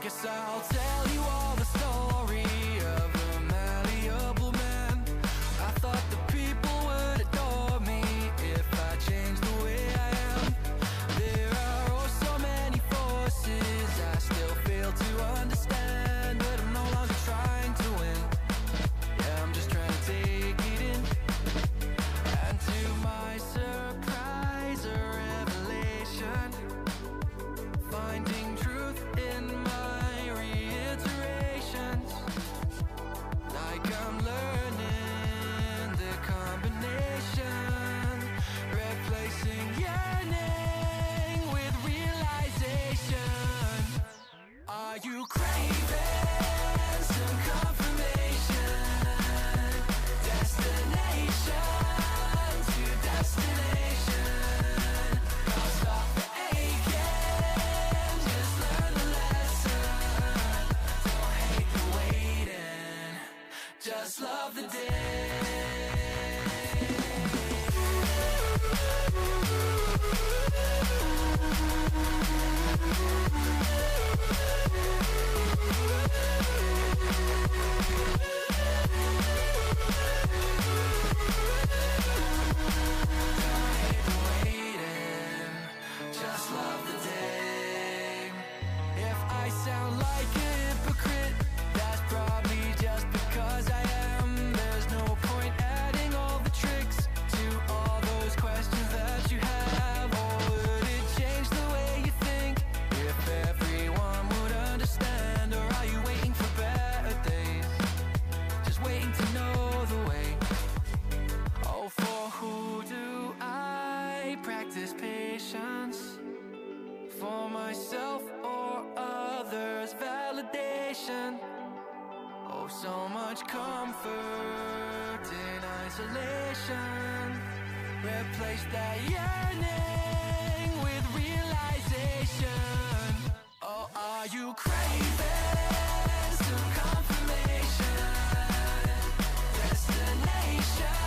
guess I'll tell you all the story of a malleable man. I thought the people would adore me if I changed the way I am. There are oh so many forces I still fail to understand, but I'm no longer trying to win. Yeah, I'm just trying to take it in. And to my surprise, a revelation, finding truth in my reiterations. Like I'm learning the combination, replacing yearning with realization. Are you craving some confirmation? Destination to destination. I'll stop the aching, just learn the lesson. Don't hate the waiting, just love the day. Just love the day. If I sound like a hypocrite, that's probably just because I am. There's no point adding all the tricks to all those questions that you have. Or would it change the way you think if everyone would understand? Or are you waiting for better days, just waiting to know the way? Oh, for who do I practice patience? For myself or others' validation? Oh, so much comfort in isolation. Replace that yearning with realization. Oh, are you craving some confirmation? Destination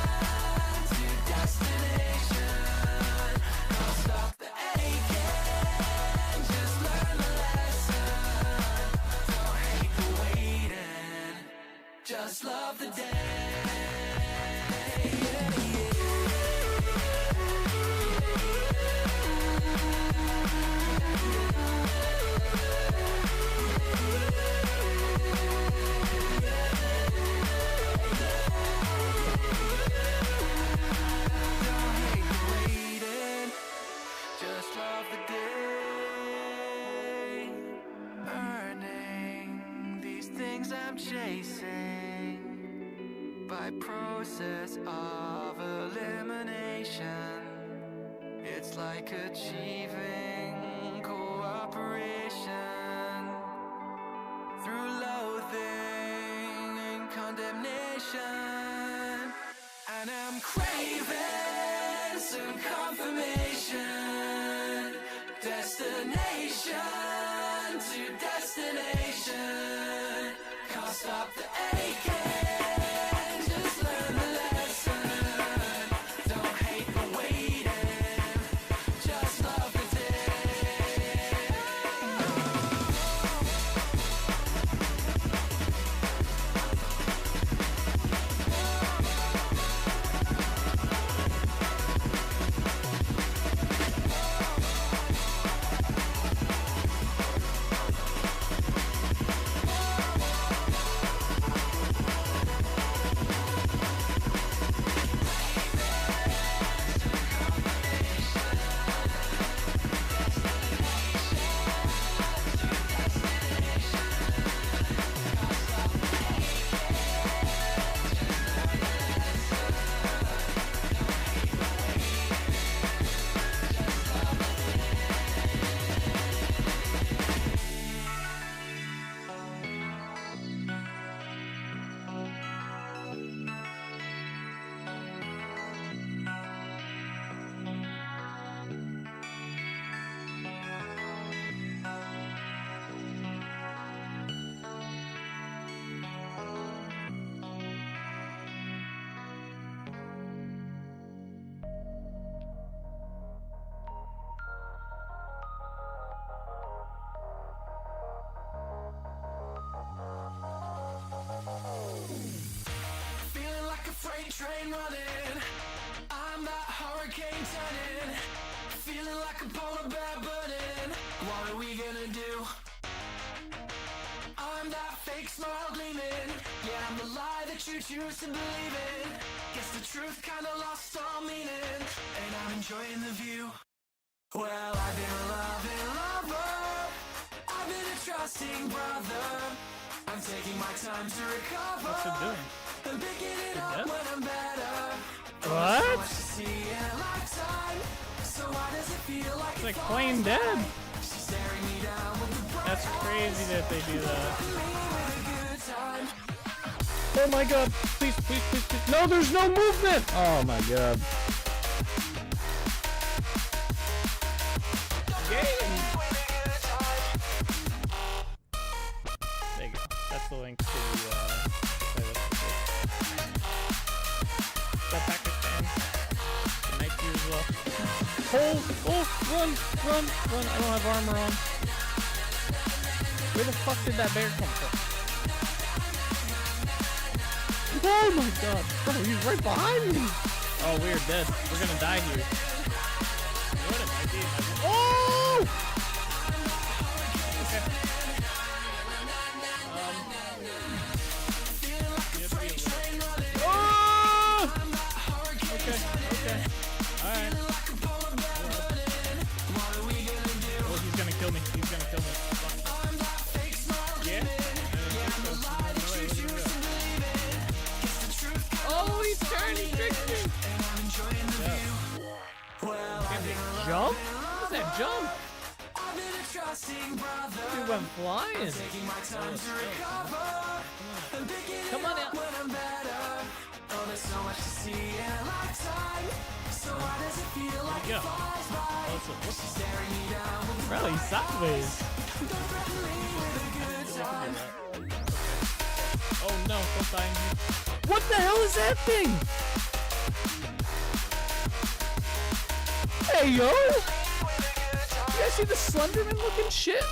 to destination. I'll stop the aching, just learn the lesson. Don't hate the waiting, just love the day. Don't hate the waiting, just love the day. Earning these things I'm chasing by process of elimination. It's like achieving cooperation through loathing and condemnation. And I'm craving some confirmation. Destination to destination. Can't stop the aching, just learn the lesson. Don't hate the waiting, just love the day. fake smile gleaming. Yeah, I'm the lie that you choose to believe in. Guess the truth kinda lost all meaning, and I'm enjoying the view. Well, I've been a loving lover, I've been a trusting brother. I'm taking my time to recover. What's it doing? I'm picking it up when I'm better. What? So much to see in a lifetime. So why does it feel like It's like plain dead. She's staring me down with the bright That's crazy that they do that. with a good time. Oh my god. Please, please, please, please. No, there's no movement. Oh my god. Game. There you go. That's the link to the playlist. That Pakistan. The night view as well. Oh, run. I don't have armor on. Where the fuck did that bear come from? Oh my god. Bro, he's right behind me. Oh, we're dead. We're gonna die here. You know what it might be? Oh! Okay. Oh! Okay. Alright. Oh, he's gonna kill me. Yeah? Oh, he's turning, tricked me. Yeah. Jump? What's that jump? He went flying. Come on out. Go. Bro, he's sideways. Oh no, don't die in here. What the hell is that thing? Hey yo! You guys see the Slenderman looking shit?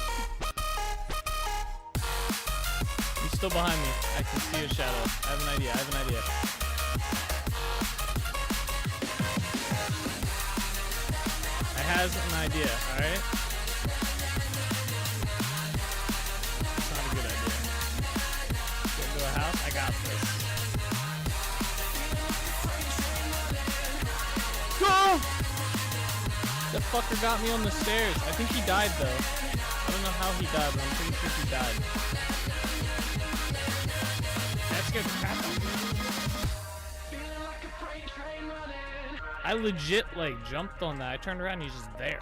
He's still behind me. I can see a shadow. I have an idea. I has an idea, alright? It's not a good idea. Get into a house? I got this. Go! The fucker got me on the stairs. I think he died though. I don't know how he died, but I'm pretty sure he died. That's good. I legit like jumped on that. I turned around and he's just there.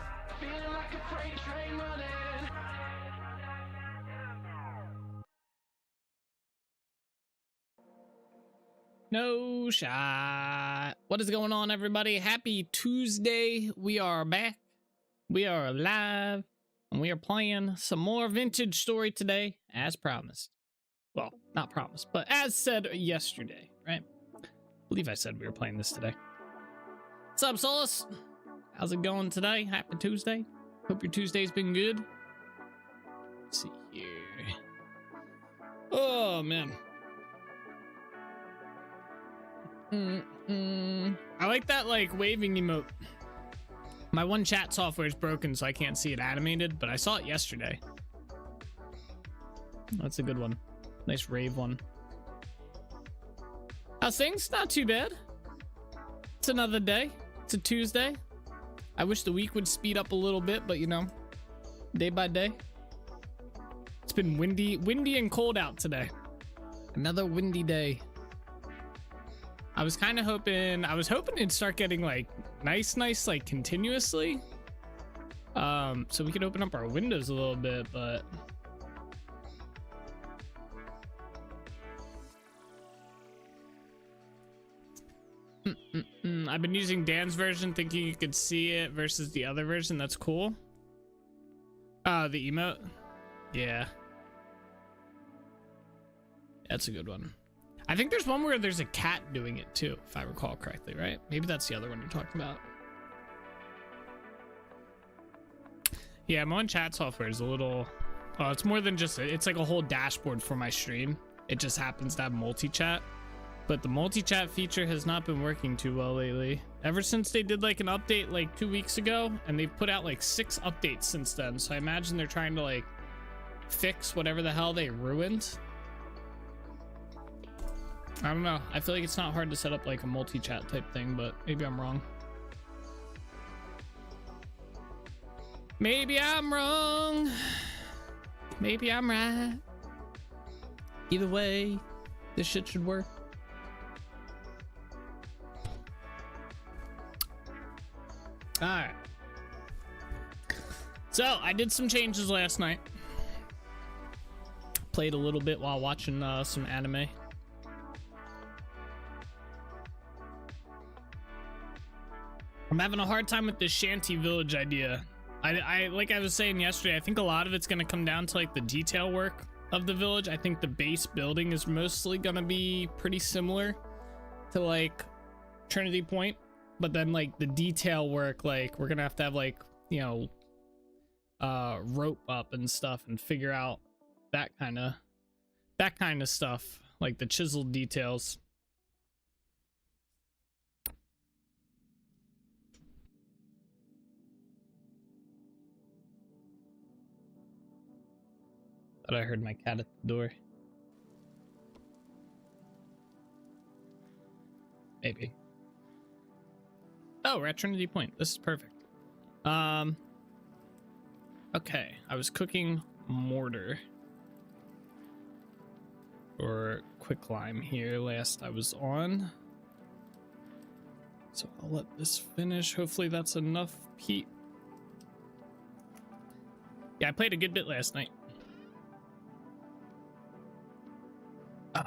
No shot. What is going on, everybody? Happy Tuesday. We are back. We are alive. And we are playing some more Vintage Story today, as promised. Well, not promised, but as said yesterday, right? I believe I said we were playing this today. What's up, Solus? How's it going today? Happy Tuesday. Hope your Tuesday's been good. Let's see here. Oh, man. I like that, like, waving emote. My one chat software is broken, so I can't see it animated, but I saw it yesterday. That's a good one. Nice rave one. How's things? Not too bad. It's another day. It's a Tuesday. I wish the week would speed up a little bit, but you know, day by day. It's been windy and cold out today. Another windy day. I was kind of hoping, it'd start getting like nice, like continuously. So we could open up our windows a little bit, but I've been using Dan's version thinking you could see it versus the other version. That's cool. The emote. Yeah. That's a good one. I think there's one where there's a cat doing it too, if I recall correctly, right? Maybe that's the other one you're talking about. Yeah, my own chat software is a little... Oh, it's more than just... It's like a whole dashboard for my stream. It just happens to have multi-chat. But the multi-chat feature has not been working too well lately. Ever since they did like an update like 2 weeks ago, and they've put out like 6 updates since then. So I imagine they're trying to like fix whatever the hell they ruined. I don't know. I feel like it's not hard to set up like a multi-chat type thing, but maybe I'm wrong. Maybe I'm wrong. Maybe I'm right. Either way, this shit should work. All right. So I did some changes last night. Played a little bit while watching some anime. I'm having a hard time with this Shanty village idea. I like I was saying yesterday, I think a lot of it's going to come down to like the detail work of the village. I think the base building is mostly going to be pretty similar to like Trinity Point, but then like the detail work, like we're going to have like, you know, rope up and stuff and figure out that kind of stuff, like the chiseled details. Thought I heard my cat at the door. Maybe. Oh, we're at Trinity Point. This is perfect. Okay, I was cooking mortar or quicklime here last I was on. So I'll let this finish. Hopefully that's enough peat. Yeah, I played a good bit last night.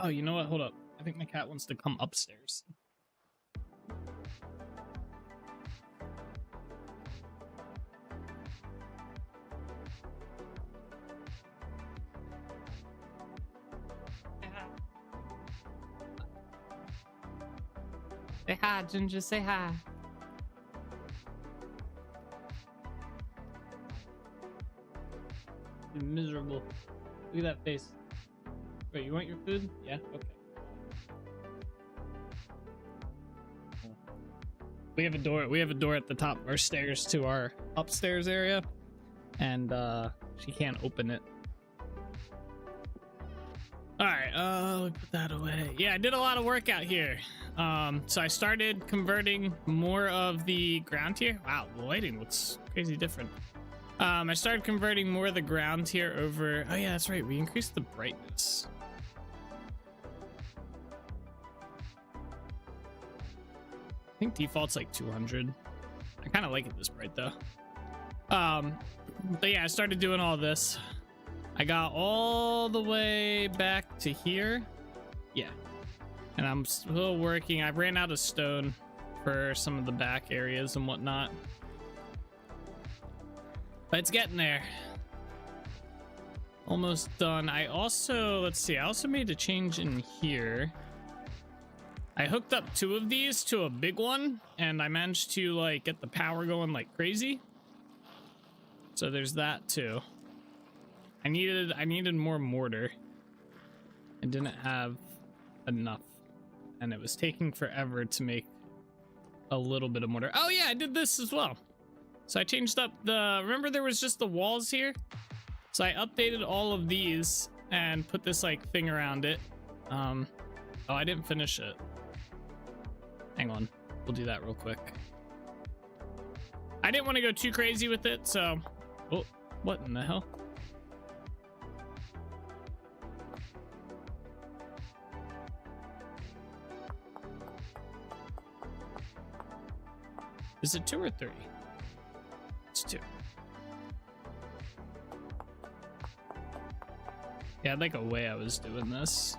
Oh, you know what? Hold up. I think my cat wants to come upstairs. Say hi, Ginger. Say hi. You're miserable. Look at that face. Wait, you want your food? Yeah? Okay. We have a door at the top of our stairs to our upstairs area, and she can't open it. Alright, we put that away. Yeah, I did a lot of work out here. So I started converting more of the ground here. Wow, the lighting looks crazy different. I started converting more of the ground here over. Oh yeah, that's right. We increased the brightness. I think default's like 200. I kind of like it this bright though. But yeah, I started doing all this. I got all the way back to here. Yeah. And I'm still working. I ran out of stone for some of the back areas and whatnot. But it's getting there. Almost done. I also, let's see, I also made a change in here. I hooked up 2 of these to a big one, and I managed to like get the power going like crazy. So there's that too. I needed more mortar. I didn't have enough, and it was taking forever to make a little bit of mortar. Oh yeah, I did this as well. So I changed up the, remember there was just the walls here? So I updated all of these and put this like thing around it. Oh, I didn't finish it. Hang on, we'll do that real quick. I didn't want to go too crazy with it, so, oh, what in the hell? Is it 2 or 3? It's 2. Yeah, I'd like a way I was doing this.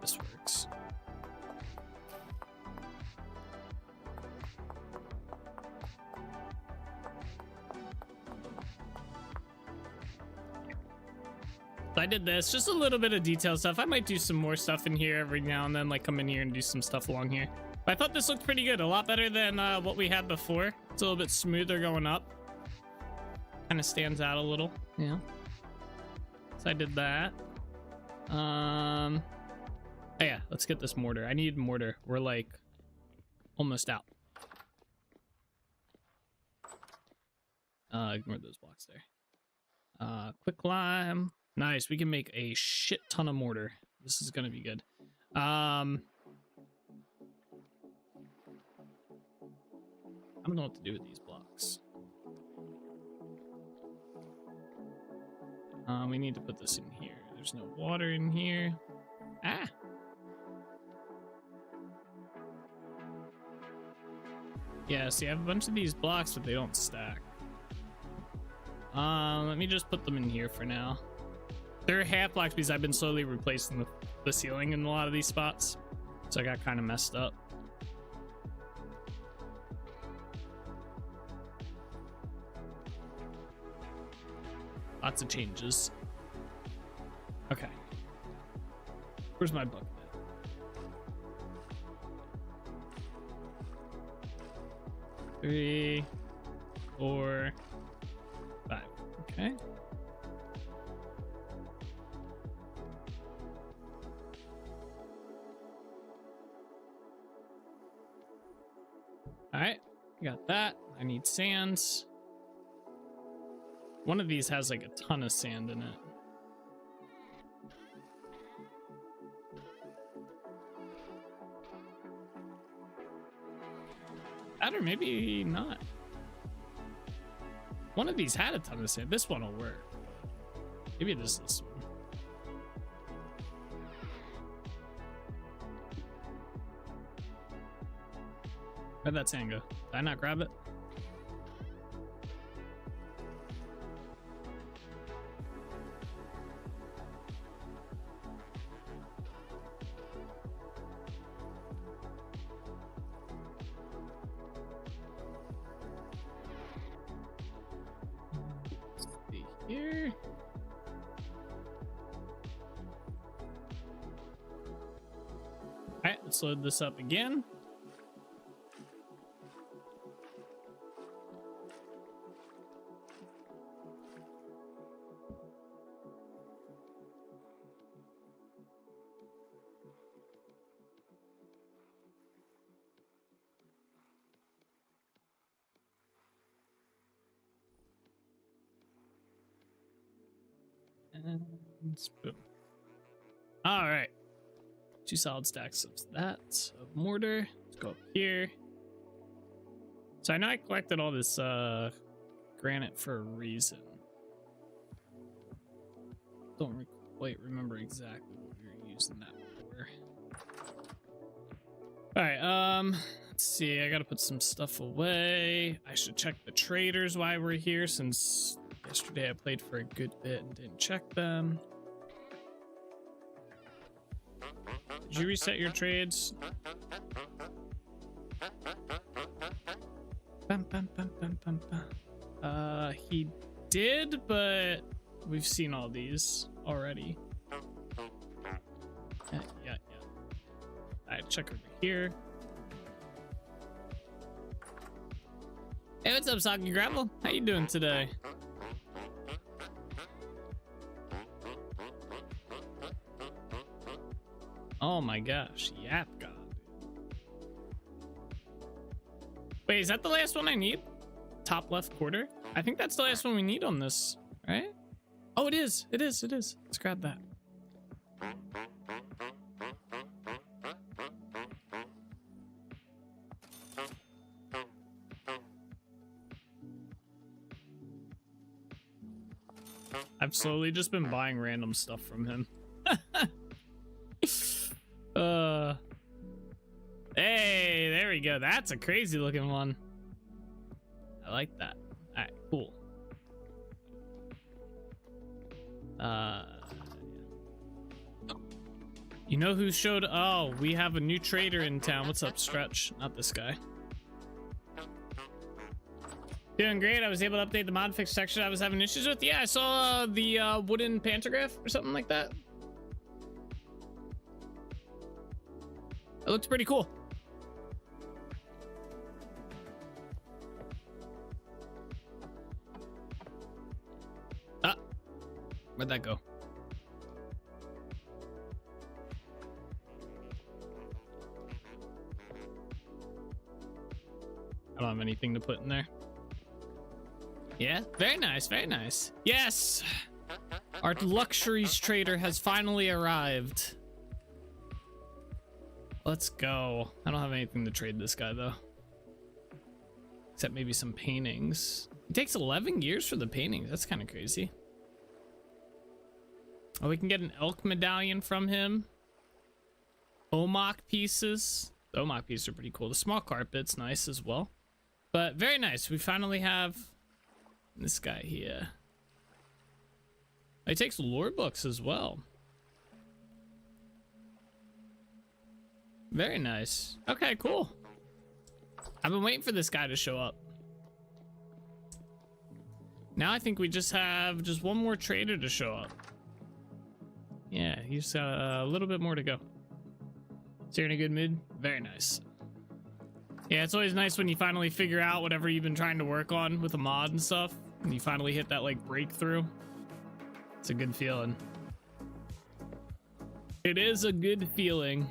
This works. So I did this, just a little bit of detail stuff. I might do some more stuff in here every now and then, like come in here and do some stuff along here. But I thought this looked pretty good, a lot better than what we had before. It's a little bit smoother going up. Kind of stands out a little, yeah. So I did that. Oh yeah, let's get this mortar. I need mortar. We're like almost out. Ignore those blocks there. Quick lime. Nice, we can make a shit ton of mortar This is gonna be good. I don't know what to do with these blocks. We need to put this in here. There's no water in here. Ah! Yeah, see, I have a bunch of these blocks, but they don't stack. Let me just put them in here for now. They're half blocks because I've been slowly replacing the ceiling in a lot of these spots. So I got kind of messed up. Lots of changes. Okay. Where's my bucket? 3, 4, 5. Okay. All right, got that. I need sands. One of these has like a ton of sand in it. Or maybe not. One of these had a ton of sand. This one will work. Maybe it is this one. Where'd that sand go? Did I not grab it? Here. All right, let's load this up again. And boom. All right, 2 solid stacks of that of mortar. Let's go up here. So I know I collected all this granite for a reason. Don't quite remember exactly what we were using that for. All right, let's see. I gotta put some stuff away. I should check the traders while we're here, since yesterday I played for a good bit and didn't check them. Did you reset your trades? He did, but we've seen all these already. Yeah. Alright, check over here. Hey, what's up, Soggy Gravel? How you doing today? Oh my gosh, Yap God. Wait, is that the last one I need? Top left quarter? I think that's the last one we need on this, right? Oh, it is. Let's grab that. I've slowly just been buying random stuff from him. Hey, there we go. That's a crazy looking one. I like that. All right, cool. You know who showed? Oh, we have a new trader in town. What's up, Stretch? Not this guy. Doing great. I was able to update the mod fix section I was having issues with. Yeah, I saw the wooden pantograph or something like that. It looks pretty cool. Ah, where'd that go? I don't have anything to put in there. Yeah, very nice, very nice. Yes, our luxuries trader has finally arrived. Let's go. I don't have anything to trade this guy though. Except maybe some paintings. It takes 11 years for the paintings. That's kind of crazy. Oh, we can get an elk medallion from him. Omok pieces. The Omok pieces are pretty cool. The small carpet's nice as well. But very nice. We finally have this guy here. It takes lore books as well. Very nice. Okay, cool. I've been waiting for this guy to show up. Now I think we just have one more trader to show up. Yeah, he's got a little bit more to go. So you're in a good mood? Very nice. Yeah, it's always nice when you finally figure out whatever you've been trying to work on with a mod and stuff, and you finally hit that like breakthrough. It's a good feeling. It is a good feeling.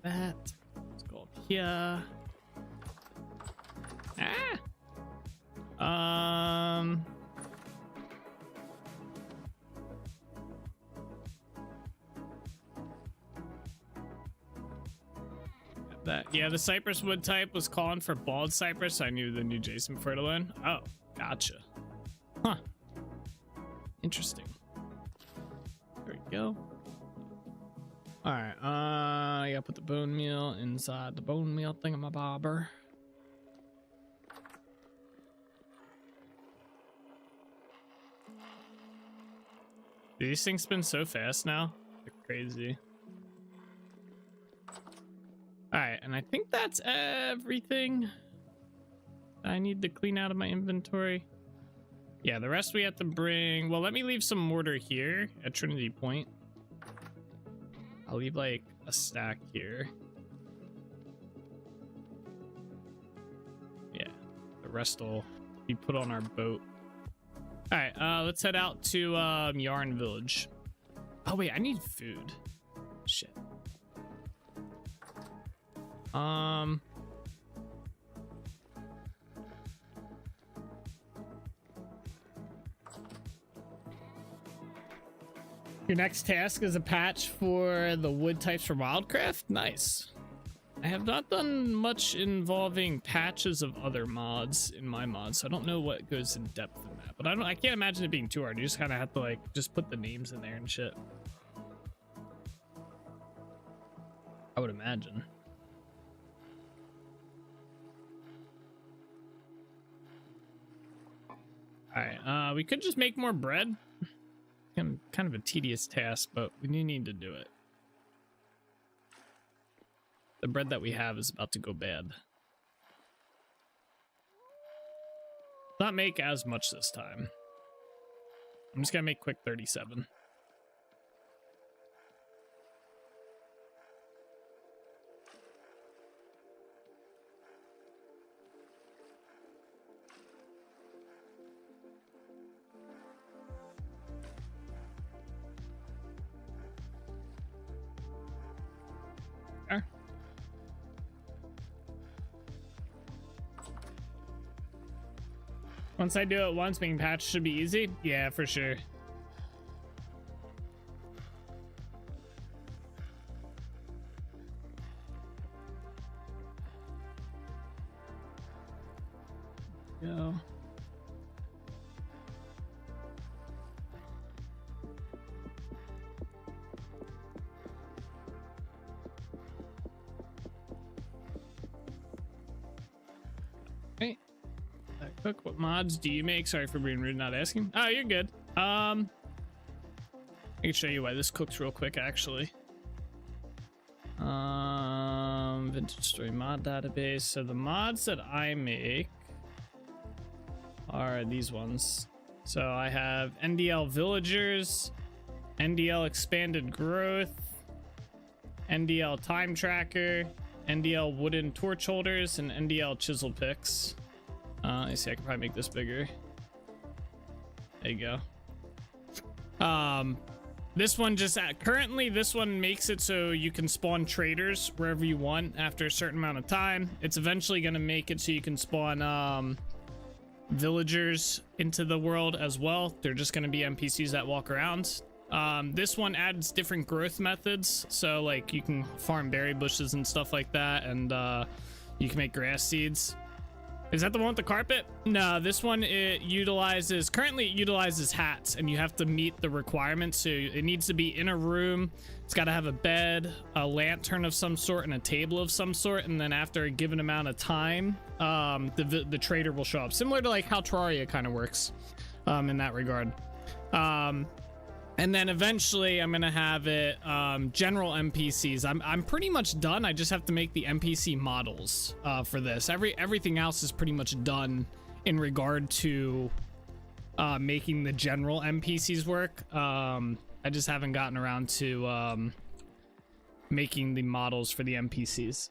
That. Let's go up here. That. Yeah, the cypress wood type was calling for bald cypress. I knew the new Jason before to learn. Oh, gotcha. Huh. Interesting. There we go. All right, I gotta put the bone meal inside the bone meal thingamabobber. These things spin so fast now. They're crazy. All right, and I think that's everything I need to clean out of my inventory. Yeah, the rest we have to bring. Well, let me leave some mortar here at Trinity Point. I'll leave like a stack here. Yeah, the rest will be put on our boat. All right, let's head out to Yarrin Village. Oh wait, I need food. Shit. Your next task is a patch for the wood types for Wildcraft. Nice. I have not done much involving patches of other mods in my mods, so I don't know what goes in depth in that. But I can't imagine it being too hard. You just kind of have to like just put the names in there and shit. I would imagine. All right, we could just make more bread. Kind of a tedious task, but we do need to do it. The bread that we have is about to go bad. Not make as much this time. I'm just gonna make quick 37. Once I do it once, making patch should be easy. Yeah, for sure. Go. Okay. Cook, what mods do you make? Sorry for being rude, not asking. Oh, you're good. I can show you why this cooks real quick, actually. Vintage Story mod database. So the mods that I make are these ones. So I have NDL Villagers, NDL Expanded Growth, NDL Time Tracker, NDL Wooden Torch Holders, and NDL Chisel Picks. Let me see, I can probably make this bigger. There you go. This one just currently this one makes it so you can spawn traders wherever you want after a certain amount of time. It's eventually going to make it so you can spawn villagers into the world as well. They're just going to be NPCs that walk around. This one adds different growth methods, so like you can farm berry bushes and stuff like that, and you can make grass seeds. Is that the one with the carpet? No, this one currently it utilizes hats, and you have to meet the requirements. So it needs to be in a room. It's got to have a bed, a lantern of some sort, and a table of some sort. And then after a given amount of time, the trader will show up, similar to like how Terraria kind of works in that regard. And then eventually I'm gonna have it general NPCs. I'm pretty much done. I just have to make the NPC models for this. Everything else is pretty much done in regard to making the general NPCs work. I just haven't gotten around to making the models for the NPCs.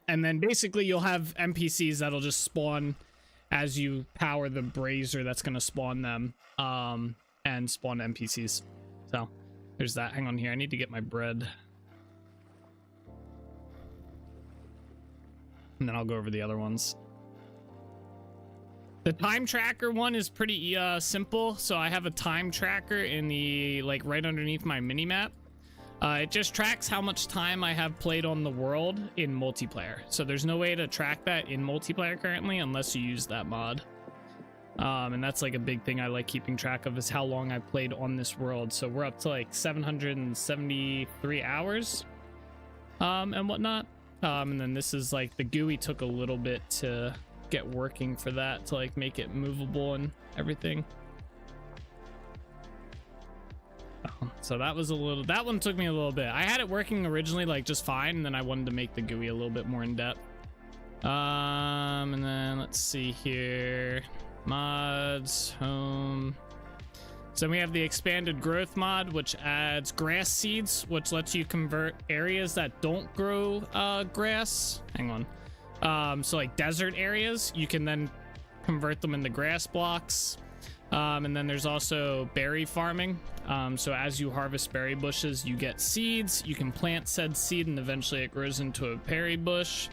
And then basically you'll have NPCs that'll just spawn as you power the brazier that's gonna spawn them and spawn NPCs. So there's that. Hang on here. I need to get my bread. And then I'll go over the other ones. The time tracker one is pretty simple. So I have a time tracker in the, like, right underneath my mini map. It just tracks how much time I have played on the world in multiplayer. So there's no way to track that in multiplayer currently unless you use that mod. And that's like a big thing I like keeping track of, is how long I played on this world. So we're up to like 773 hours and whatnot. And then this is like the GUI took a little bit to get working for that, to like make it movable and everything. So that one took me a little bit. I had it working originally like just fine, and then I wanted to make the GUI a little bit more in depth. And then let's see here. Mods, home. So we have the expanded growth mod, which adds grass seeds, which lets you convert areas that don't grow grass. Hang on. So like desert areas, you can then convert them into grass blocks. And then there's also berry farming. So as you harvest berry bushes, you get seeds. You can plant said seed, and eventually it grows into a berry bush.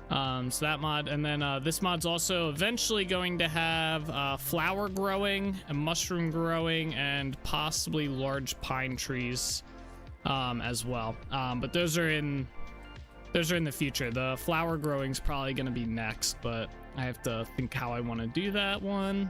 So that mod, and then this mod's also eventually going to have flower growing and mushroom growing and possibly large pine trees as well. But those are in the future. The flower growing's probably going to be next, but I have to think how I want to do that one.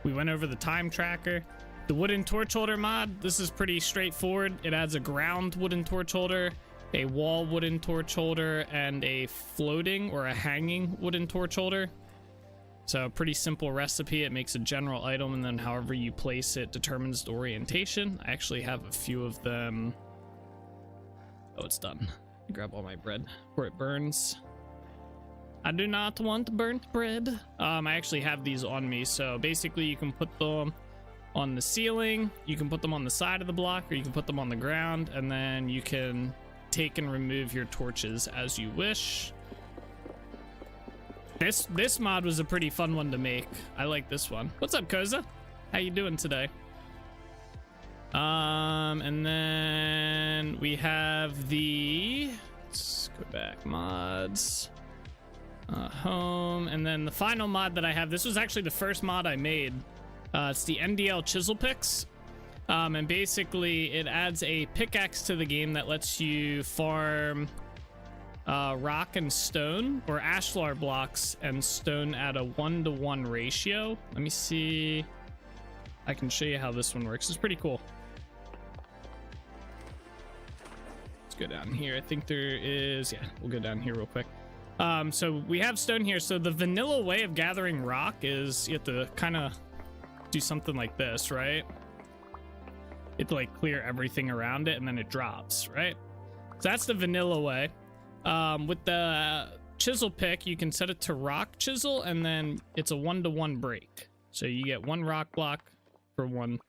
We went over the time tracker. The wooden torch holder mod, this is pretty straightforward. It adds a ground wooden torch holder, a wall wooden torch holder, and a floating or a hanging wooden torch holder. So pretty simple recipe. It makes a general item, and then however you place it determines the orientation. I actually have a few of them. Oh, it's done. Grab all my bread before it burns. I do not want burnt bread. I actually have these on me. So basically you can put them on the ceiling, you can put them on the side of the block, or you can put them on the ground, and then you can take and remove your torches as you wish. This mod was a pretty fun one to make. I like this one. What's up, Koza? How you doing today? And then we have the, let's go back, mods, home, and then the final mod that I have, this was actually the first mod I made. It's the NDL chisel picks. And basically it adds a pickaxe to the game that lets you farm rock and stone, or ashlar blocks and stone at a 1-to-1 ratio. Let me see. I can show you how this one works. It's pretty cool. Let's go down here. I think there is, yeah, we'll go down here real quick. So we have stone here. So the vanilla way of gathering rock is you have to kind of do something like this, right? You have to like clear everything around it, and then it drops, right? So that's the vanilla way. With the chisel pick, you can set it to rock chisel, and then it's a 1-to-1 break. So you get one rock block for one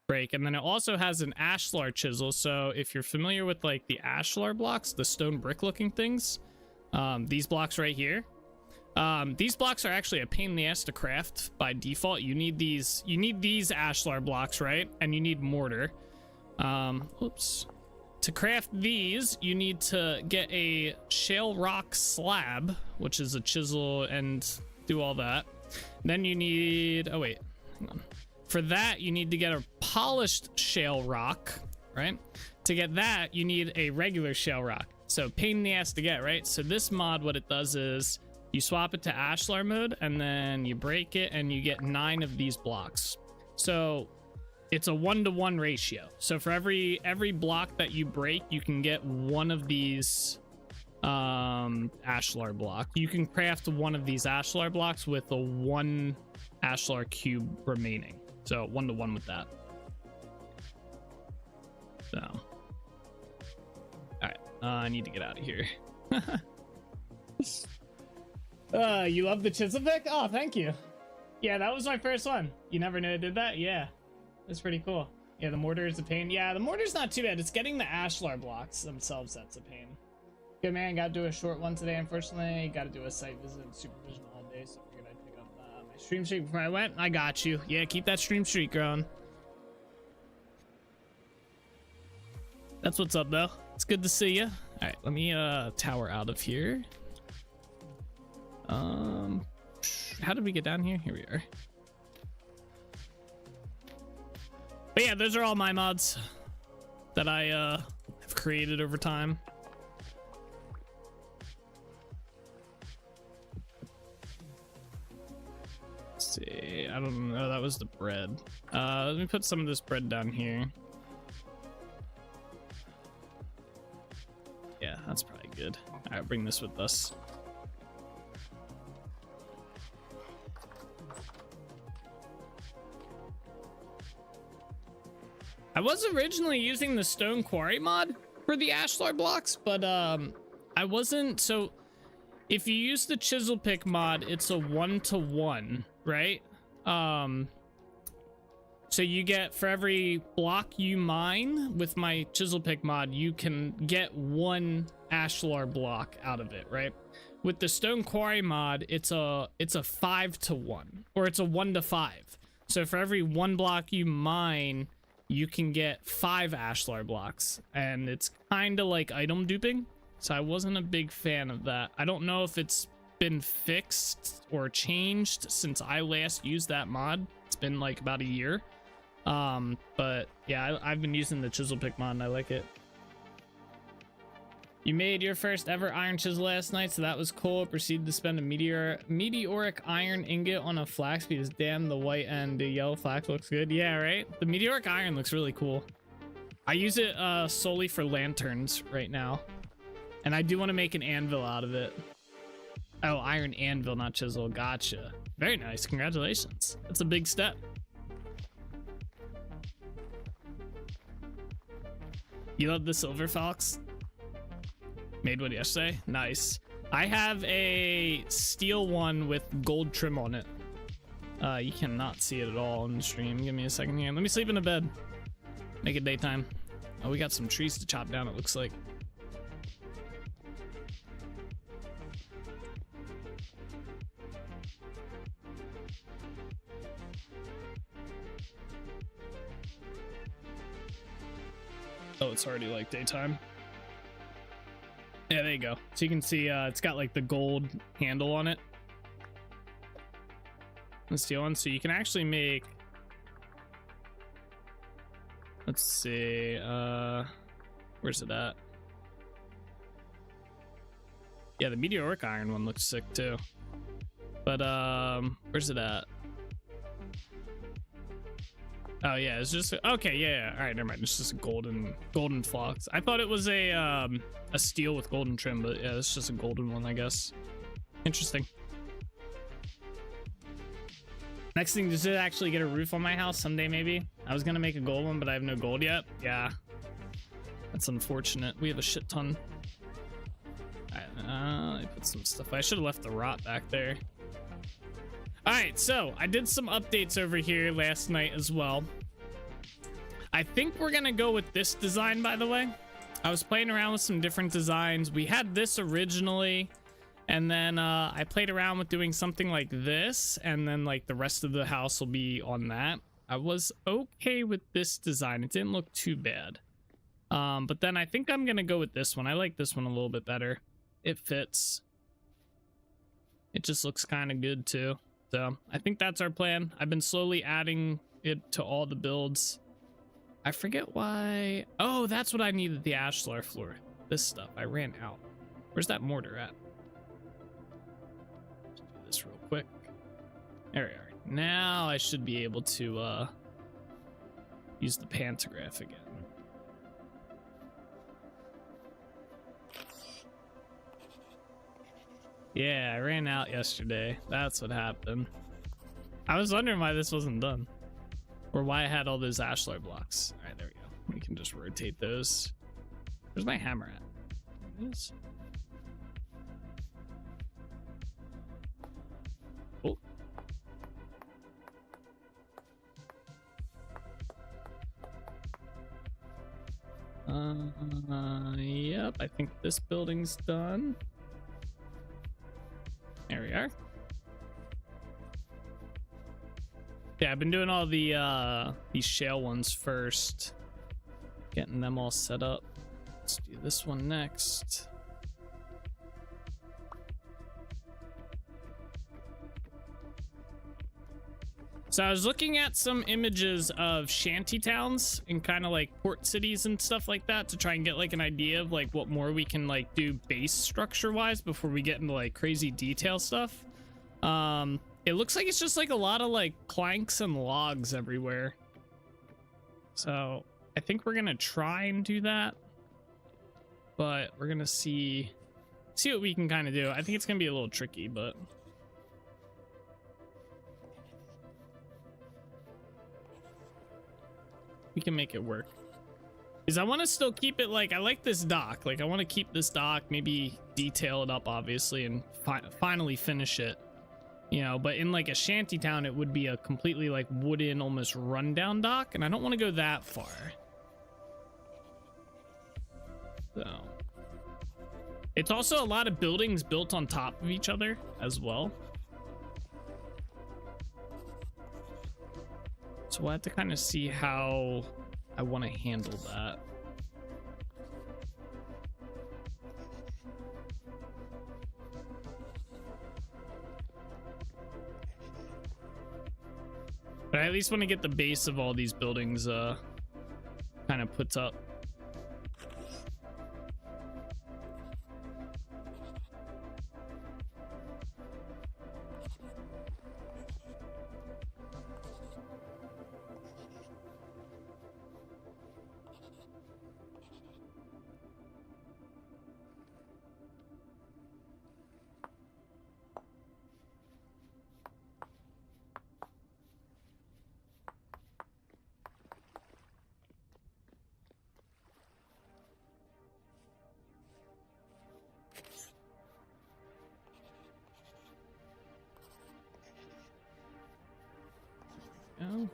break. And then it also has an ashlar chisel. So if you're familiar with like the ashlar blocks, the stone brick looking things, these blocks right here, these blocks are actually a pain in the ass to craft by default. You need these ashlar blocks, right? And you need mortar. Oops. To craft these, you need to get a shale rock slab, which is a chisel, and do all that. Then you need, oh wait, hang on. For that, you need to get a polished shale rock, right? To get that, you need a regular shale rock. So pain in the ass to get, right? So this mod, what it does is you swap it to ashlar mode and then you break it and you get 9 of these blocks. So it's a 1-to-1 ratio. So for every block that you break, you can get 1 of these ashlar block. You can craft 1 of these ashlar blocks with a 1 ashlar cube remaining. So 1-to-1 with that. So all right, I need to get out of here. You love the chisel pick? Oh, thank you. Yeah, that was my first one. You never knew I did that? Yeah, that's pretty cool. Yeah, the mortar is a pain. Yeah, the mortar's not too bad. It's getting the ashlar blocks themselves that's a pain. Good man, got to do a short one today, unfortunately. Got to do a site visit and supervision all day, so I figured I'd pick up my stream streak before I went. I got you. Yeah, keep that stream streak growing. That's what's up, though. It's good to see you. All right, let me tower out of here. How did we get down here? Here we are. But yeah, those are all my mods that I have created over time. Let's see, I don't know. That was the bread. Let me put some of this bread down here. Yeah, that's probably good. All right, bring this with us. I was originally using the stone quarry mod for the ashlar blocks, but I wasn't. So if you use the chisel pick mod, it's a 1-to-1, right? So you get, for every block you mine with my chisel pick mod, you can get 1 ashlar block out of it, right? With the stone quarry mod, it's a 5-to-1, or it's a 1-to-5. So for every 1 block you mine, you can get 5 ashlar blocks, and it's kind of like item duping. So I wasn't a big fan of that. I don't know if it's been fixed or changed since I last used that mod. It's been like about a year. But yeah, I've been using the chisel pick mod and I like it. You made your first ever iron chisel last night, so that was cool. Proceeded to spend a meteoric iron ingot on a flax because damn, the white and the yellow flax looks good. Yeah, right? The meteoric iron looks really cool. I use it solely for lanterns right now. And I do want to make an anvil out of it. Oh, iron anvil, not chisel. Gotcha. Very nice. Congratulations. That's a big step. You love the silver fox? Made one yesterday. Nice. I have a steel one with gold trim on it. You cannot see it at all on the stream. Give me a second here. Let me sleep in a bed. Make it daytime. Oh, we got some trees to chop down, it looks like. Oh, it's already like daytime. Yeah, there you go. So you can see it's got like the gold handle on it. The steel one. So you can actually make, let's see, where's it at? Yeah, the meteoric iron one looks sick too. But where's it at? Oh yeah, it's just okay. Yeah. All right, never mind. It's just a golden fox. I thought it was a steel with golden trim, but yeah, it's just a golden one, I guess. Interesting. Next thing, does it actually get a roof on my house someday? Maybe. I was gonna make a gold one, but I have no gold yet. Yeah, that's unfortunate. We have a shit ton. All right, I put some stuff. I should have left the rot back there. All right, so I did some updates over here last night as well. I think we're gonna go with this design, by the way. I was playing around with some different designs. We had this originally, and then I played around with doing something like this, and then like the rest of the house will be on that. I was okay with this design. It didn't look too bad. But then I think I'm gonna go with this one. I like this one a little bit better. It fits. It just looks kind of good too. So I think that's our plan. I've been slowly adding it to all the builds. I forget why. Oh, that's what I needed, the ashlar floor. This stuff, I ran out. Where's that mortar at? Let's do this real quick. There we are. Now I should be able to use the pantograph again. Yeah, I ran out yesterday. That's what happened. I was wondering why this wasn't done. Or why I had all those ashlar blocks. Alright, there we go. We can just rotate those. Where's my hammer at? There it is. Oh. Yep, I think this building's done. There we are. Yeah, I've been doing all the these shale ones first. Getting them all set up. Let's do this one next. So I was looking at some images of shanty towns and kind of like port cities and stuff like that to try and get like an idea of like what more we can like do base structure wise before we get into like crazy detail stuff. It looks like it's just like a lot of like planks and logs everywhere. So I think we're gonna try and do that, but we're gonna see what we can kind of do. I think it's gonna be a little tricky, but we can make it work. Because I want to still keep it like, I like this dock. Like I want to keep this dock, maybe detail it up obviously, and finally finish it. You know, but in like a shanty town, it would be a completely like wooden, almost rundown dock, and I don't want to go that far. So it's also a lot of buildings built on top of each other as well. So we'll have to kind of see how I want to handle that. But I at least want to get the base of all these buildings kind of put up. Oh.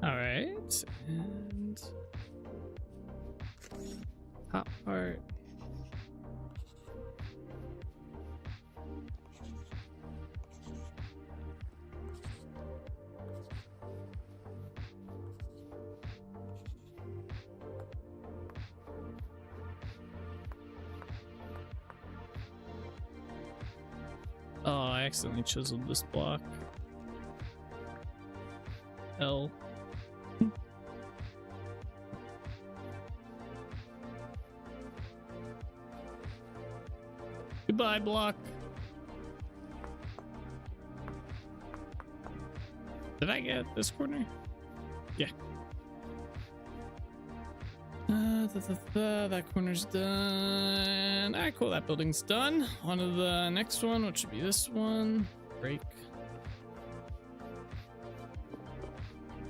All right, and top part. Oh, I accidentally chiseled this block. L. Goodbye, block. Did I get this corner? Yeah. That corner's done. Alright, cool. That building's done. On to the next one, which should be this one. Break.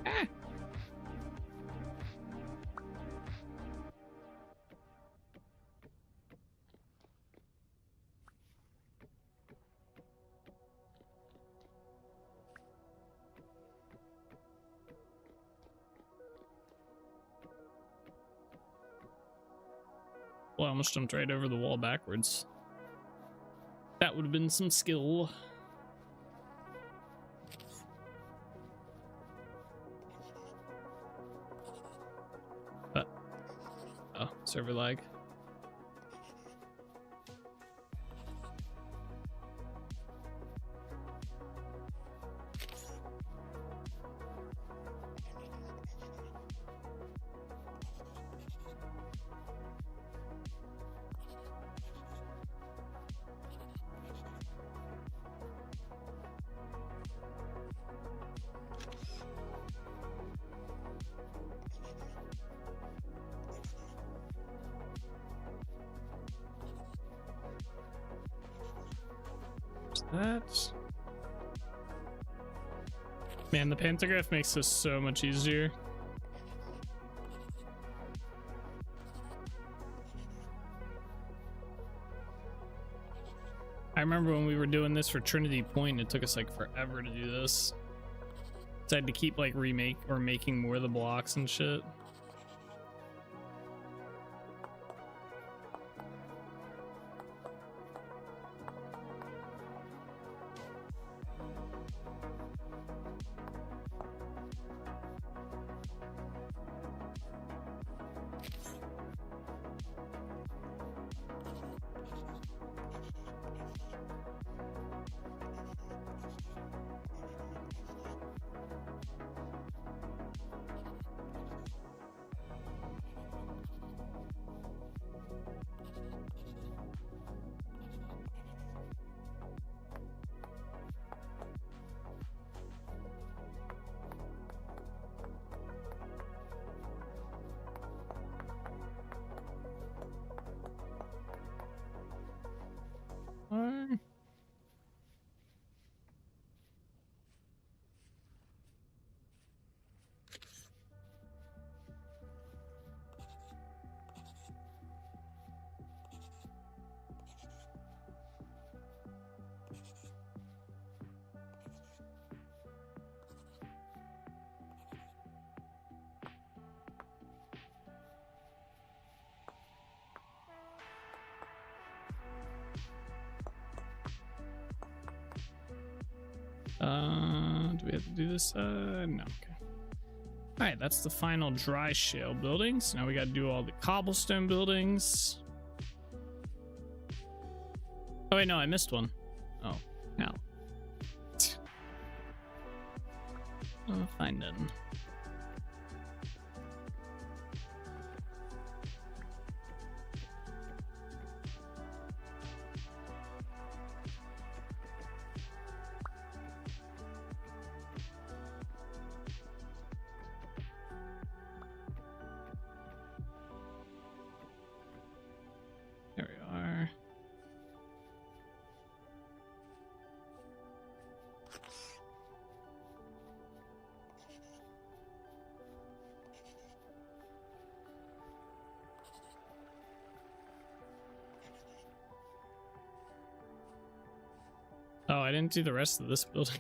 Ah. I almost jumped right over the wall backwards. That would have been some skill. But, oh, server lag. That, man, the pantograph makes this so much easier. I remember when we were doing this for Trinity Point, it took us like forever to do this. So I had to keep like making more of the blocks and shit. Do we have to do this? No, okay. All right, that's the final dry shale building. So now we got to do all the cobblestone buildings. Oh wait, no, I missed one. Oh, no. I'll find it. There we are. Oh, I didn't do the rest of this building.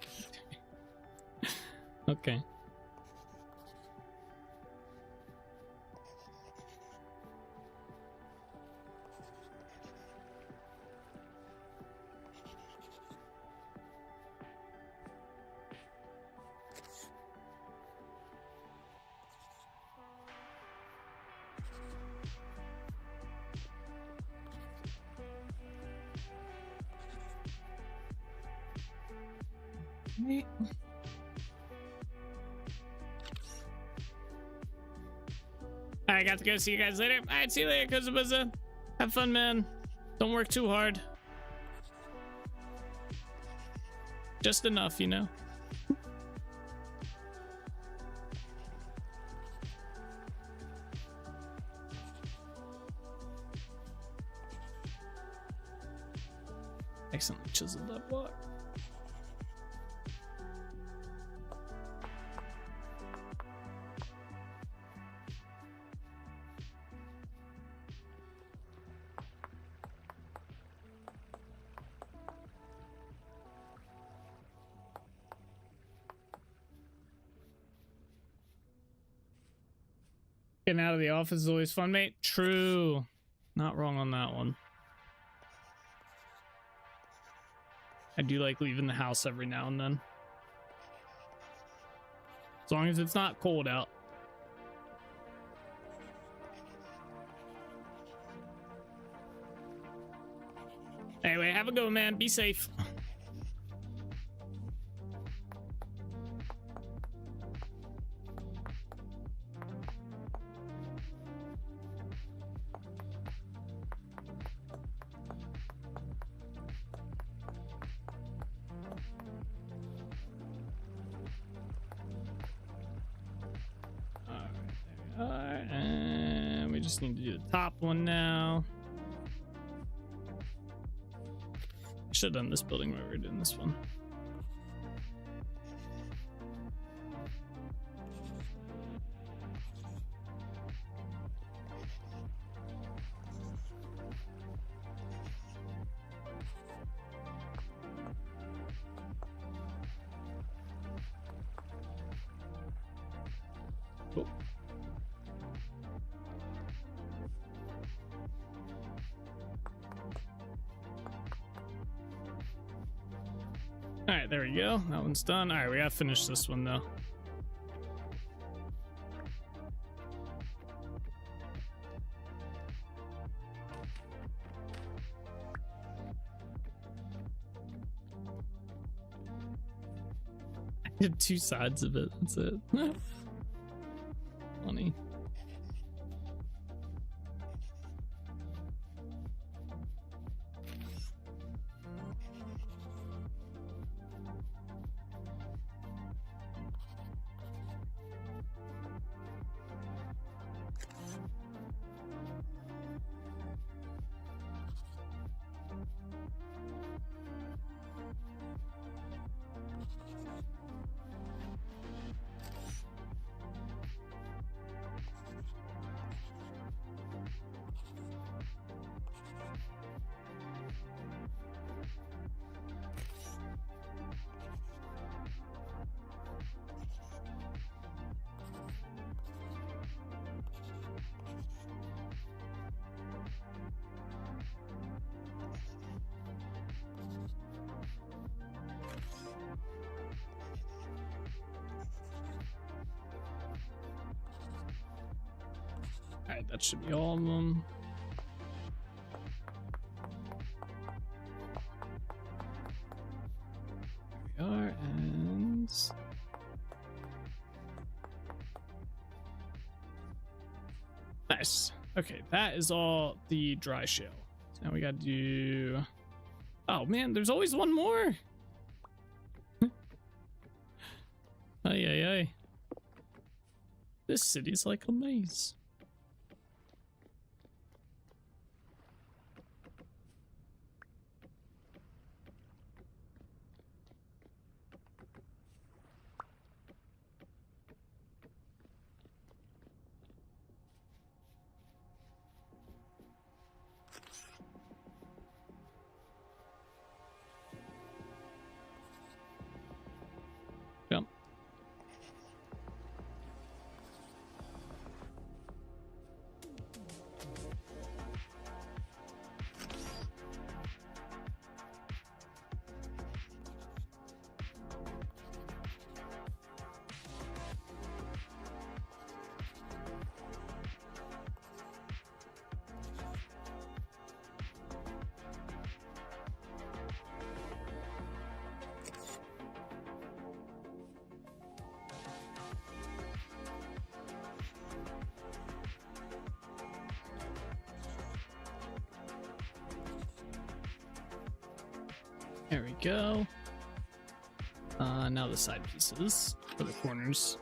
Okay. Right. I got to go. See you guys later. All right, see you later, Kuzabuza. Have fun, man. Don't work too hard. Just enough, you know. Excellent. Chiseled that block. Getting out of the office is always fun, mate. True. Not wrong on that one. I do like leaving the house every now and then. As long as it's not cold out. Anyway, have a go, man. Be safe. Alright, and we just need to do the top one now. Should have done this building while we were doing this one. Cool. All right, there we go. That one's done. All right, we gotta finish this one though. I did two sides of it. That's it. Funny. All right, that should be all of them. There we are, and nice. Okay, that is all the dry shell. So now we gotta do. Oh man, there's always one more. Ay ay ay. This city's like a maze. Jump. There we go. Now the side pieces for the corners.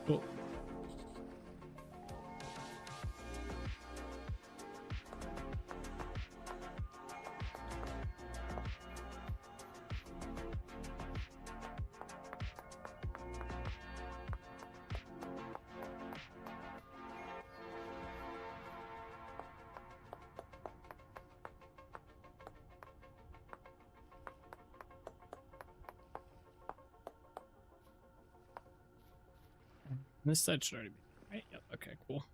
Cool. This side should already be right. Yep. Okay, cool.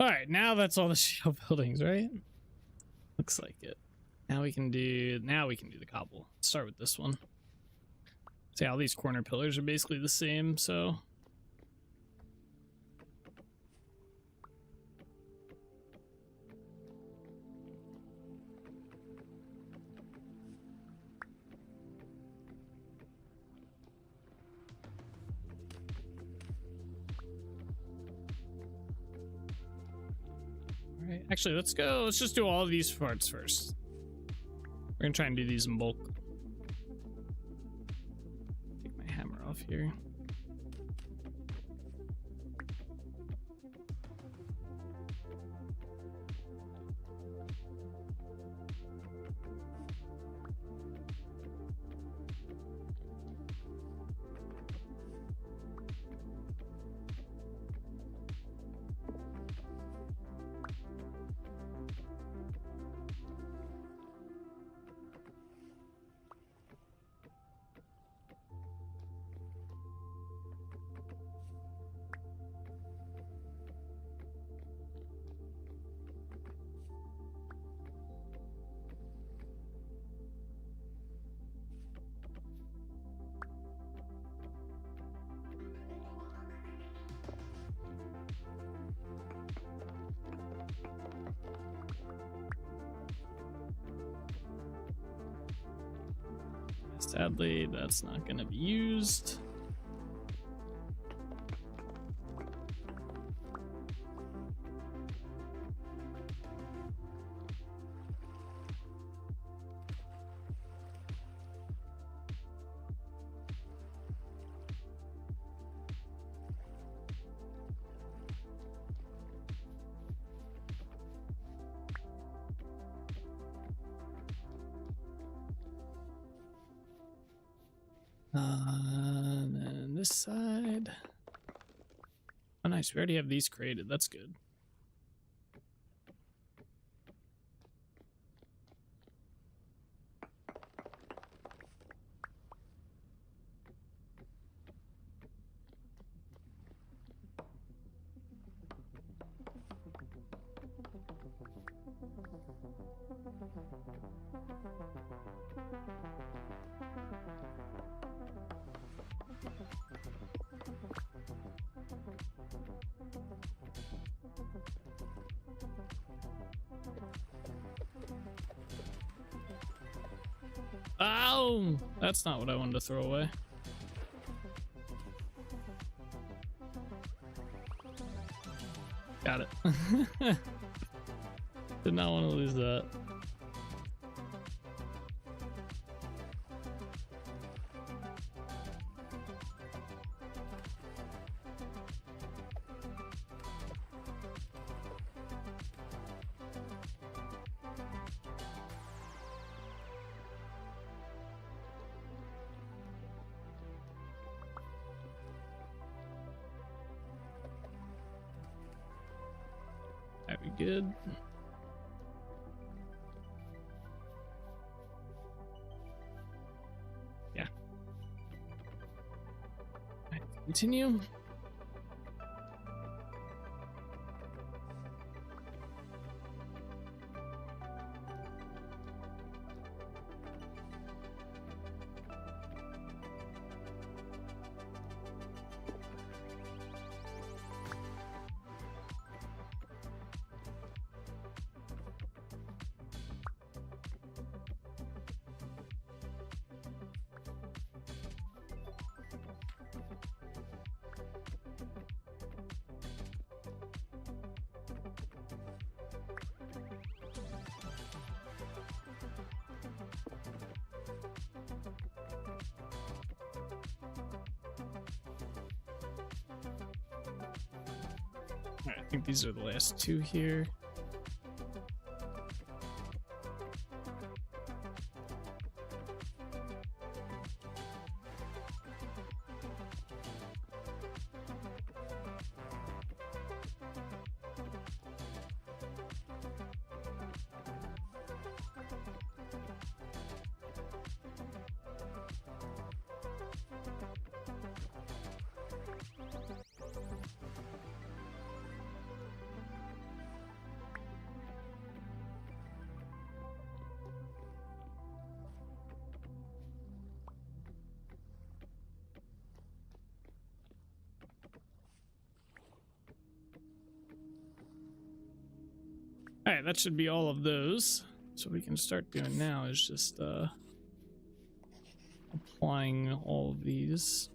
All right, now that's all the shell buildings, right? Looks like it. Now we can do the cobble. Let's start with this one. See, all these corner pillars are basically the same, so actually, let's just do all of these parts first. We're gonna try and do these in bulk. Take my hammer off here. Sadly, that's not going to be used. And then this side. Oh, nice. We already have these created. That's good. Oh, that's not what I wanted to throw away. Got it. Did not want to lose that. Very good. Yeah. Right, continue. think these are the last two here. All right, that should be all of those. So what we can start doing now is just applying all of these.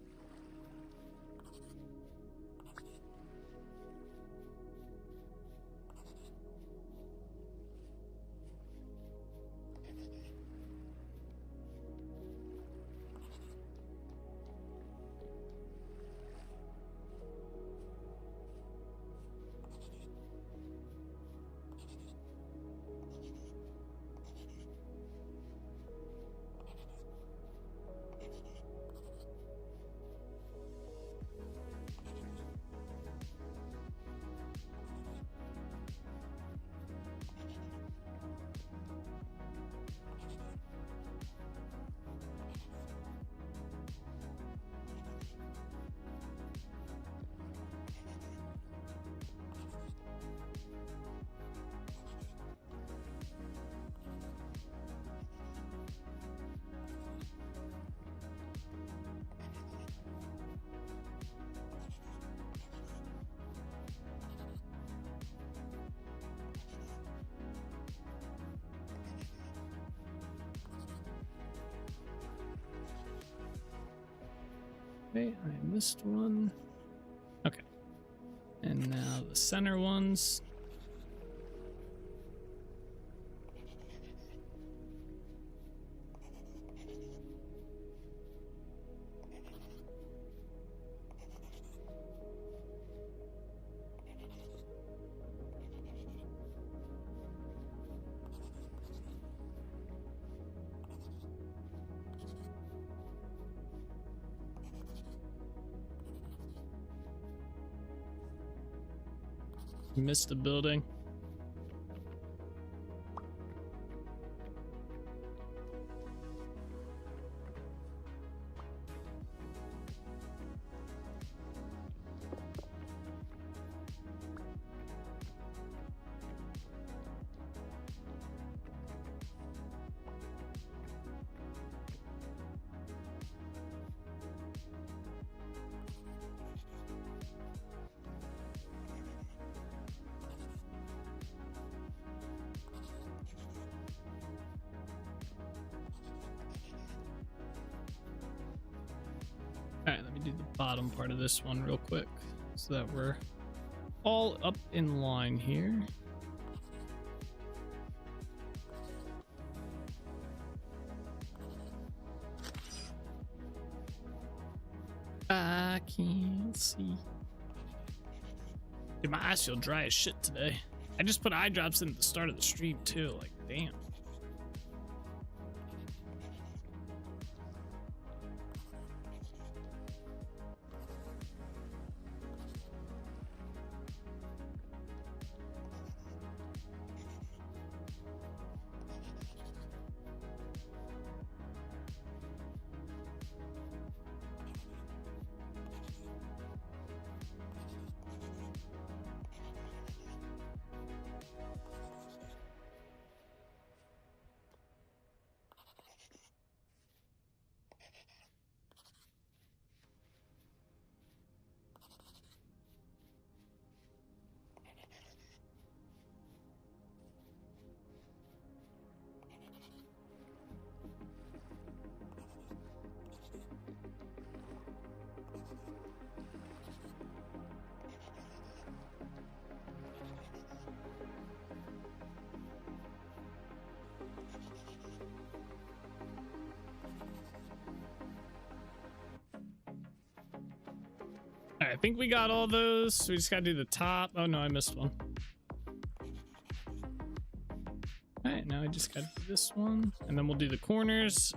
Okay, I missed one. Okay. And now the center ones. Missed a building. Alright, let me do the bottom part of this one real quick so that we're all up in line here. I can't see. Dude, my eyes feel dry as shit today. I just put eye drops in at the start of the stream too, like damn. right, I think we got all those. So we just gotta do the top. Oh no, I missed one. All right, now I just gotta do this one, and then we'll do the corners.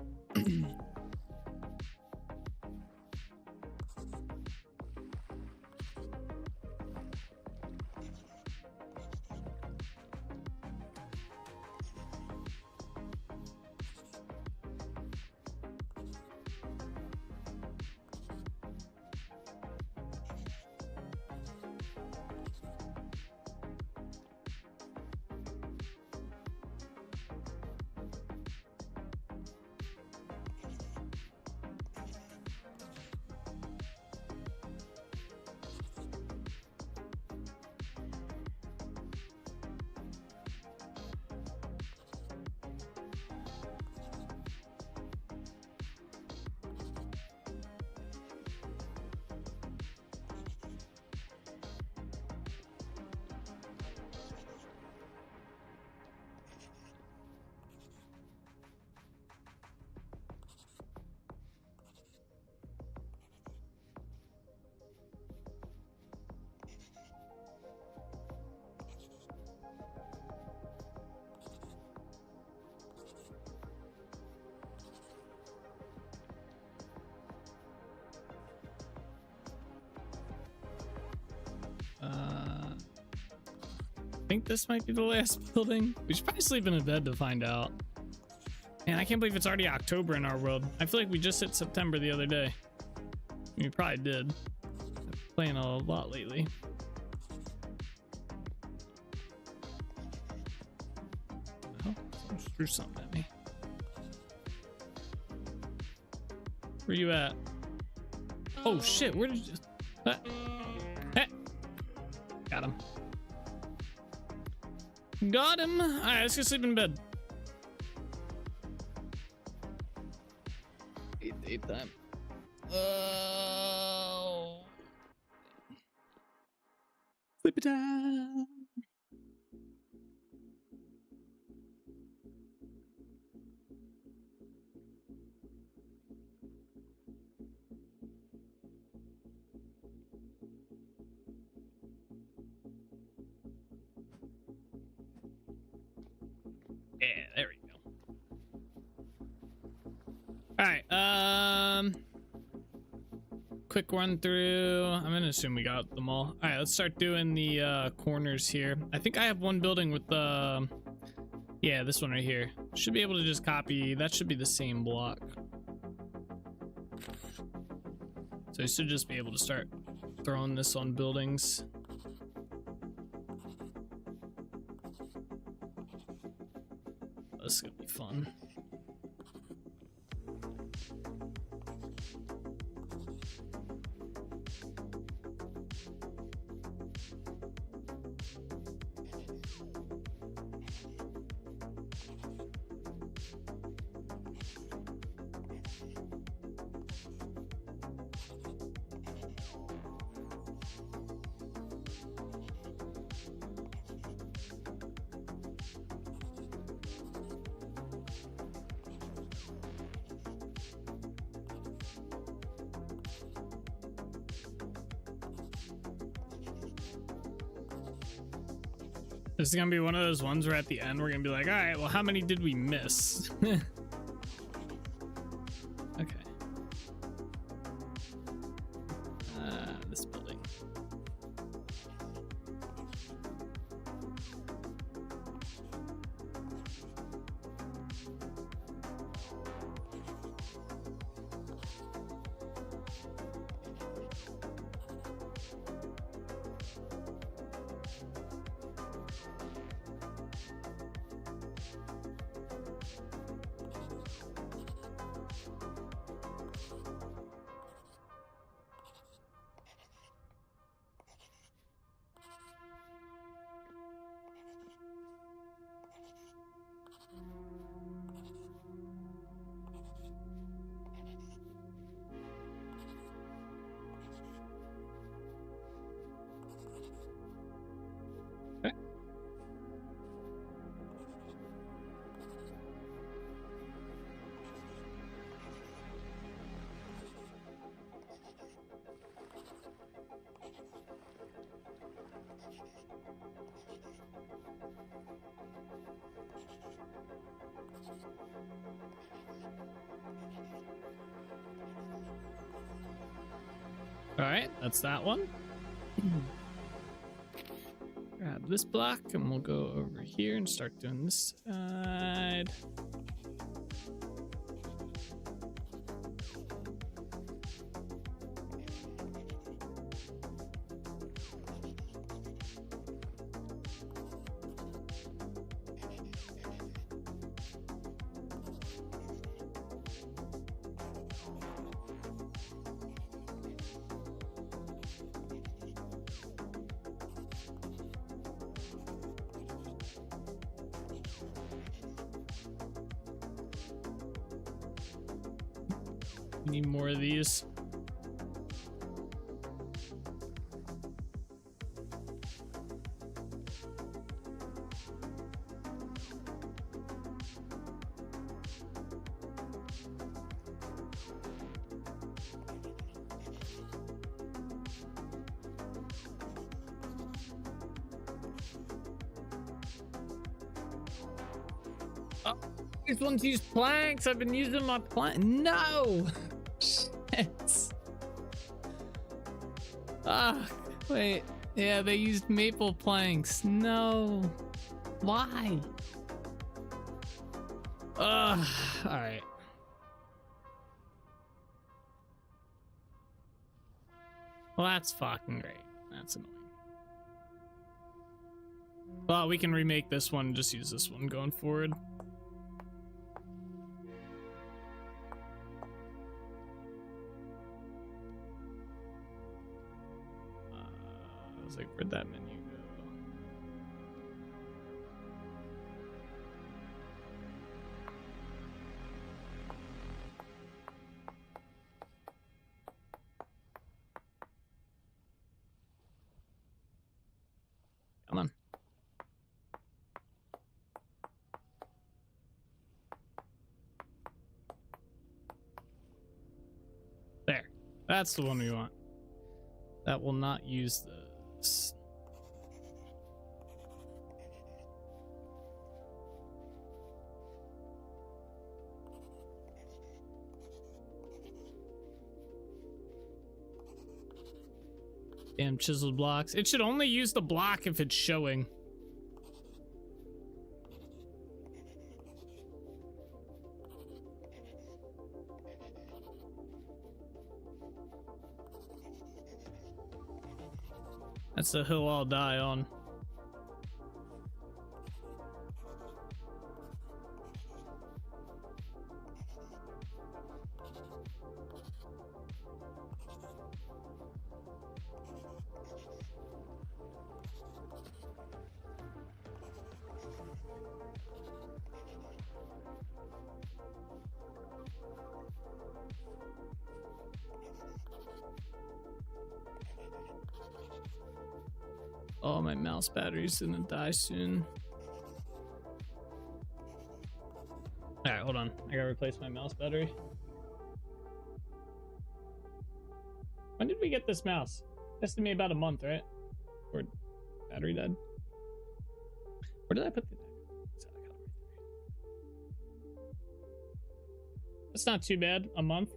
I think this might be the last building. We should probably sleep in a bed to find out. Man, I can't believe it's already October in our world. I feel like we just hit September the other day. We probably did. I'm playing a lot lately. Oh, someone threw something at me. Where you at? Oh shit, where did you... Got him. Got him. All right, let's go sleep in bed. Eight time. Oh. Sleep time. Yeah, there we go. All right, quick run through. I'm gonna assume we got them all. All right, let's start doing the corners here. I think I have one building with the, yeah, this one right here. Should be able to just copy. That should be the same block. So I should just be able to start throwing this on buildings. This is gonna be fun. This is gonna be one of those ones where at the end we're gonna be like, all right, well, how many did we miss? Okay. This building. All right, that's that one. Grab this block and we'll go over here and start doing this side. Need more of these. Oh, these ones use planks. I've been using my plank. No. Ah, wait. Yeah, they used maple planks. No. Why? Ugh. Alright. Well, that's fucking great. That's annoying. Well, we can remake this one and just use this one going forward. Like, where'd that menu go? Come on. There. That's the one we want. That will not use the damn chiseled blocks. It should only use the block if it's showing. That's the hill I'll die on. Oh, my mouse battery's gonna die soon. Alright, hold on. I gotta replace my mouse battery. When did we get this mouse? Estimate about a month, right? Or battery dead. Where did I put the deck? That's not too bad. A month.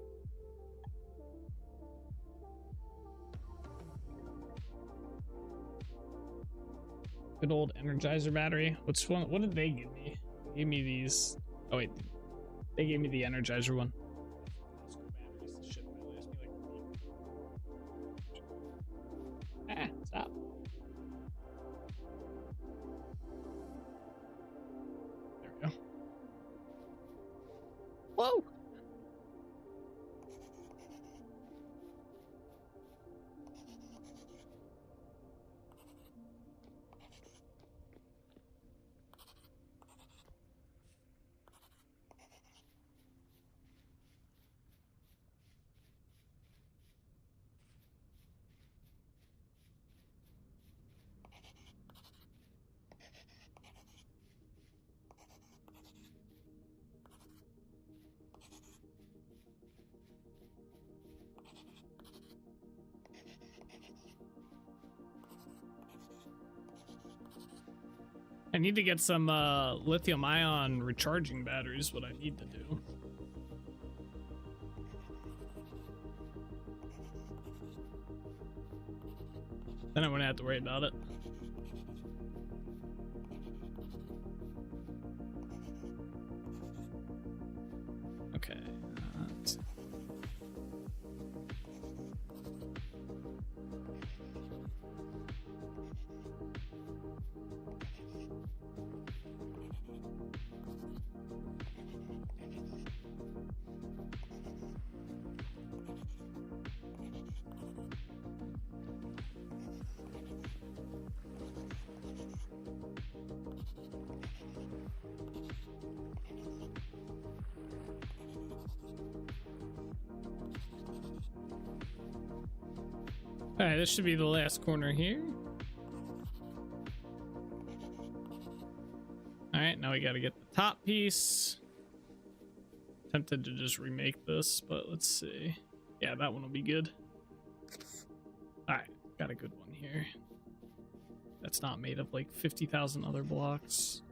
Good old Energizer battery. Which one? What did they give me? They gave me these. Oh wait, they gave me the Energizer one. Ah, stop. There we go. Whoa. I need to get some lithium ion recharging batteries, what I need to do. Then I wouldn't have to worry about it. Okay. Let's see. Alright, this should be the last corner here. Alright, now we gotta get the top piece. Tempted to just remake this, but let's see. Yeah, that one will be good. Alright, got a good one here. That's not made of like 50,000 other blocks.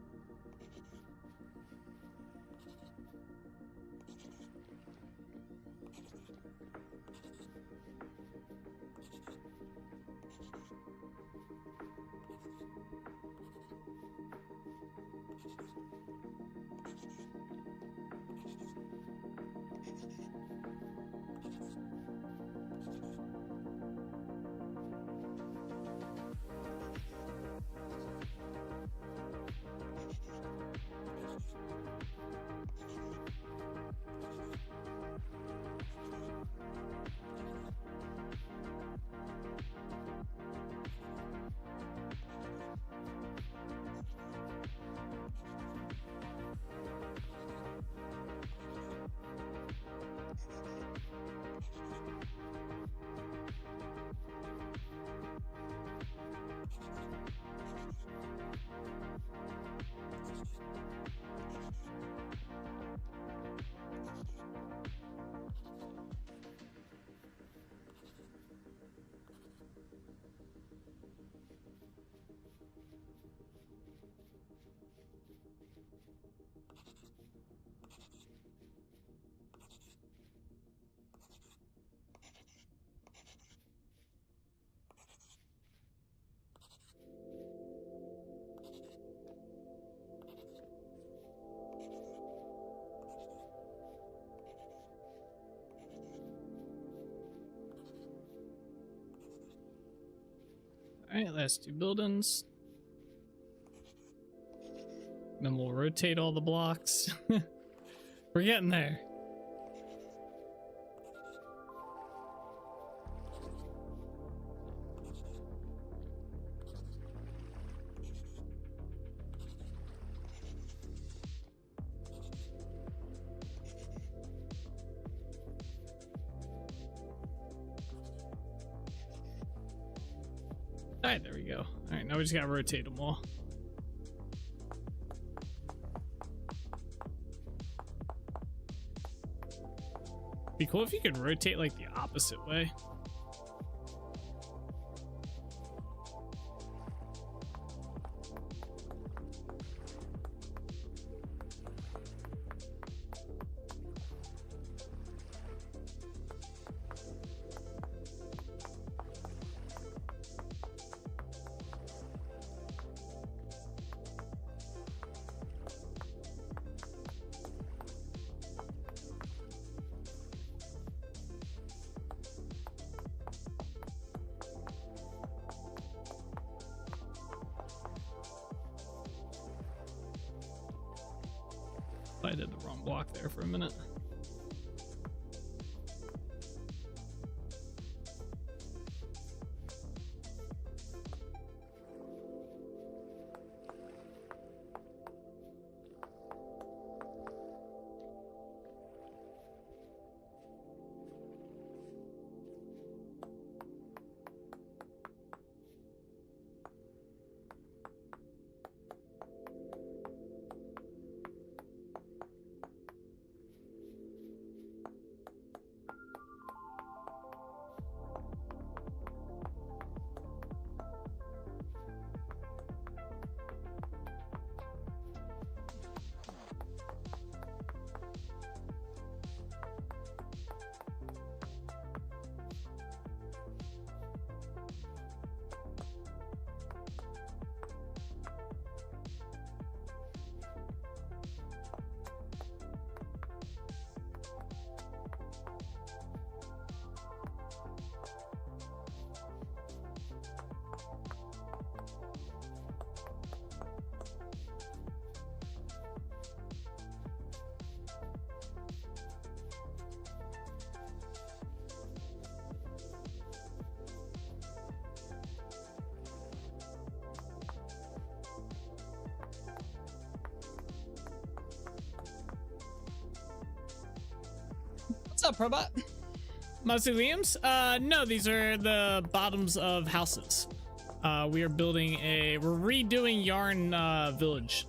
Alright, last two buildings. Then we'll rotate all the blocks. We're getting there. Alright, there we go. Alright, now we just gotta rotate them all. Be cool if you could rotate like the opposite way. I did the wrong block there for a minute. What's up, Probot? Mausoleums? No, these are the bottoms of houses. We are building we're redoing Yarrin village.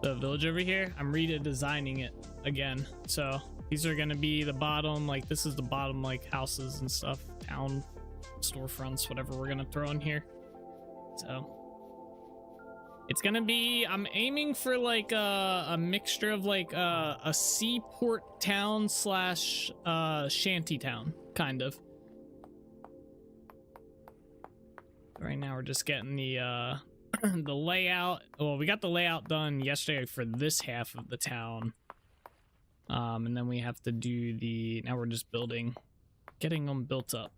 The village over here, I'm redesigning it again. So these are gonna be the bottom, like this is the bottom like houses and stuff, town storefronts, whatever we're gonna throw in here. So it's gonna be, I'm aiming for like a mixture of like a seaport town slash shanty town, kind of. Right now we're just getting the the layout. Well, we got the layout done yesterday for this half of the town. And then we have to do now we're just getting them built up.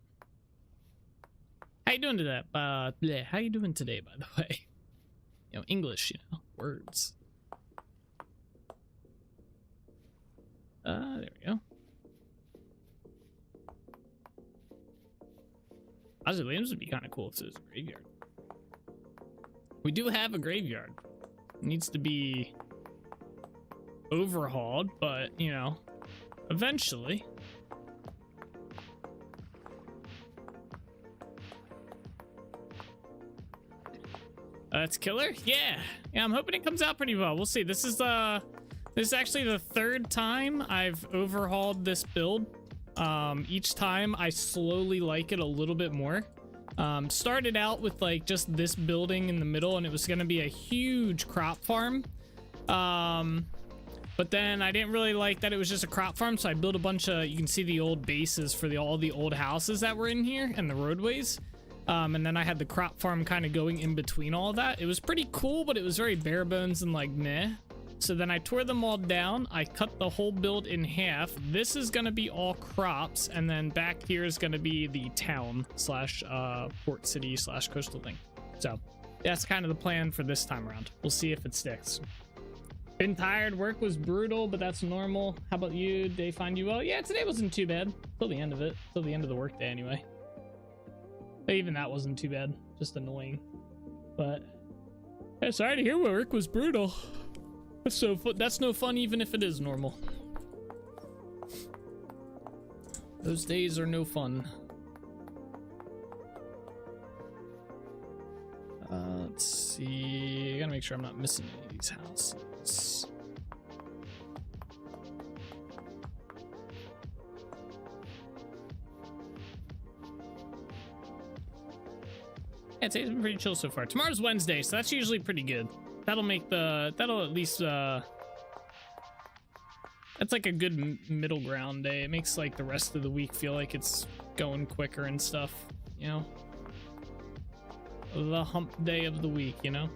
How you doing today? How you doing today, by the way? You know, English, you know, words. There we go. Mausoleums would be kind of cool if there's a graveyard. We do have a graveyard. It needs to be overhauled, but, you know, eventually. That's killer. Yeah, I'm hoping it comes out pretty well. We'll see. This is actually the third time I've overhauled this build. Each time I slowly like it a little bit more. Started out with like just this building in the middle, and it was going to be a huge crop farm. But then I didn't really like that it was just a crop farm, so I built a bunch of, you can see the old bases for all the old houses that were in here and the roadways. And then I had the crop farm kind of going in between all of that. It was pretty cool, but it was very bare bones and like meh. So then I tore them all down. I cut the whole build in half. This is going to be all crops, and then back here is going to be the town slash port city slash coastal thing. So that's kind of the plan for this time around. We'll see if it sticks. Been tired. Work was brutal, but that's normal. How about you? Did they find you well? Yeah, today wasn't too bad. Till the end of it. Till the end of the work day anyway. But even that wasn't too bad. Just annoying. But yeah, sorry to hear work was brutal. That's no fun even if it is normal. Those days are no fun. Let's see. I gotta make sure I'm not missing any of these houses. Yeah, today's been pretty chill so far. Tomorrow's Wednesday, so that's usually pretty good. That'll at least, that's like a good middle ground day. It makes like the rest of the week feel like it's going quicker and stuff, you know? The hump day of the week, you know?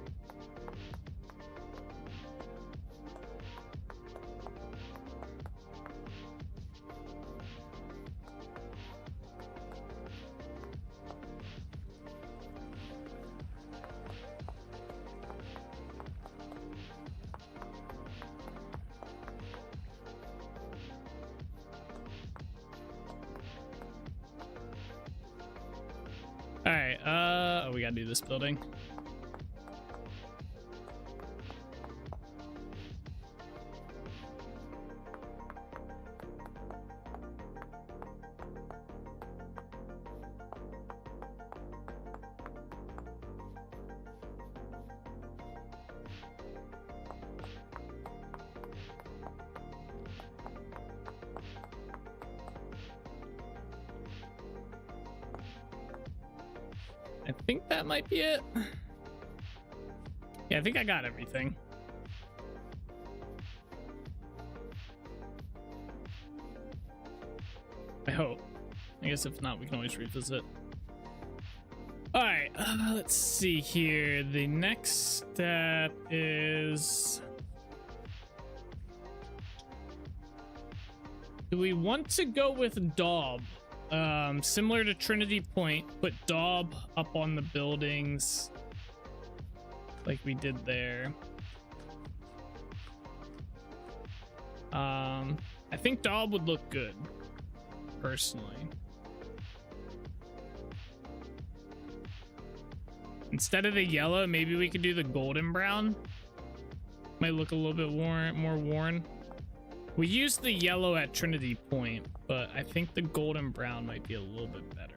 Alright, oh, we gotta do this building. I think that might be it. Yeah, I think I got everything. I hope. I guess if not, we can always revisit. All right, let's see here. The next step is... do we want to go with Daub? Similar to Trinity Point, put Daub up on the buildings like we did there. I think Daub would look good, personally. Instead of the yellow, maybe we could do the golden brown. Might look a little bit more worn. We used the yellow at Trinity Point, but I think the golden brown might be a little bit better.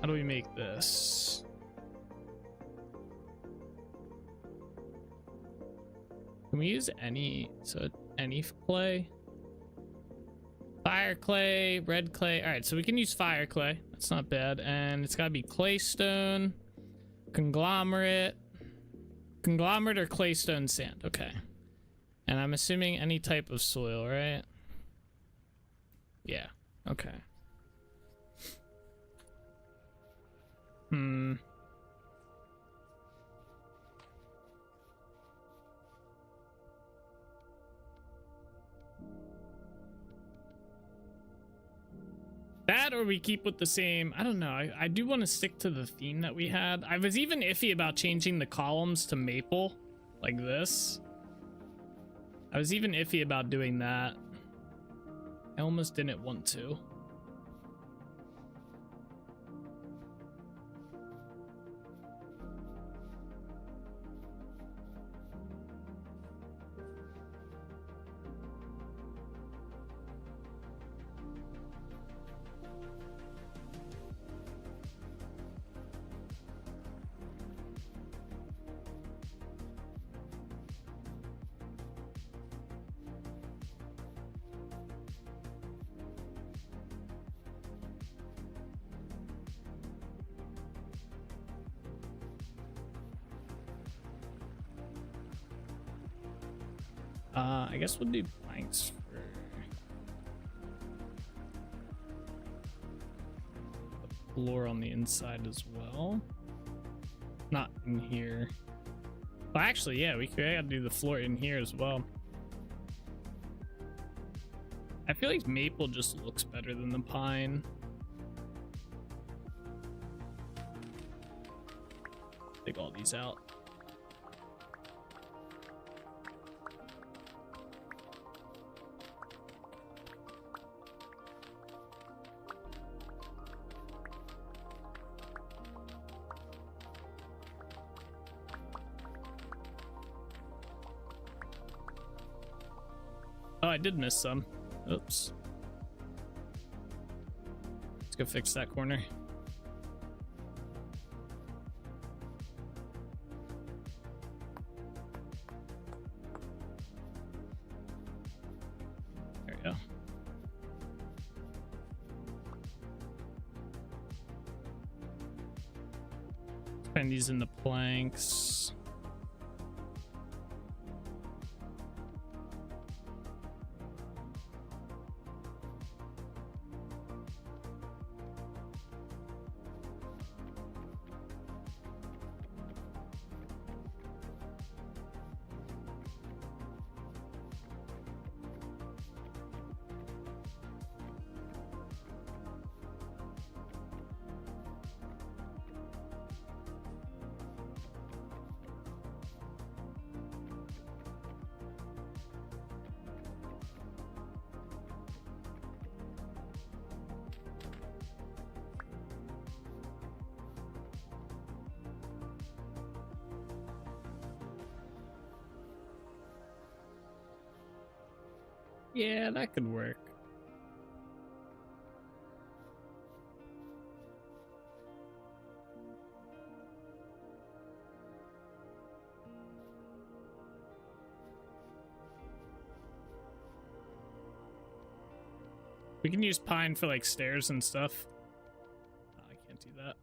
How do we make this? Can we use any clay? Fire clay, red clay. All right, so we can use fire clay. That's not bad. And it's got to be claystone, conglomerate or claystone sand. Okay. And I'm assuming any type of soil, right? Yeah. Okay. That or we keep with the same. I don't know. I do want to stick to the theme that we had. I was even iffy about changing the columns to maple like this. I was even iffy about doing that. I almost didn't want to. I guess we'll do planks for the floor on the inside as well. Not in here. Well, actually, yeah, we could do the floor in here as well. I feel like maple just looks better than the pine. Take all these out. Oh, I did miss some. Oops. Let's go fix that corner. There we go. Find these in the planks. Yeah, that could work. We can use pine for like stairs and stuff. Oh, I can't do that.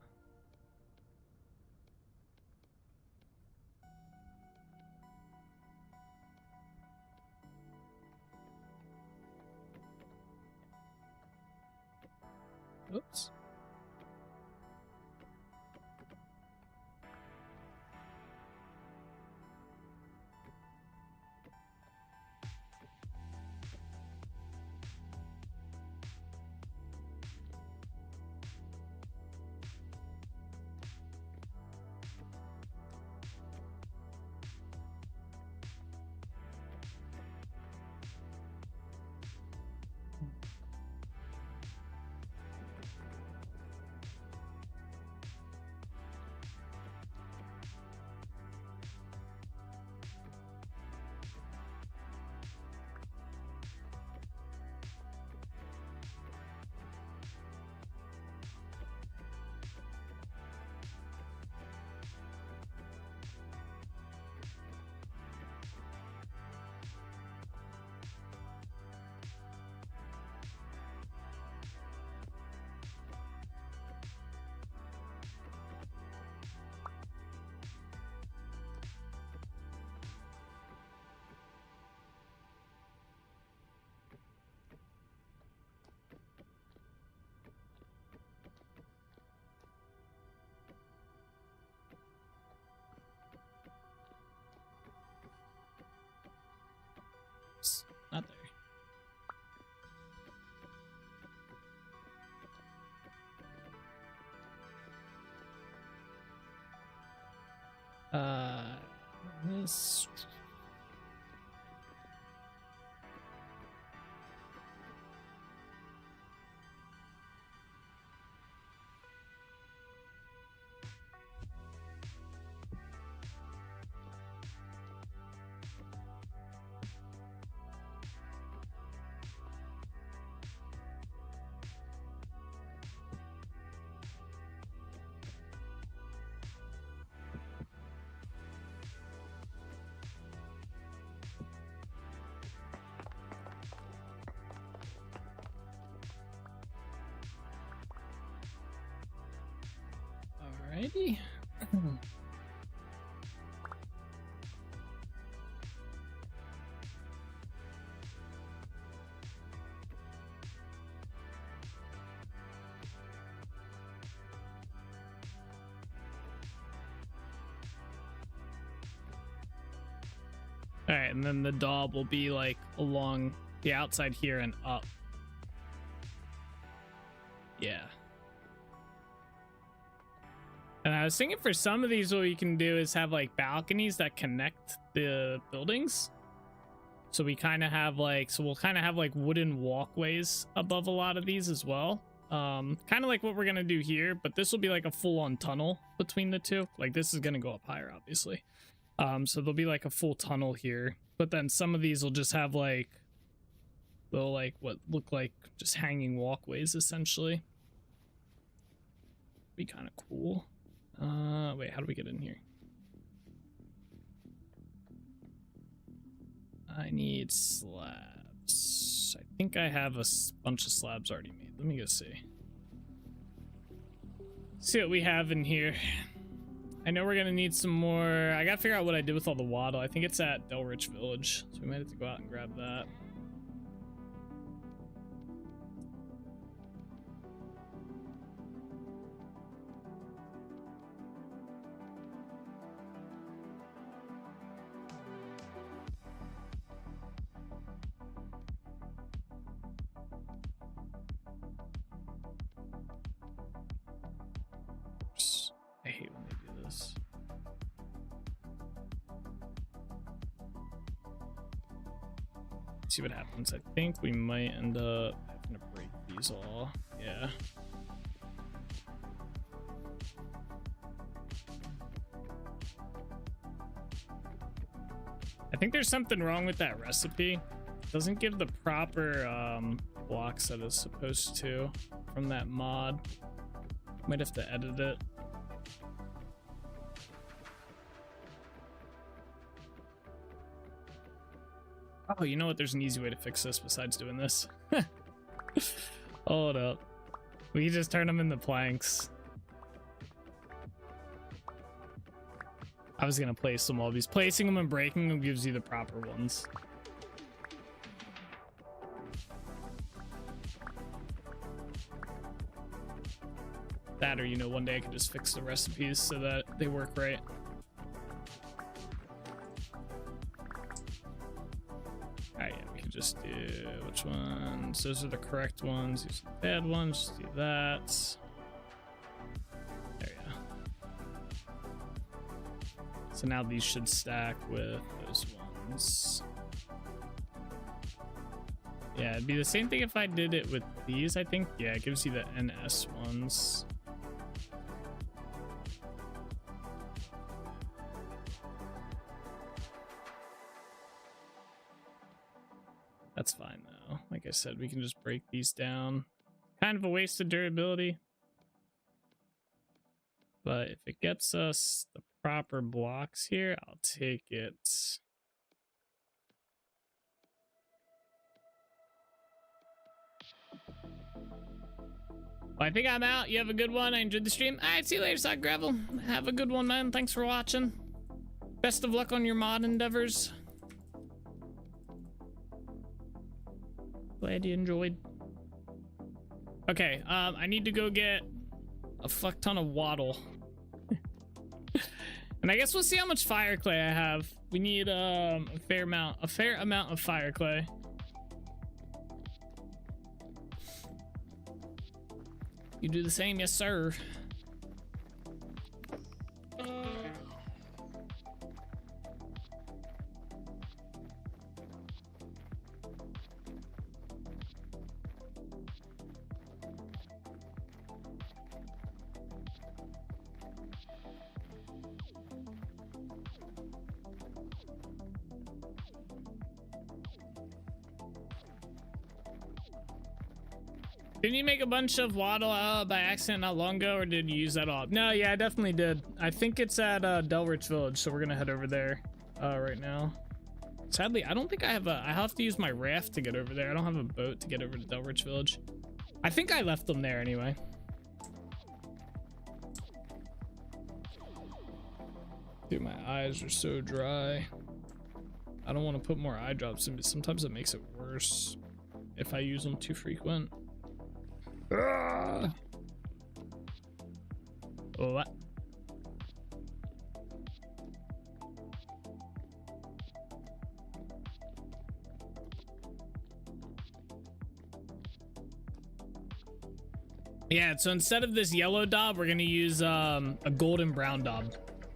Oops. This. Alrighty. Alright, and then the daub will be like along the outside here and up. Yeah. And I was thinking for some of these, what we can do is have like balconies that connect the buildings. So we kind of have like, we'll kind of have like wooden walkways above a lot of these as well. Kind of like what we're going to do here, but this will be like a full on tunnel between the two. Like this is going to go up higher, obviously. So there'll be like a full tunnel here, but then some of these will just have like, they'll like what look like just hanging walkways essentially. Be kind of cool. Wait, how do we get in here? I need slabs. I think I have a bunch of slabs already made. Let me go see. See what we have in here. I know we're gonna need some more. I gotta figure out what I did with all the waddle. I think it's at Delrich Village, so we might have to go out and grab that. I hate when they do this. See what happens. I think we might end up having to break these all. Yeah. I think there's something wrong with that recipe. It doesn't give the proper blocks that it's supposed to from that mod. Might have to edit it. Oh, you know what? There's an easy way to fix this besides doing this. Hold up. We can just turn them into planks. I was gonna place them all these. Placing them and breaking them gives you the proper ones. That, or you know, one day I could just fix the recipes so that they work right. Alright, yeah, we can just do which ones? Those are the correct ones. These are the bad ones. Just do that. There you go. So now these should stack with those ones. Yeah, it'd be the same thing if I did it with these, I think. Yeah, it gives you the NS ones. That's fine though. Like I said, we can just break these down. Kind of a waste of durability. But if it gets us the proper blocks here, I'll take it. Well, I think I'm out. You have a good one. I enjoyed the stream. All right, see you later, Sock Gravel. Have a good one, man. Thanks for watching. Best of luck on your mod endeavors. Glad you enjoyed. Okay, I need to go get a fuck ton of waddle. And I guess we'll see how much fire clay I have. We need a fair amount of fire clay. You do the same, yes sir. Didn't you make a bunch of waddle by accident not long ago, or did you use that all? No, yeah, I definitely did. I think it's at Delrich Village, so we're gonna head over there right now. Sadly, I don't think I have to use my raft to get over there. I don't have a boat to get over to Delrich Village. I think I left them there anyway. Dude, my eyes are so dry. I don't want to put more eye drops in, but sometimes it makes it worse if I use them too frequent. What? Yeah, so instead of this yellow daub, we're gonna use a golden brown daub.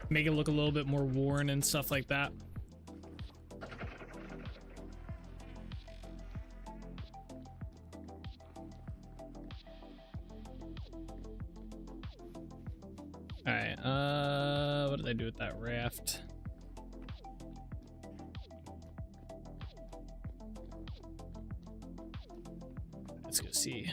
Make it look a little bit more worn and stuff like that. Alright, what did I do with that raft? Let's go see.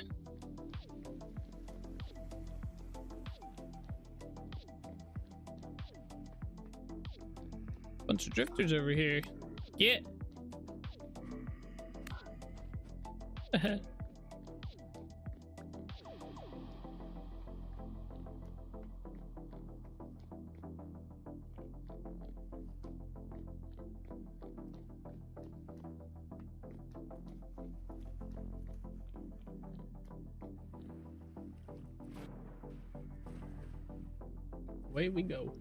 Bunch of drifters over here. Get. Away we go.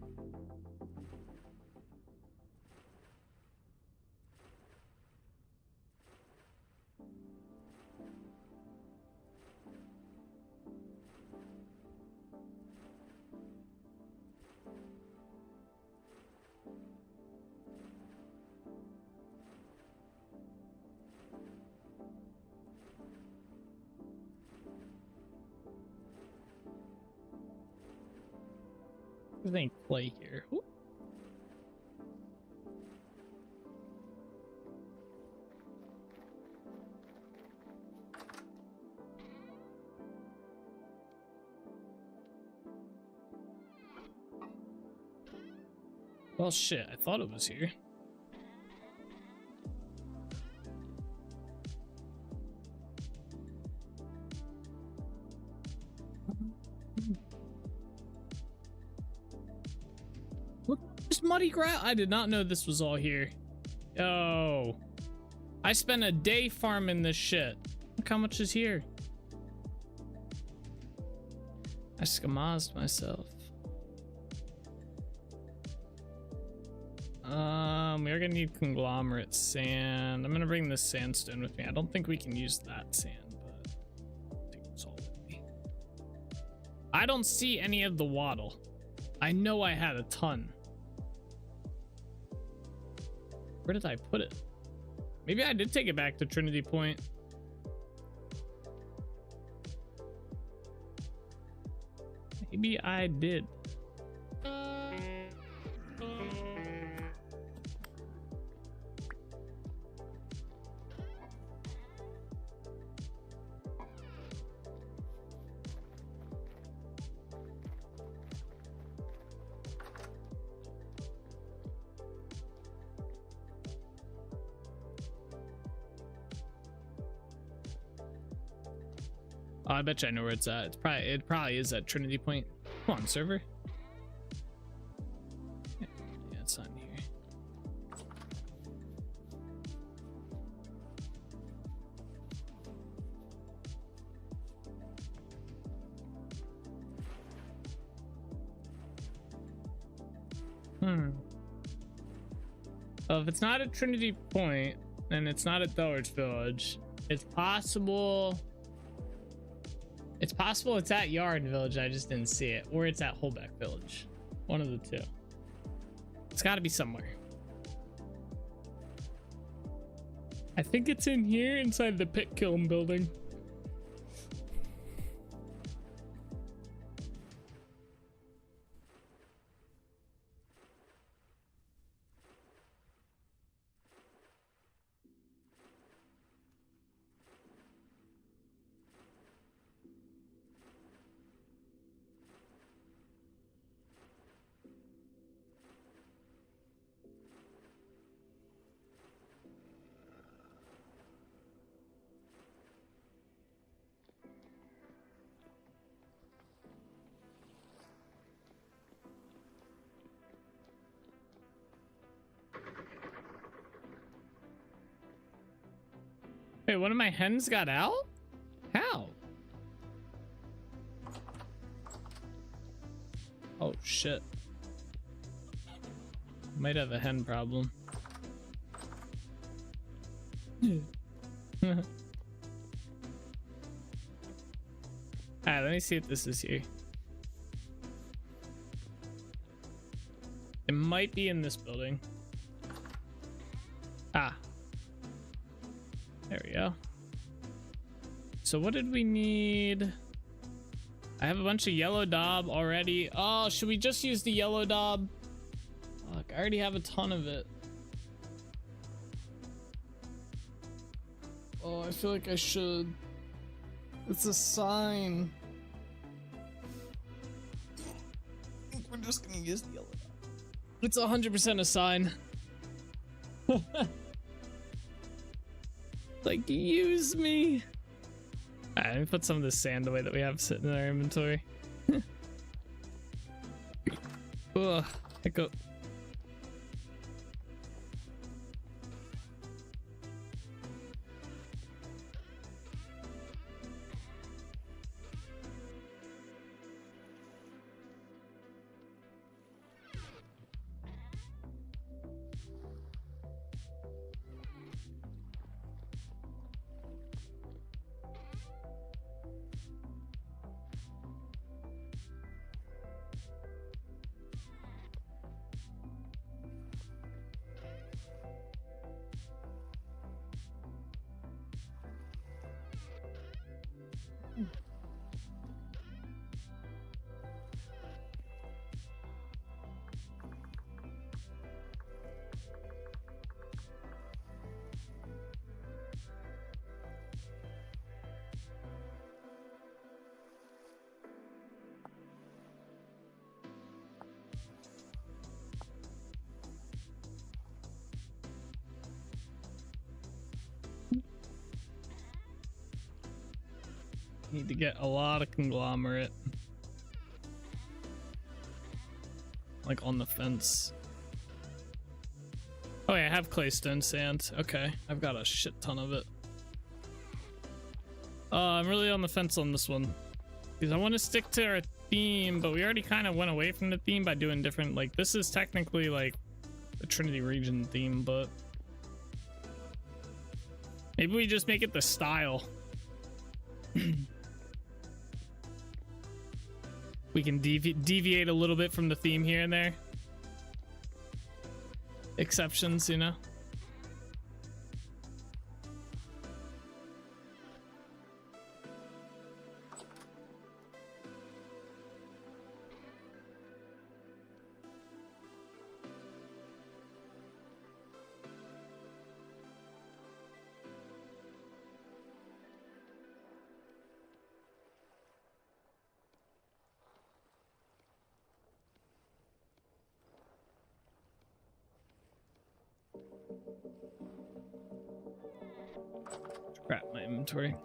There's any play here. Ooh. Well, shit, I thought it was here. Look, this muddy grass. I did not know this was all here. Oh, I spent a day farming this shit. Look how much is here. I skamazed myself. We are gonna need conglomerate sand. I'm gonna bring this sandstone with me. I don't think we can use that sand, but I'll take this all with me. I don't see any of the waddle. I know I had a ton. Where did I put it? Maybe I did take it back to Trinity Point. Maybe I did. Oh, I bet you I know where it's at. It probably is at Trinity Point. Come on, server. Yeah, it's not in here. Well, if it's not at Trinity Point, and it's not at Delrich Village, it's possible. It's possible it's at Yarrin Village, I just didn't see it. Or it's at Holbeck Village. One of the two. It's gotta be somewhere. I think it's in here inside the pit kiln building. Wait, one of my hens got out? How? Oh shit. Might have a hen problem. Alright, let me see if this is here. It might be in this building. Ah. There we go. So what did we need? I have a bunch of yellow daub already. Oh, should we just use the yellow daub? Fuck, I already have a ton of it. Oh, I feel like I should. It's a sign. I think we're just gonna use the yellow daub. It's 100% a sign. Like, use me. Alright, let me put some of the sand away that we have sitting in our inventory. Ugh, hiccup. Need to get a lot of conglomerate. Like on the fence. Oh yeah, I have claystone sand. Okay, I've got a shit ton of it. I'm really on the fence on this one. Because I want to stick to our theme, but we already kind of went away from the theme by doing different, like, this is technically like the Trinity region theme, but maybe we just make it the style. We can deviate a little bit from the theme here and there. Exceptions, you know? Crap, my inventory.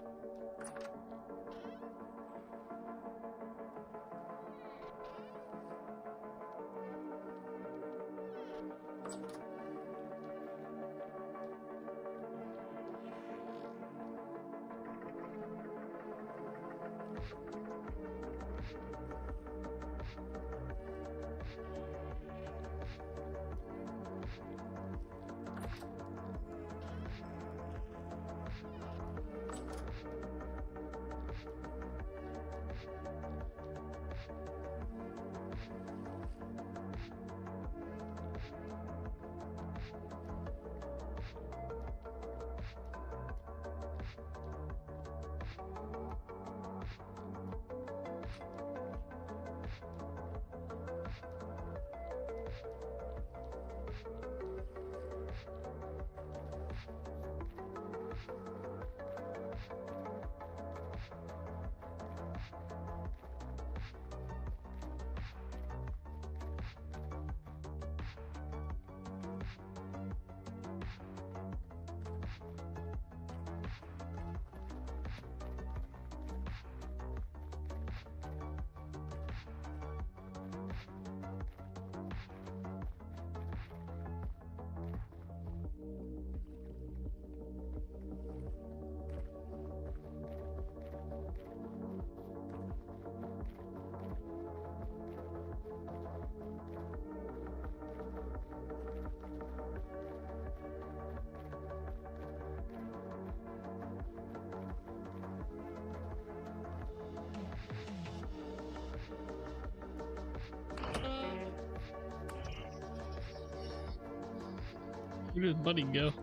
Where did Buddy go?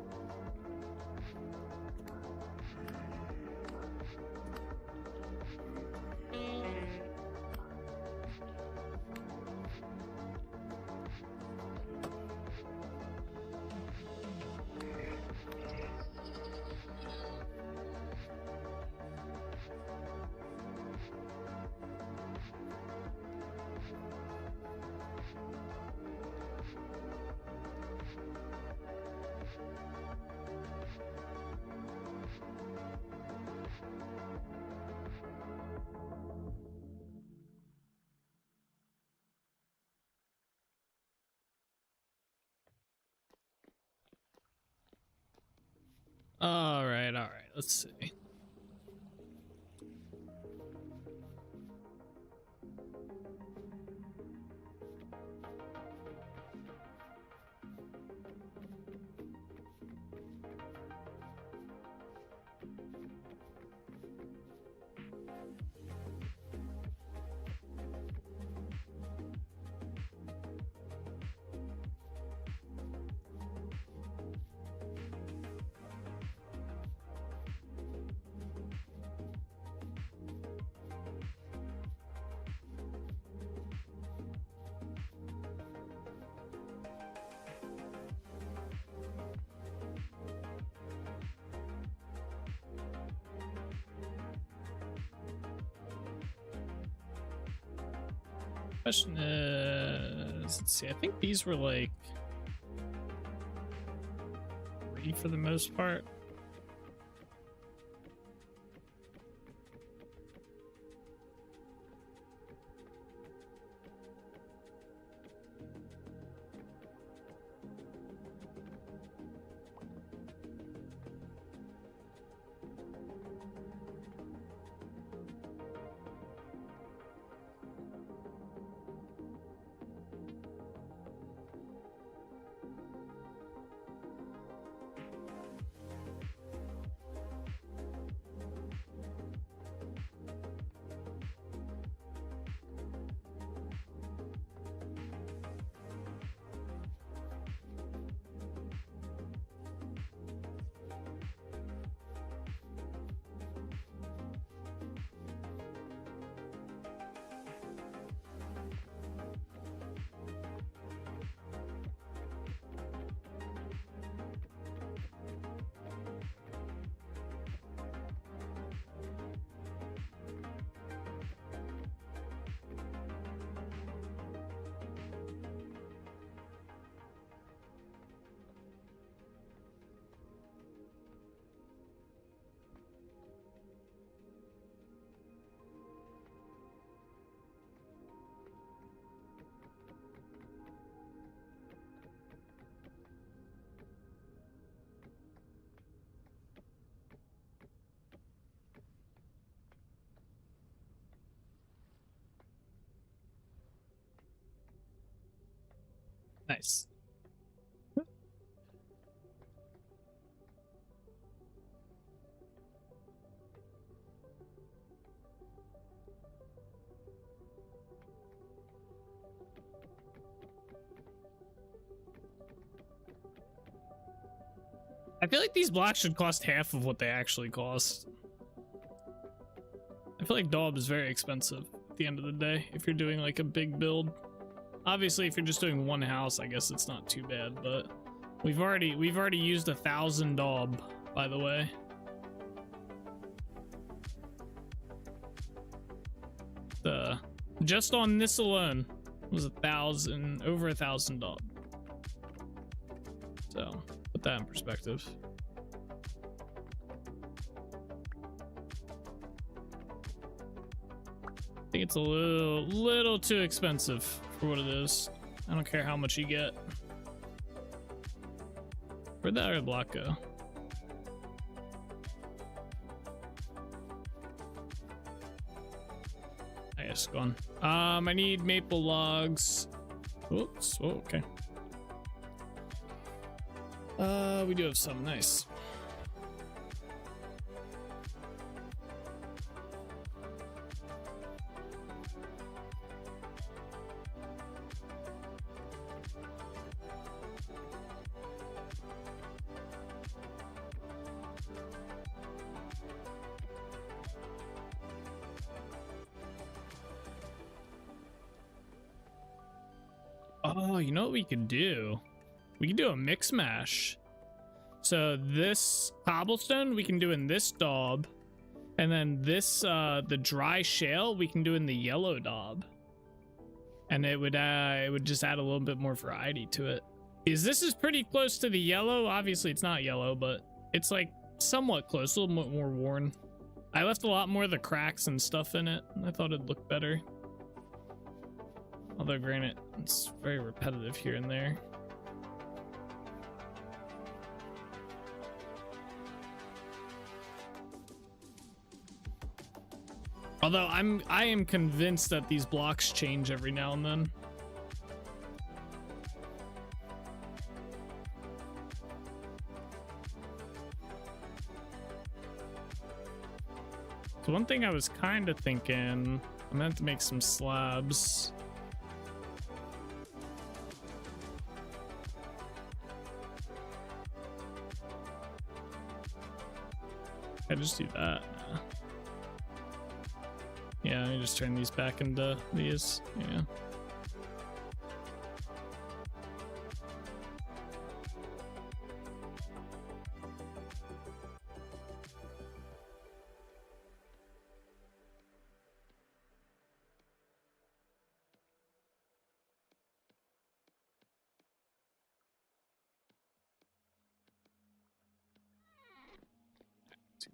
All right. Let's see. Question is, let's see. I think these were like free for the most part. Nice. I feel like these blocks should cost half of what they actually cost. I feel like Daub is very expensive at the end of the day if you're doing like a big build. Obviously, if you're just doing one house, I guess it's not too bad, but we've already used 1,000 Daub, by the way. Just on this alone was over 1,000 Daub. So put that in perspective. I think it's a little too expensive for what it is. I don't care how much you get. Where'd that other block go? I guess it's gone. I need maple logs. Oops. Oh, okay. We do have some. Nice. Oh, you know what we could do? We could do a mix mash. So this cobblestone we can do in this daub, and then this the dry shale we can do in the yellow daub, and it would just add a little bit more variety to it. This is pretty close to the yellow. Obviously it's not yellow, but it's like somewhat close, a little bit more worn. I left a lot more of the cracks and stuff in it. I thought it'd look better. Although granted, it's very repetitive here and there. Although I am convinced that these blocks change every now and then. So one thing I was kind of thinking, I meant to make some slabs. I just do that. Yeah, I just turn these back into these. Yeah.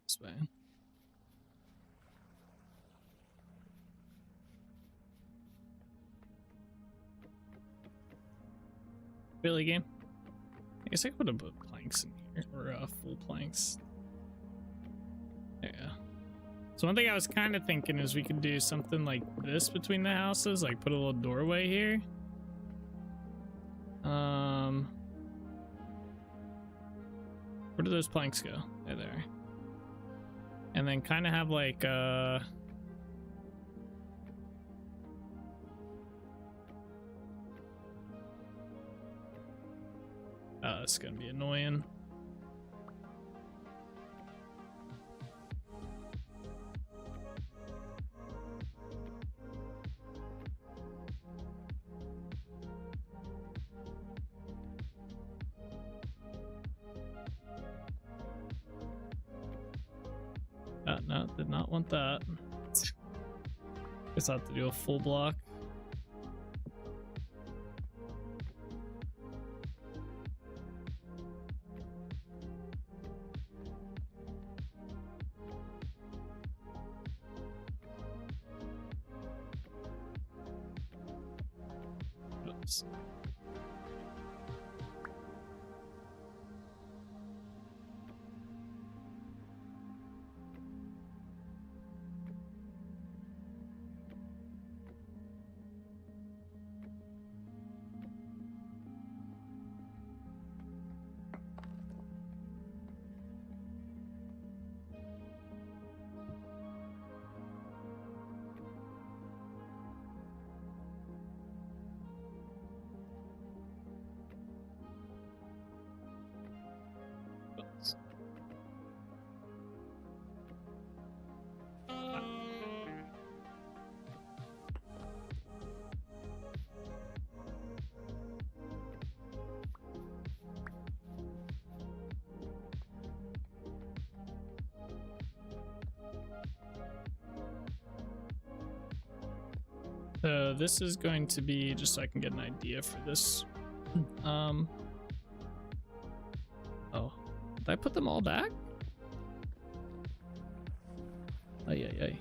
This way. Really, game? I guess I could have put planks in here, or full planks. Yeah. So one thing I was kind of thinking is we could do something like this between the houses, like put a little doorway here. Where do those planks go? There they are. And then kind of have like oh, it's gonna be annoying. No, did not want that. Guess I have to do a full block. Oops. So this is going to be just so I can get an idea for this. Oh, did I put them all back? Ay, ay, ay.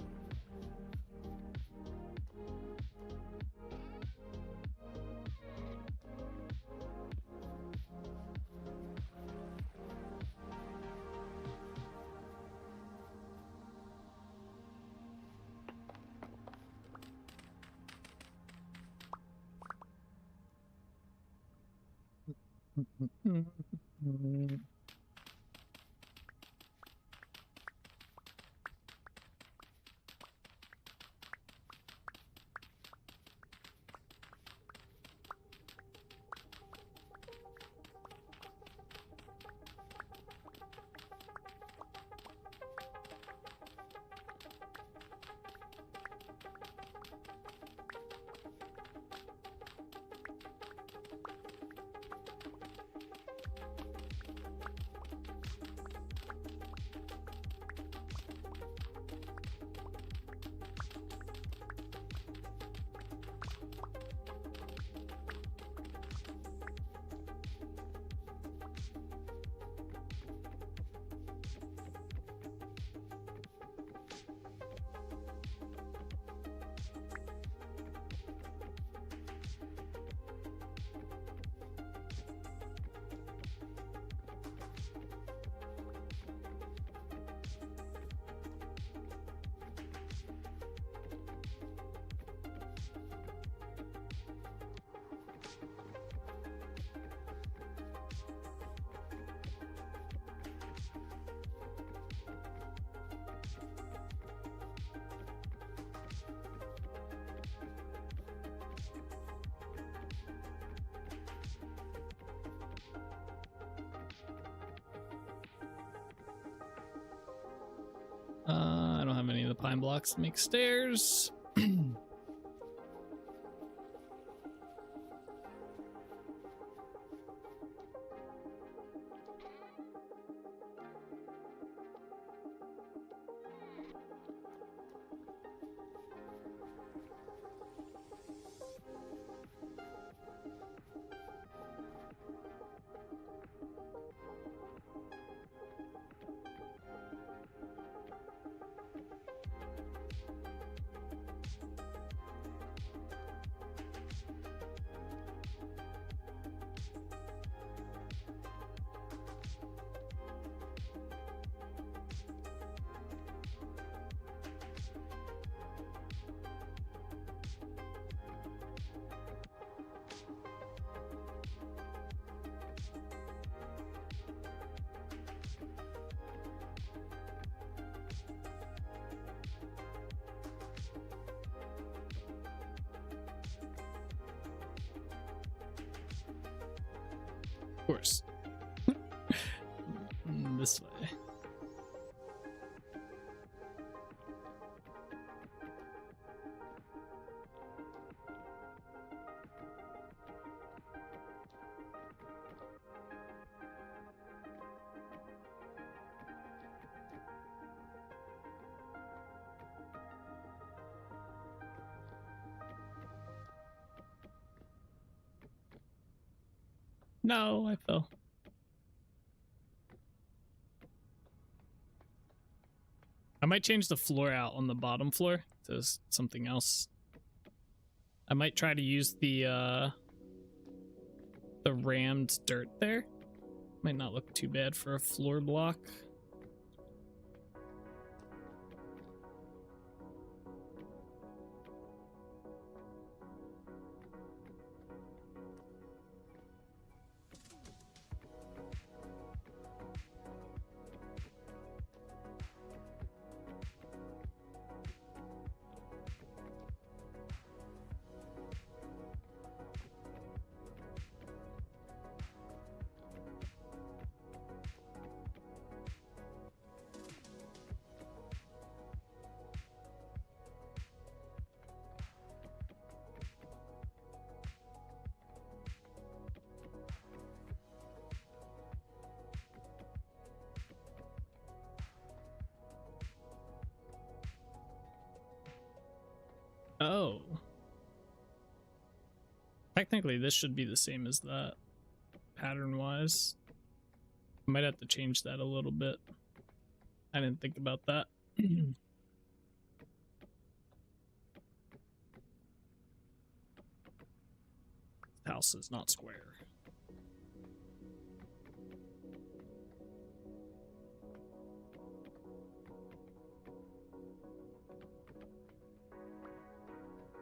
pine blocks to make stairs. Of course. This way. No, I fell. I might change the floor out on the bottom floor to something else. I might try to use the rammed dirt there. Might not look too bad for a floor block. Oh. Technically, this should be the same as that, pattern-wise. I might have to change that a little bit. I didn't think about that. House is not square.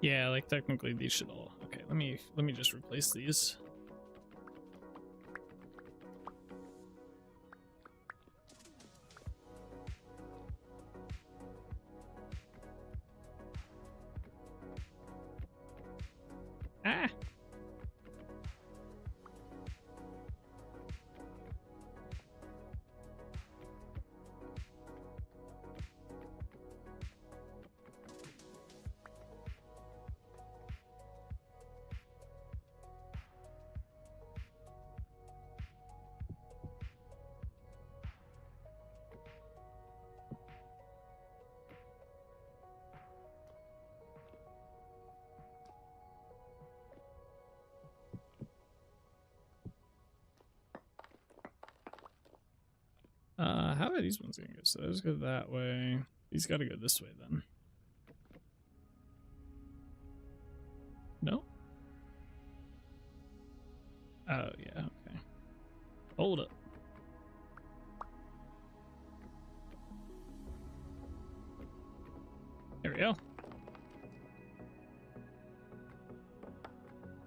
Yeah, like technically these should all. Okay, let me just replace these. Ah. How are these ones gonna go? So those go that way. These gotta go this way then. No? Oh, yeah, okay. Hold up. There we go.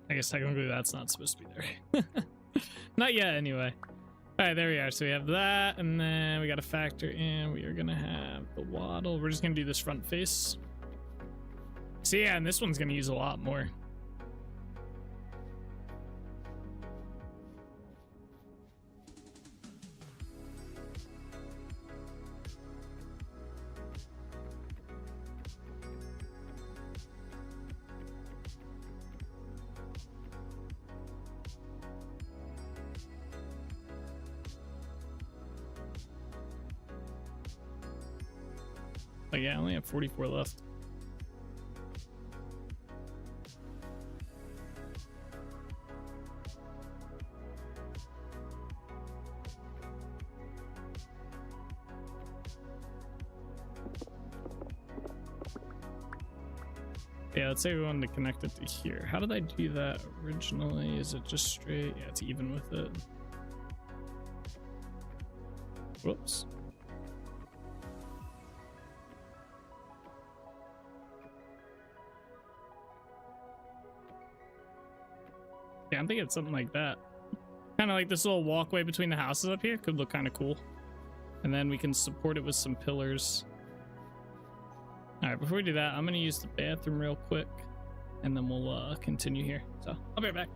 I guess technically that's not supposed to be there. Not yet, anyway. Alright, there we are. So we have that, and then we got to factor in. We are going to have the waddle. We're just going to do this front face. So yeah, and this one's going to use a lot more. But yeah, I only have 44 left. Yeah, let's say we wanted to connect it to here. How did I do that originally? Is it just straight? Yeah, it's even with it. Whoops. Yeah, I'm thinking it's something like that. Kind of like this little walkway between the houses up here could look kind of cool. And then we can support it with some pillars. All right, before we do that, I'm going to use the bathroom real quick, and then we'll continue here. So I'll be right back.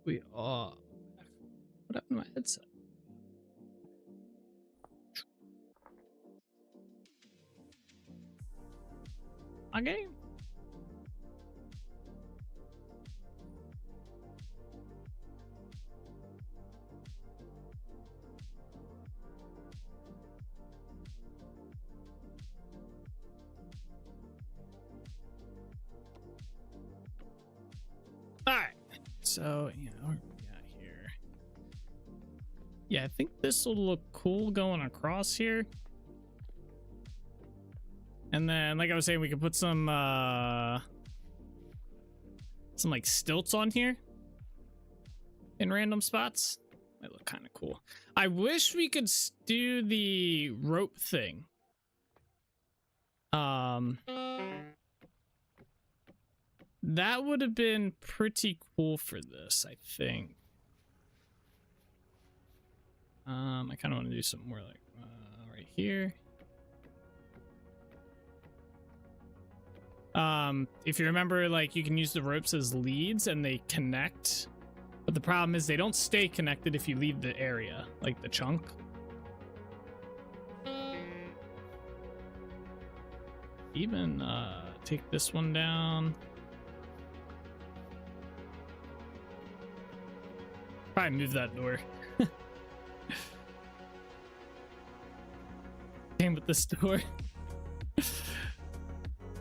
We are. What happened to my headset? My game. All right. So, you know, what we got here. Yeah, I think this will look cool going across here. And then, like I was saying, we could put some like stilts on here in random spots. Might look kind of cool. I wish we could do the rope thing. That would have been pretty cool for this, I think. I kind of want to do something more like right here. If you remember, like, you can use the ropes as leads and they connect, but the problem is they don't stay connected if you leave the area, like the chunk. Even take this one down. Probably move that door. Same with this door.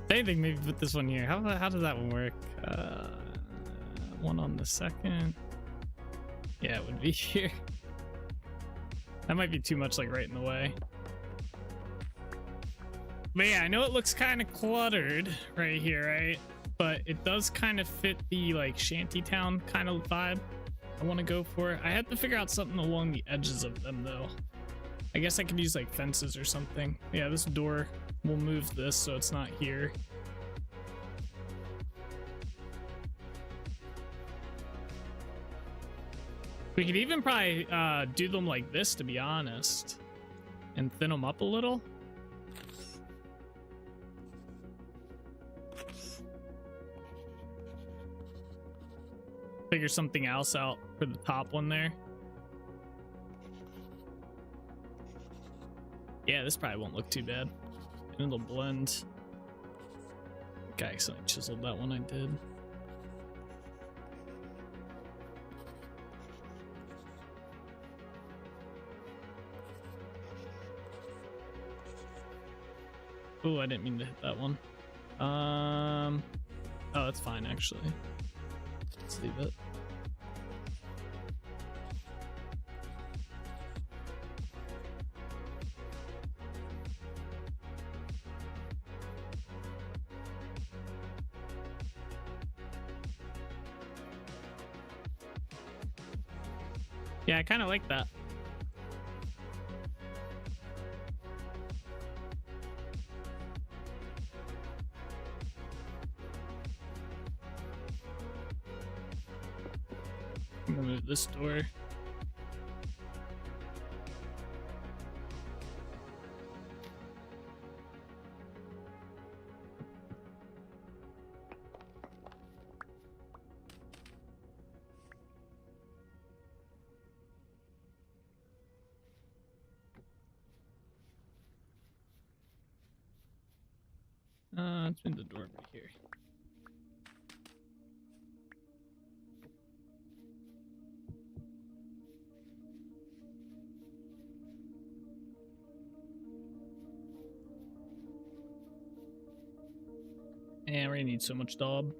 Same thing, maybe put this one here. How does that one work? One on the second. Yeah, it would be here. That might be too much, like, right in the way. But yeah, I know it looks kind of cluttered right here, right? But it does kind of fit the, like, shantytown kind of vibe I want to go for. I had to figure out something along the edges of them, though. I guess I could use, like, fences or something. Yeah, this door, we'll move this so it's not here. We could even probably do them like this, to be honest, and thin them up a little. Figure something else out for the top one there. Yeah, this probably won't look too bad. And it'll blend. Okay, I accidentally chiseled that one I did. Oh, I didn't mean to hit that one. Oh, that's fine, actually. Let's leave it. Yeah, I kind of like that. I'm gonna move this door. Let's move the door over here. And we need so much daub.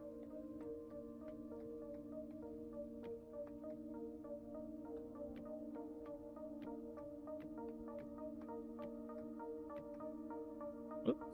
Oops.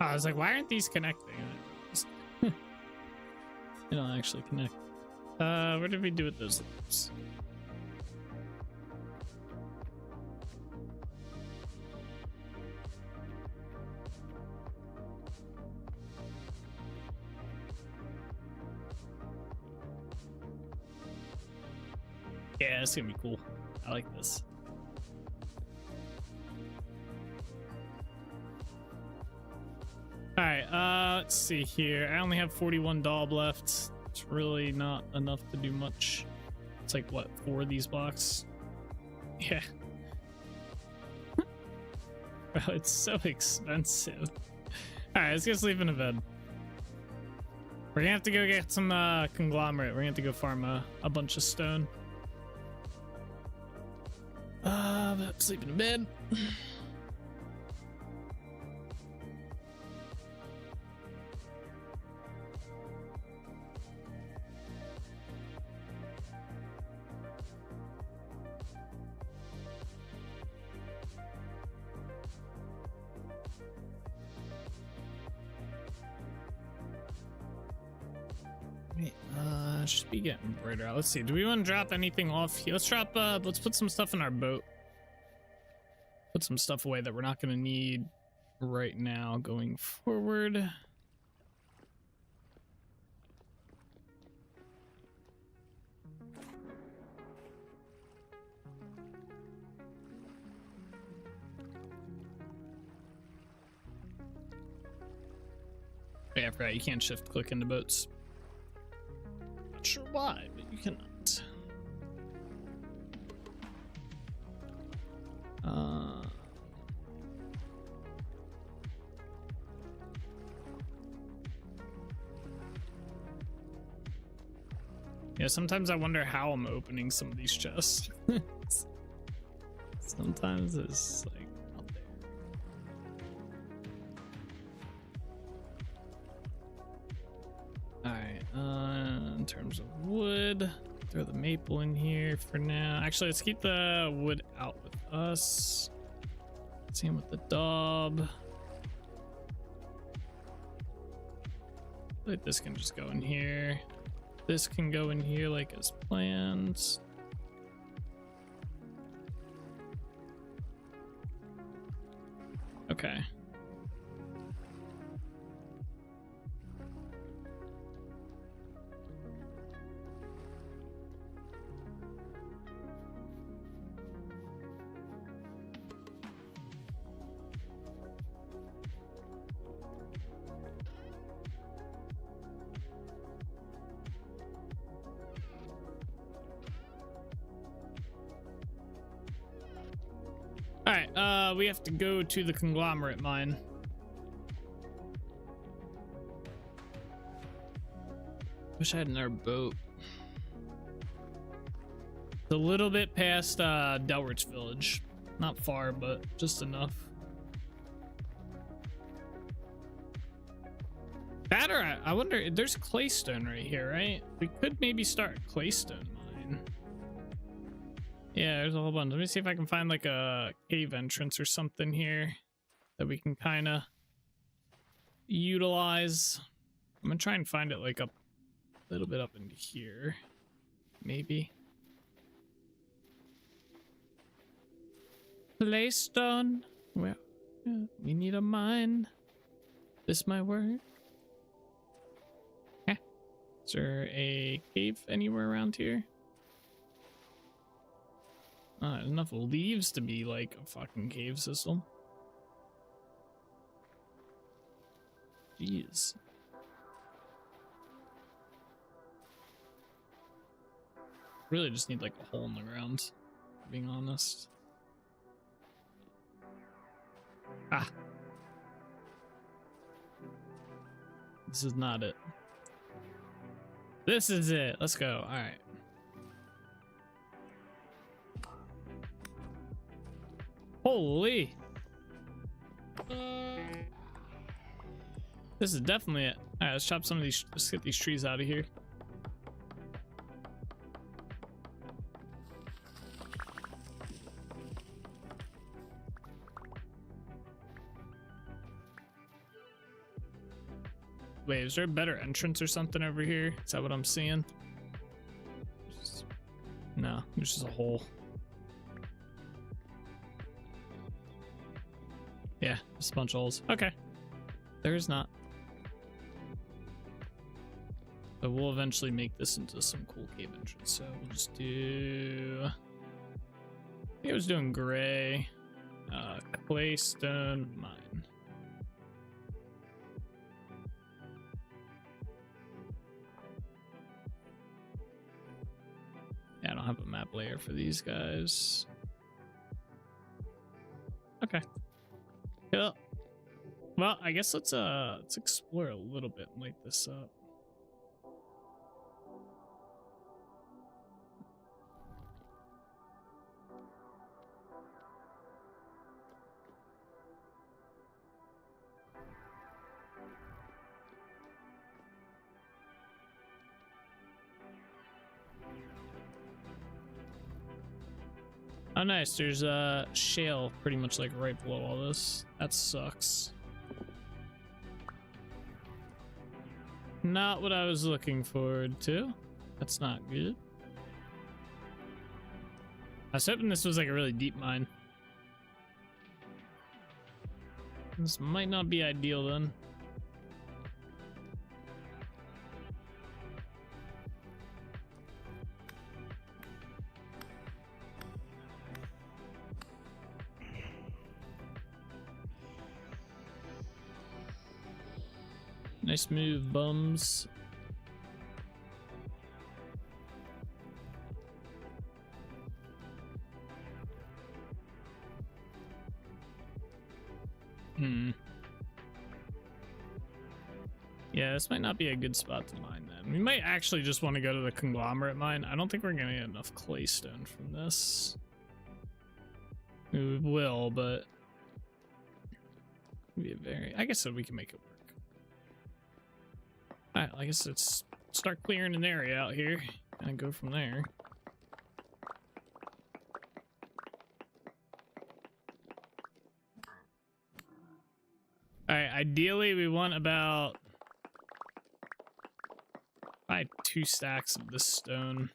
I was like, why aren't these connecting? They don't actually connect. What did we do with those loops? Yeah, it's gonna be cool. I like this. All right, let's see here. I only have 41 daub left. It's really not enough to do much. It's like, what, 4 of these blocks? Yeah. Bro, it's so expensive. All right, let's go sleep in a bed. We're gonna have to go get some conglomerate. We're gonna have to go farm a bunch of stone. But sleep in a bed. Should be getting brighter out. Let's see. Do we want to drop anything off here? Let's drop. Let's put some stuff in our boat. Put some stuff away that we're not going to need right now going forward. Yeah, I forgot you can't shift click into boats. Not sure why, but you cannot. Yeah, sometimes I wonder how I'm opening some of these chests. Sometimes it's like not there. Alright, in terms of wood, throw the maple in here for now. Actually, let's keep the wood out with us. Same with the daub. Like this can just go in here. This can go in here like as planned. Okay. Alright, we have to go to the conglomerate mine. Wish I had another boat. It's a little bit past Delrich Village. Not far, but just enough. That or I wonder, there's claystone right here, right? We could maybe start a claystone mine. Yeah, there's a whole bunch. Let me see if I can find like a cave entrance or something here that we can kind of utilize. I'm gonna try and find it like up a little bit up into here, maybe. Claystone. Well, we need a mine. This might work. Is there a cave anywhere around here? Enough leaves to be like a fucking cave system. Jeez. Really just need like a hole in the ground, being honest. Ah. This is not it. This is it. Let's go. All right. Holy. This is definitely it. All right, let's chop some of these. Let's get these trees out of here. Wait, is there a better entrance or something over here? Is that what I'm seeing? No, there's just a hole. Yeah, just a bunch of holes. Okay. There is not. But we'll eventually make this into some cool cave entrance. So we'll just do... I think I was doing gray. Clay, stone, mine. Yeah, I don't have a map layer for these guys. Okay. Cool. Well, I guess let's explore a little bit and light this up. Oh, nice. There's a shale pretty much like right below all this. That sucks. Not what I was looking forward to. That's not good. I was hoping this was like a really deep mine. This might not be ideal then. Nice move, bums. Yeah, this might not be a good spot to mine then. We might actually just want to go to the conglomerate mine. I don't think we're gonna get enough claystone from this. We will, but it'd be a very... I guess we can make it work. Alright, I guess let's start clearing an area out here and go from there. Alright, ideally we want about probably 2 stacks of this stone.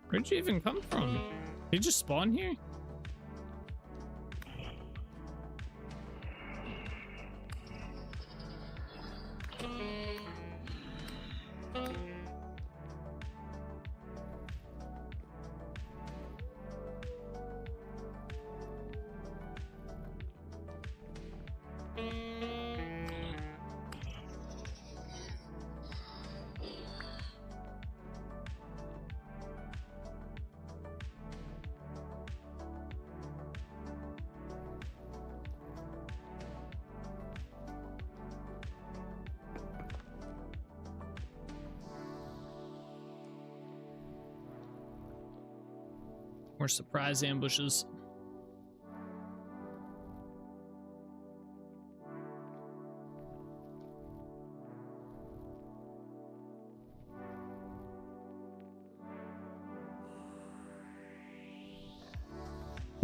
Where'd you even come from? Did you just spawn here? More surprise ambushes.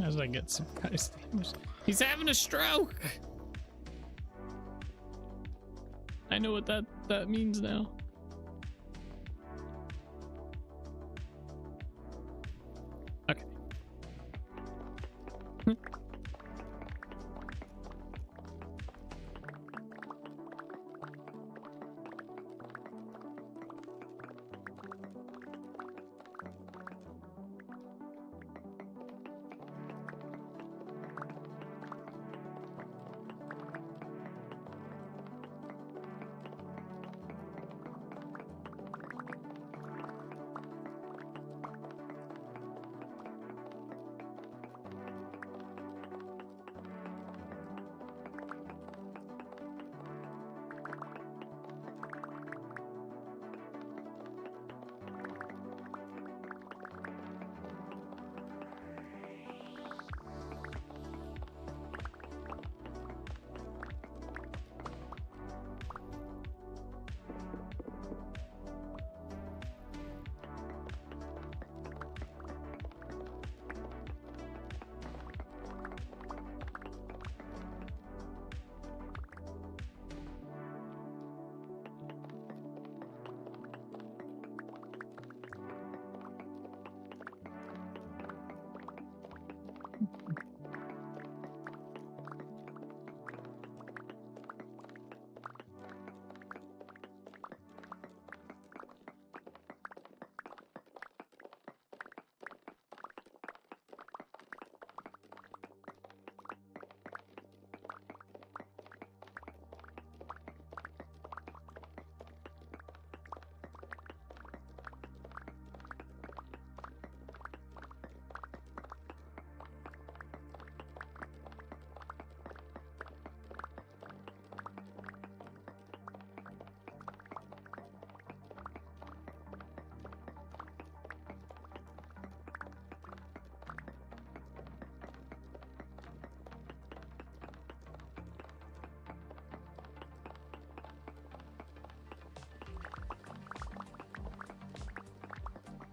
As I get surprise ambushes. He's having a stroke. I know what that means now. Okay.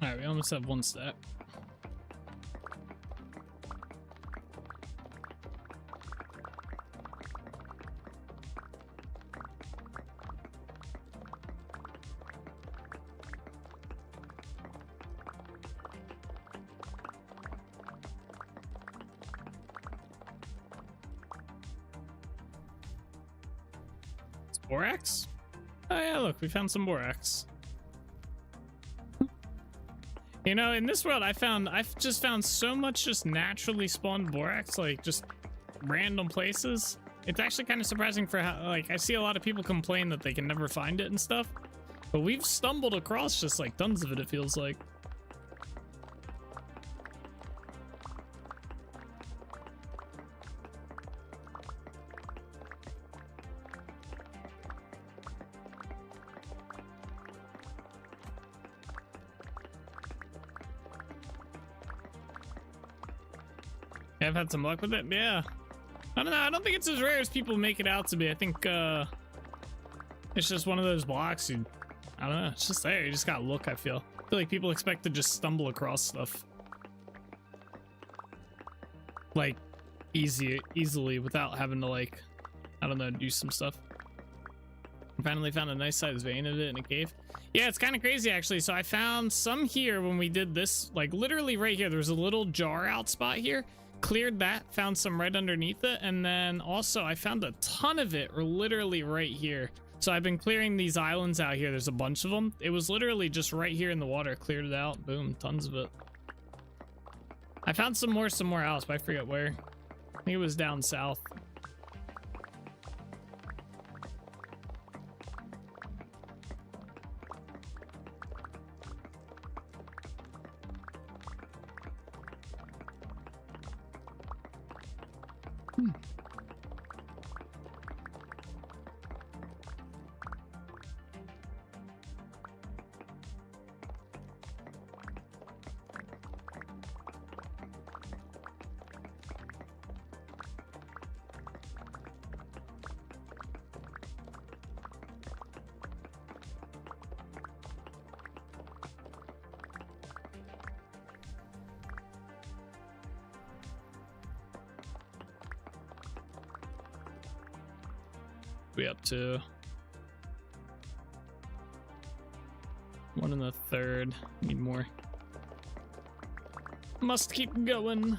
All right, we almost have one stack. Borax? Oh yeah, look, we found some borax. You know, in this world, I've just found so much just naturally spawned borax, like just random places. It's actually kind of surprising for how, like, I see a lot of people complain that they can never find it and stuff, but we've stumbled across just like tons of it feels like. I've had some luck with it. Yeah, I don't know. I don't think it's as rare as people make it out to be. I think it's just one of those blocks. I don't know. It's just there. You just gotta look. I feel like people expect to just stumble across stuff like easily without having to, like, I don't know, do some stuff. I finally found a nice sized vein of it in a cave. Yeah, it's kind of crazy actually. So I found some here when we did this, like literally right here. There was a little jar out spot here. Cleared that, found some right underneath it, and then also I found a ton of it literally right here. So I've been clearing these islands out here. There's a bunch of them. It was literally just right here in the water. Cleared it out. Boom, tons of it. I found some more somewhere else, but I forget where. I think it was down south. We up to 1 in the 3rd. Need more. Must keep going.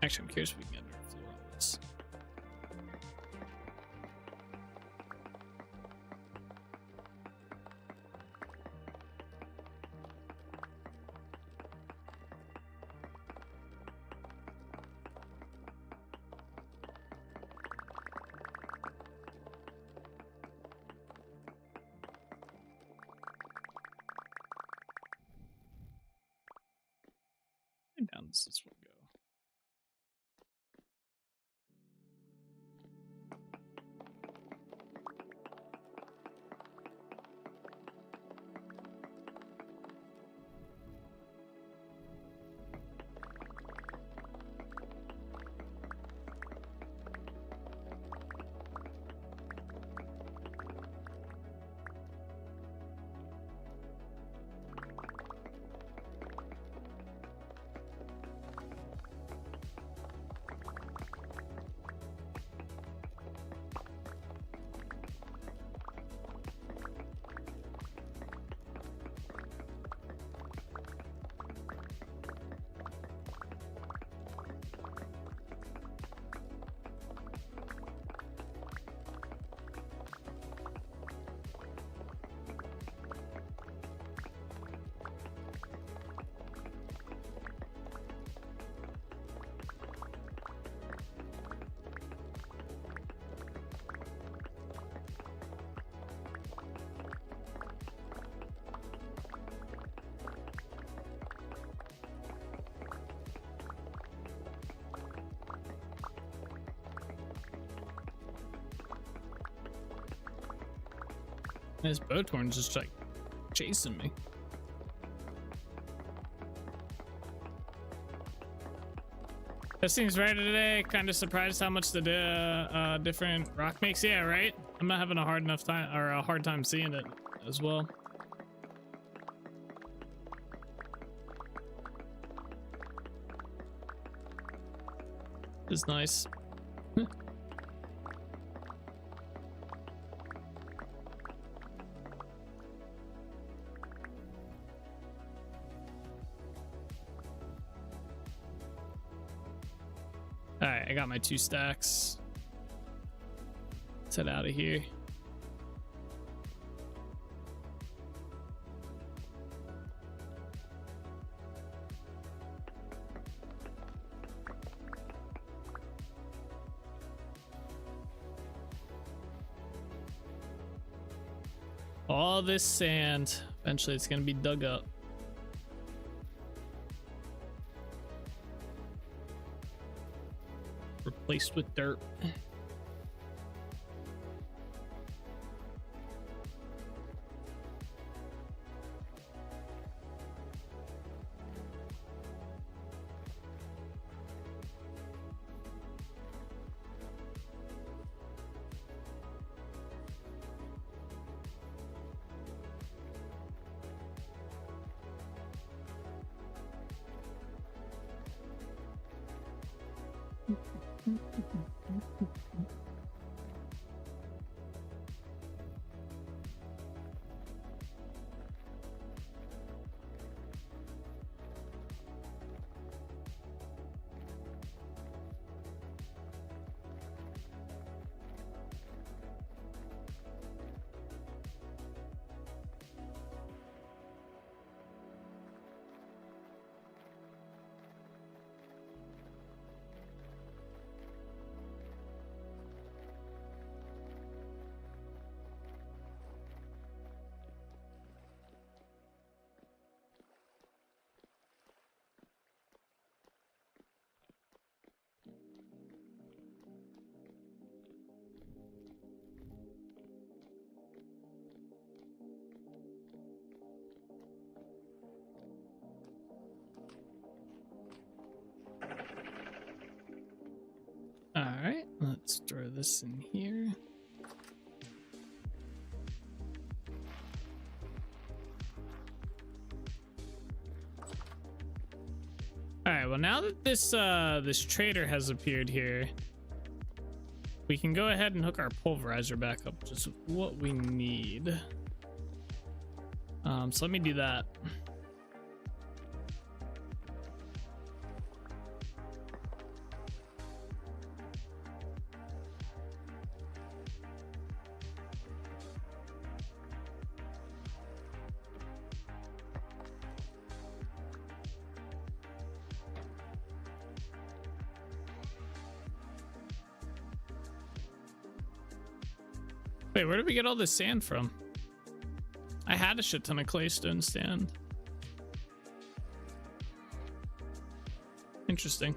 Actually, I'm curious if we can get underfloor on this. And down does this one go? This boat horn's just like chasing me. That seems right today. Kind of surprised how much the different rock makes. Yeah, right. I'm not having a hard time seeing it as well. It's nice. All right, I got my 2 stacks. Let's head out of here. All this sand, eventually it's gonna be dug up. Replaced with dirt. All right, let's throw this in here. All right, well, now that this trader has appeared here, we can go ahead and hook our pulverizer back up, which is what we need. So let me do that. Wait, where did we get all this sand from? I had a shit ton of claystone sand. Interesting.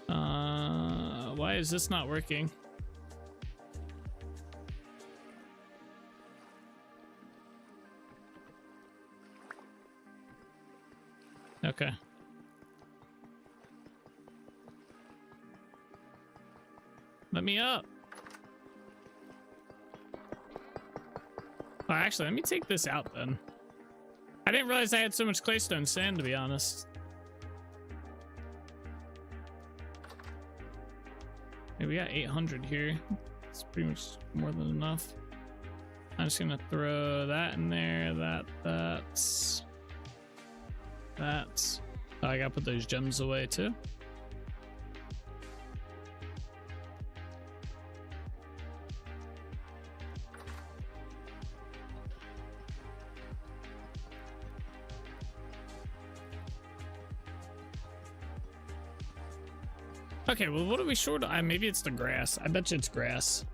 Why is this not working? Okay. Let me up. Oh, actually, let me take this out then. I didn't realize I had so much claystone sand, to be honest. Hey, we got 800 here. It's pretty much more than enough. I'm just gonna throw that in there. That's. Oh, I gotta put those gems away too. Okay, well, what are we short of? Maybe it's the grass. I bet you it's grass.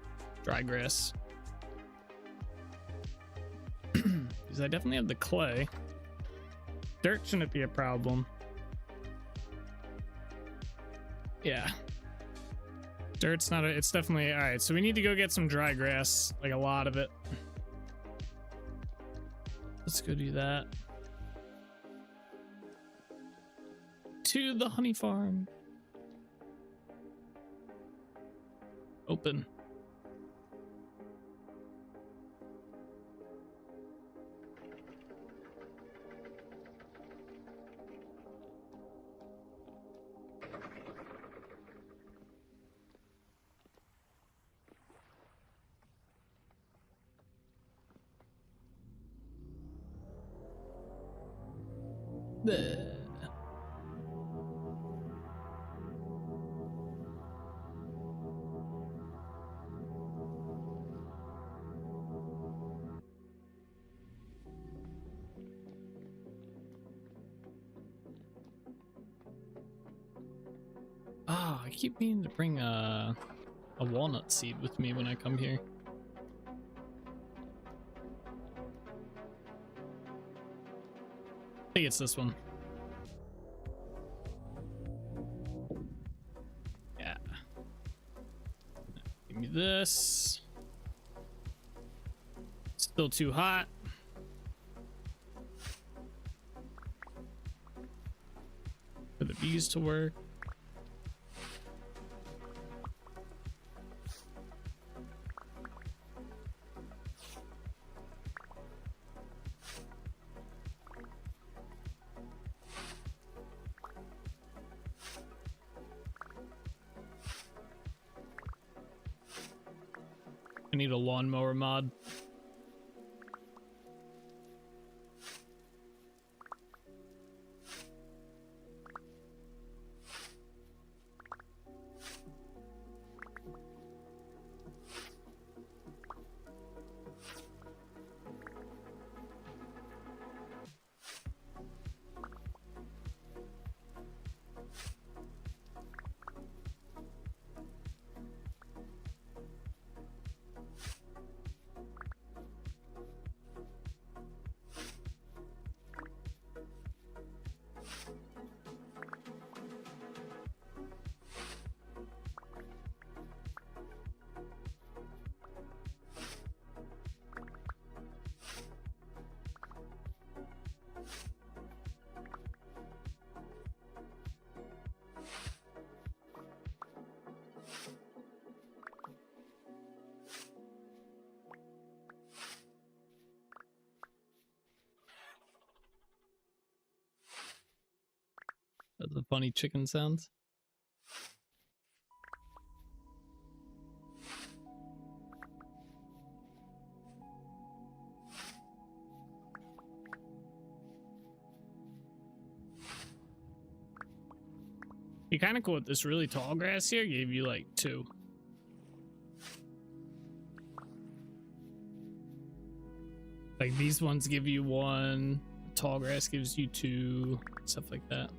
Dry grass. Because I definitely have the clay. Dirt shouldn't be a problem. Yeah. Dirt's not it's definitely... Alright, so we need to go get some dry grass. Like, a lot of it. Let's go do that. to the honey farm. Open. Bleh. I keep meaning to bring a walnut seed with me when I come here. I think it's this one. Yeah. Give me this. Still too hot. For the bees to work. I need a lawnmower mod. That's the funny chicken sounds. Be kind of cool with this really tall grass here. Gave you like 2. Like these ones give you 1. Tall grass gives you 2. Stuff like that.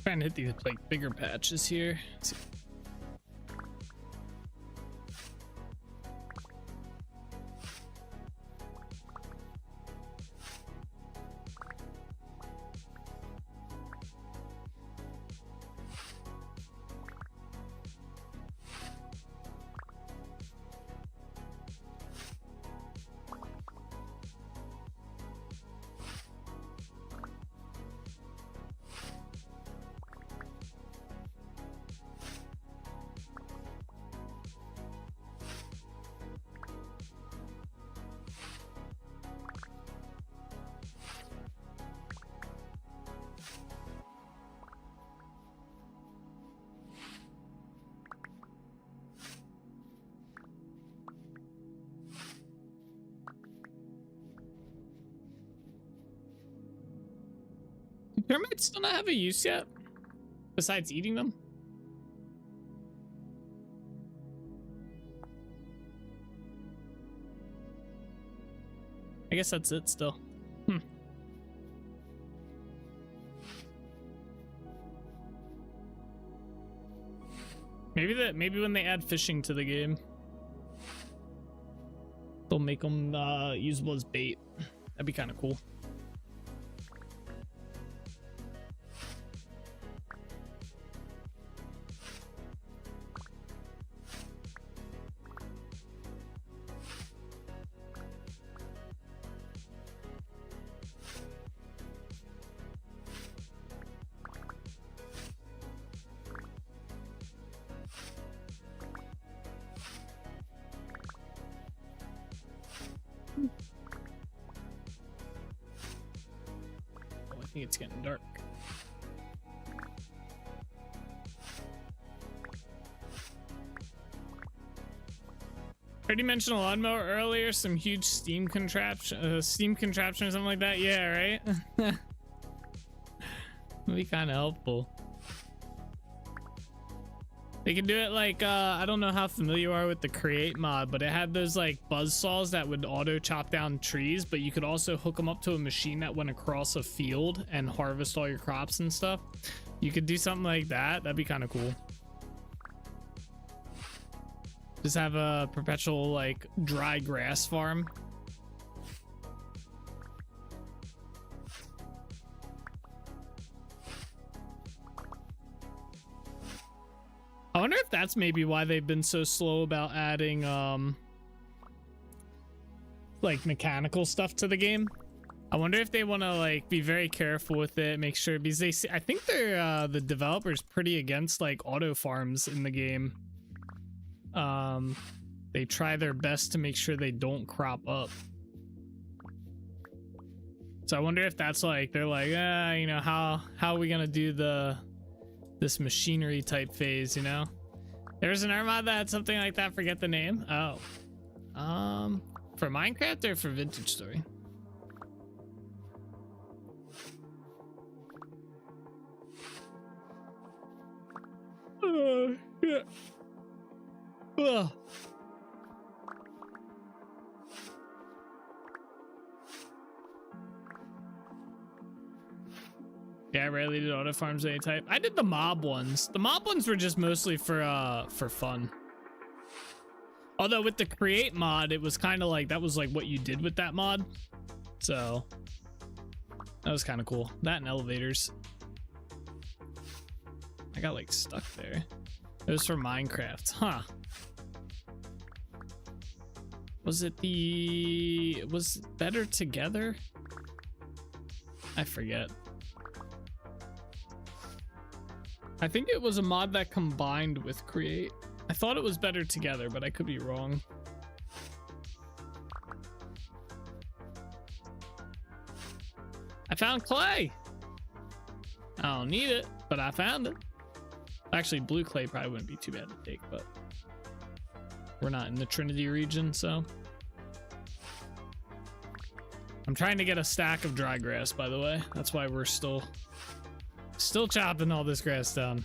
Trying to hit these like bigger patches here. Let's see. Termites still not have a use yet? Besides eating them? I guess that's it still. Maybe when they add fishing to the game, they'll make them usable as bait. That'd be kind of cool. I think it's getting dark. Already mentioned a lawnmower earlier, some huge steam contraption or something like that. Yeah, right? That'd be kind of helpful. They can do it like, I don't know how familiar you are with the Create mod, but it had those like buzz saws that would auto chop down trees, but you could also hook them up to a machine that went across a field and harvest all your crops and stuff. You could do something like that. That'd be kind of cool. Just have a perpetual like dry grass farm. I wonder if that's maybe why they've been so slow about adding like mechanical stuff to the game. I wonder if they want to like be very careful with it, make sure, because they see, I think they're the developers pretty against like auto farms in the game. They try their best to make sure they don't crop up. So I wonder if that's like they're like, you know, how are we gonna do this machinery type phase, you know? There's an mod that had something like that, forget the name. Oh. For Minecraft or for Vintage Story? Yeah. Ugh. Yeah, I rarely did auto farms of any type. I did the mob ones. The mob ones were just mostly for fun. Although with the Create mod, it was kind of like, that was like what you did with that mod. So that was kind of cool. That and elevators. I got like stuck there. It was for Minecraft, huh? Was it Better Together? I forget. I think it was a mod that combined with Create. I thought it was Better Together, but I could be wrong. I found clay. I don't need it, but I found it. Actually, blue clay probably wouldn't be too bad to take, but we're not in the Trinity region, so. I'm trying to get a stack of dry grass, by the way. That's why we're still chopping all this grass down.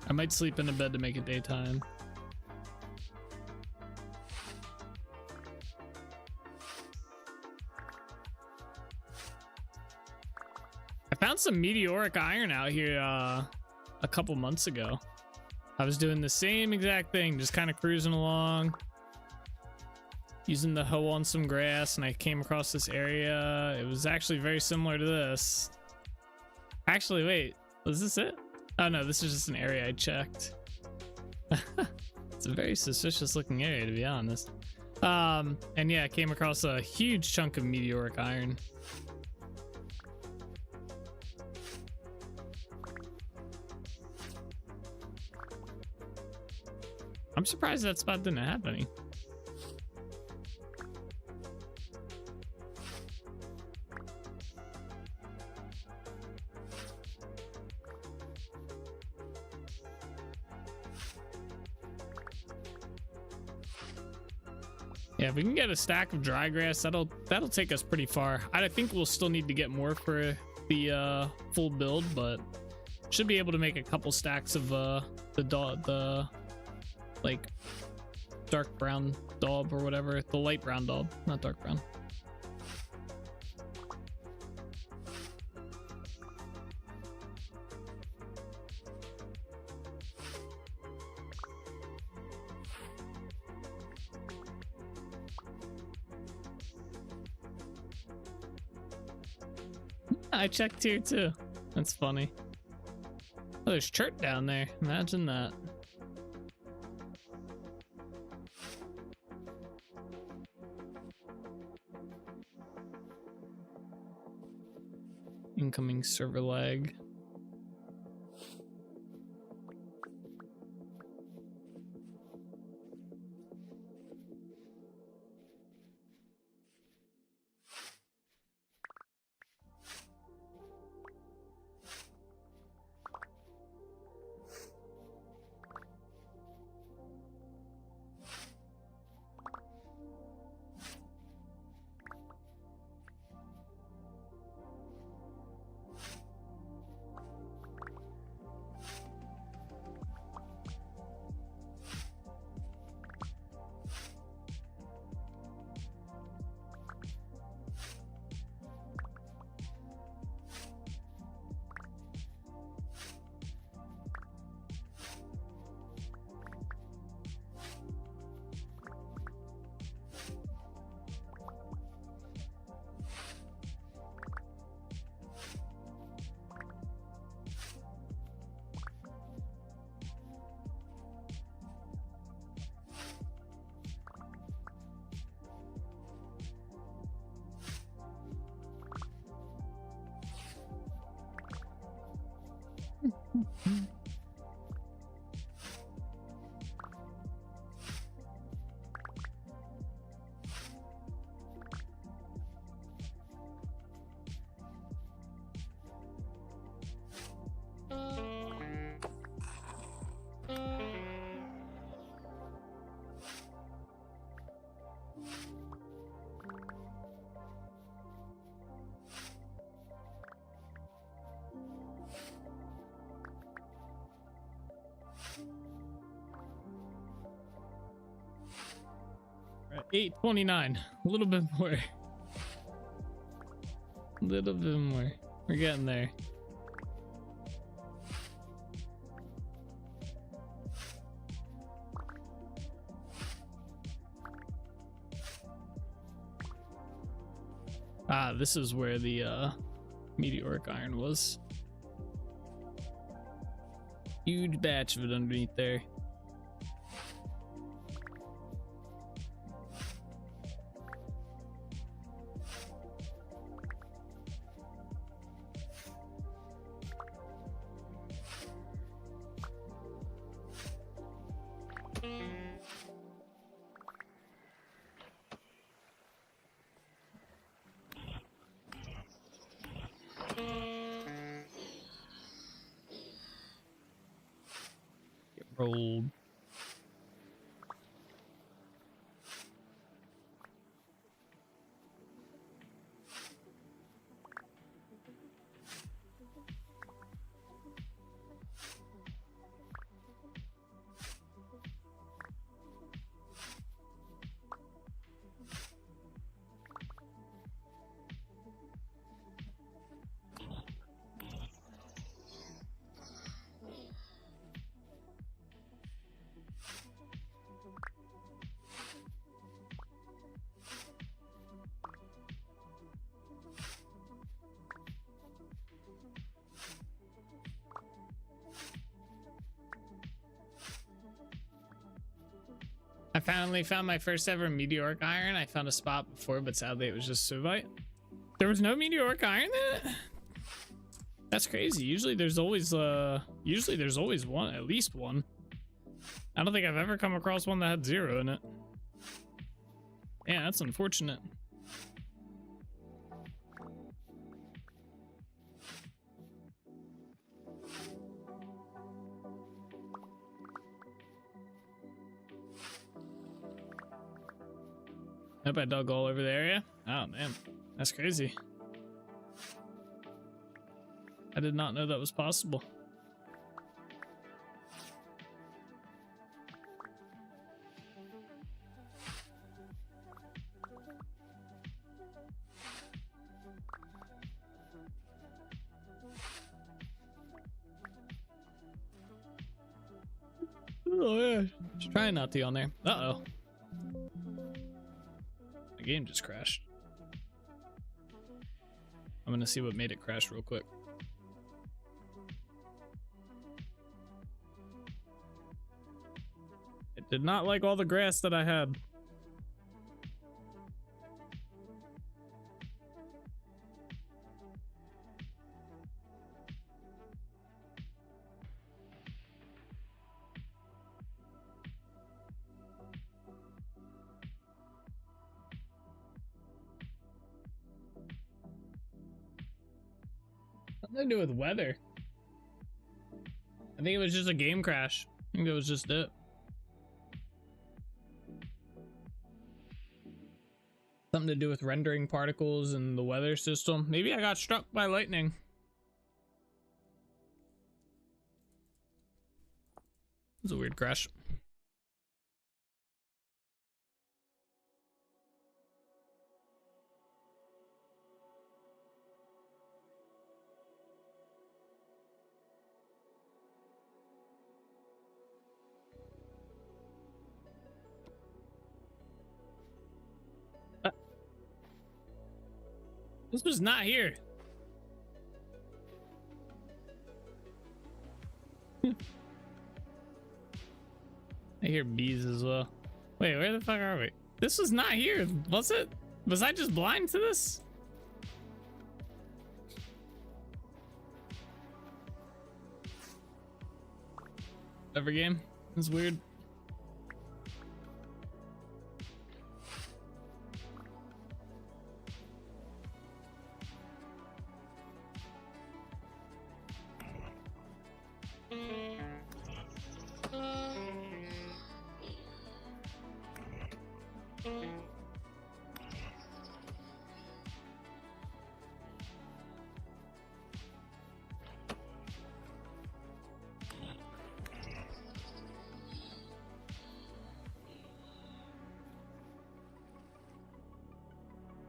I might sleep in a bed to make it daytime. I found some meteoric iron out here a couple months ago. I was doing the same exact thing, just kind of cruising along, using the hoe on some grass, and I came across this area. It was actually very similar to this. Actually, wait, was this it? Oh no, this is just an area I checked. It's a very suspicious looking area, to be honest. And yeah, I came across a huge chunk of meteoric iron. I'm surprised that spot didn't have any. Yeah, if we can get a stack of dry grass, that'll take us pretty far. I think we'll still need to get more for the full build, but should be able to make a couple stacks of the like dark brown daub or whatever, the light brown daub, not dark brown. I checked here too. That's funny. Oh, there's Chert down there. Imagine that. Incoming server lag. Right, 829. A little bit more. A little bit more. We're getting there. Ah, this is where the meteoric iron was. Huge batch of it underneath there. Rolled. I finally found my first ever meteoric iron. I found a spot before, but sadly it was just Suvite. There was no meteoric iron in it? That's crazy. Usually there's always one, at least one. I don't think I've ever come across one that had 0 in it. Yeah, that's unfortunate. Hope I dug all over the area. Oh man, that's crazy. did not know that was possible. Oh yeah, just trying not to on there. Uh-oh. The game just crashed. I'm gonna see what made it crash real quick. It did not like all the grass that I had. Nothing to do with weather. I think it was just a game crash. I think that was just it. Something to do with rendering particles and the weather system. Maybe I got struck by lightning. It's a weird crash. This was not here. I hear bees as well. Wait, where the fuck are we? This was not here, was it? Was I just blind to this? Every game is weird.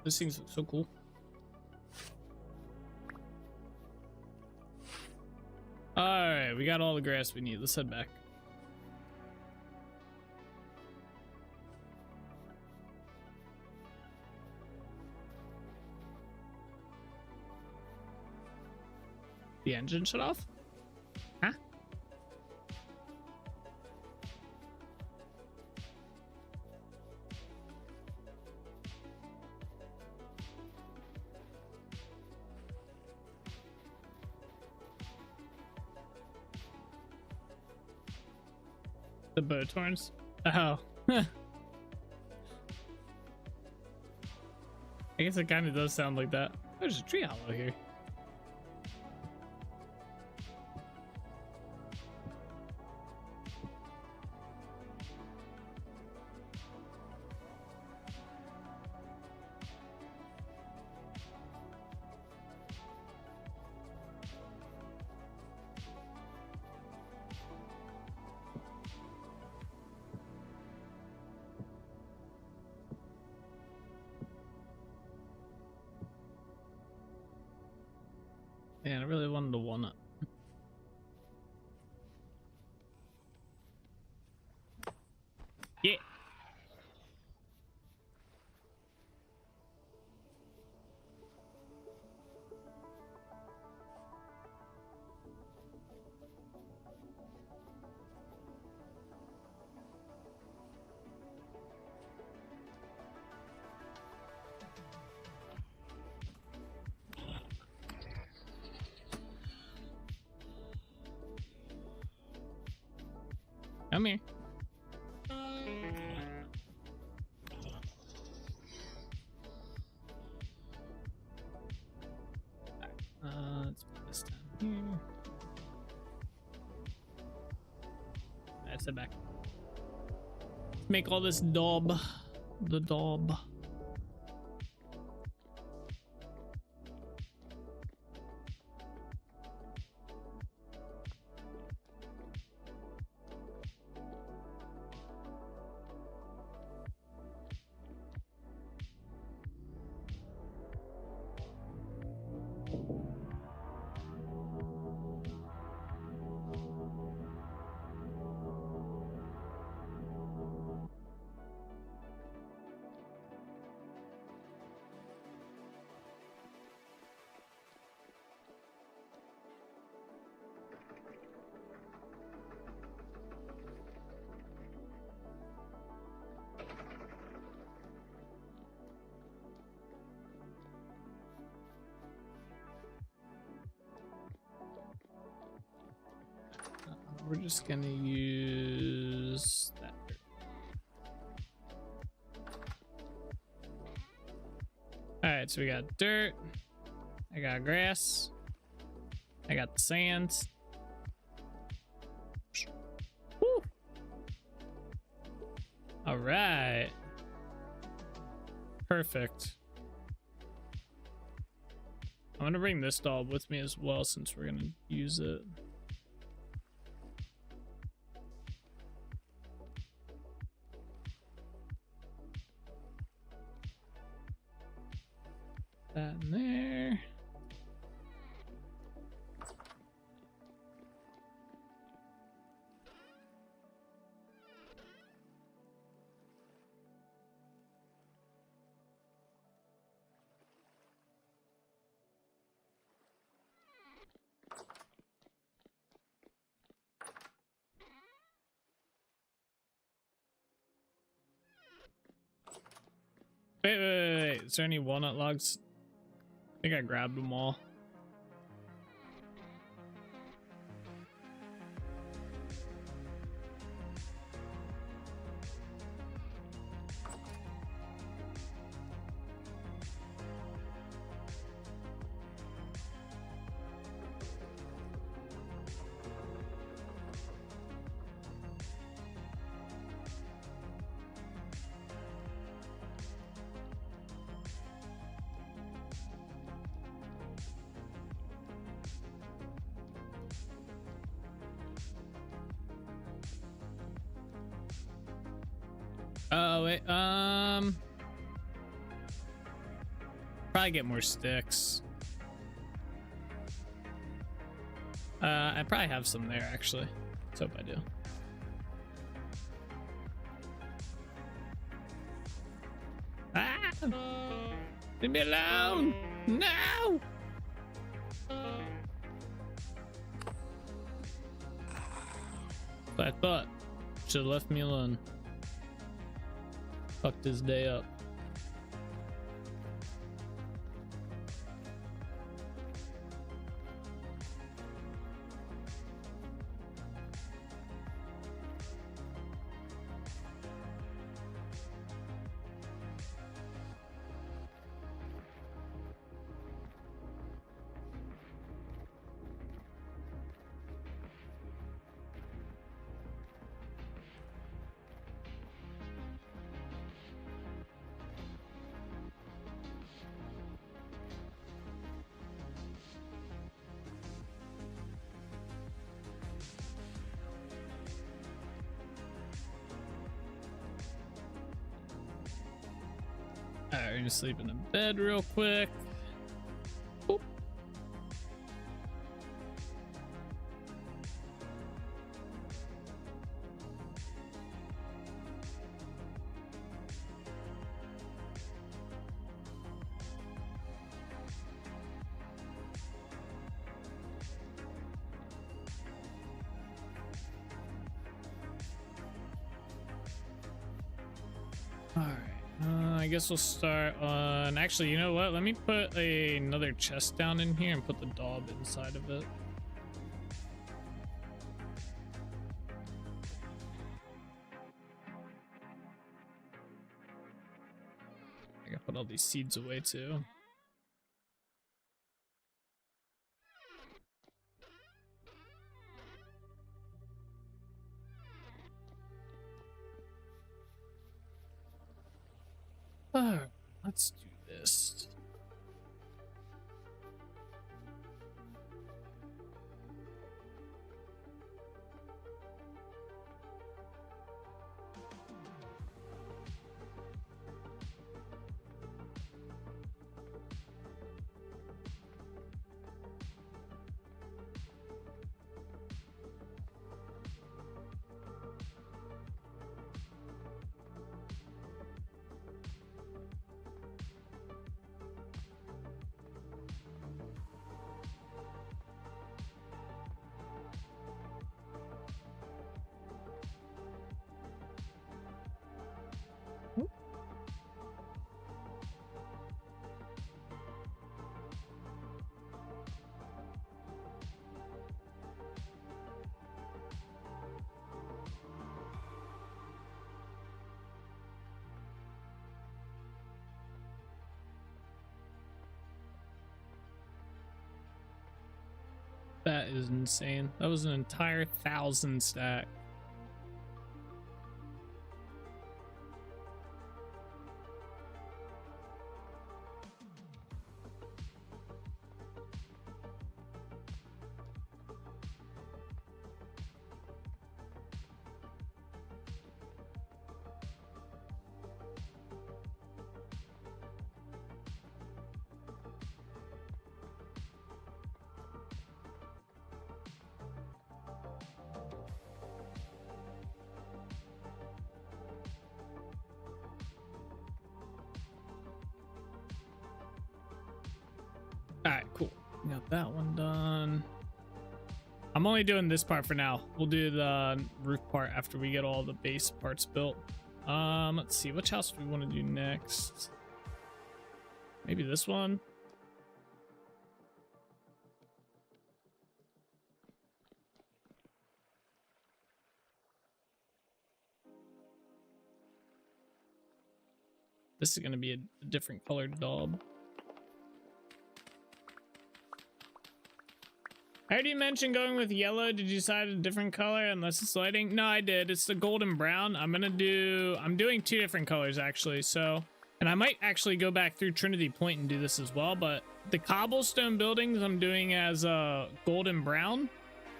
This thing's so cool. Alright, we got all the grass we need. Let's head back. The engine shut off? Huh? The boat horns? Oh. I guess it kind of does sound like that. There's a tree hollow here. Man, I really wanted to walnut. Yeah. Come here. Let's put this down here. Let's head back. Make all this daub. The daub. we're just gonna use that dirt. All right, so we got dirt. I got grass. I got the sand. Woo. All right. Perfect. I'm gonna bring this doll with me as well since we're gonna use it. That in there. Wait. Is there any walnut logs? I think I grabbed them all. Oh wait, probably get more sticks. I probably have some there actually. Let's hope I do. Ah! Leave me alone! No! I thought should have left me alone. Fucked this day up. Alright, we're gonna sleep in the bed real quick. Boop. Alright. I guess we'll start on... Actually, you know what? Let me put another chest down in here and put the daub inside of it. I gotta put all these seeds away too. Alright, let's do this. That is insane. That was an entire 1,000 stack. Alright, cool. Got that one done. I'm only doing this part for now. We'll do the roof part after we get all the base parts built. Let's see, which house do we want to do next? Maybe this one? This is going to be a different colored daub. I heard you mention going with yellow. Did you decide a different color unless it's lighting? No, I did. It's the golden brown. I'm doing 2 different colors actually. So, and I might actually go back through Trinity Point and do this as well. But the cobblestone buildings I'm doing as golden brown,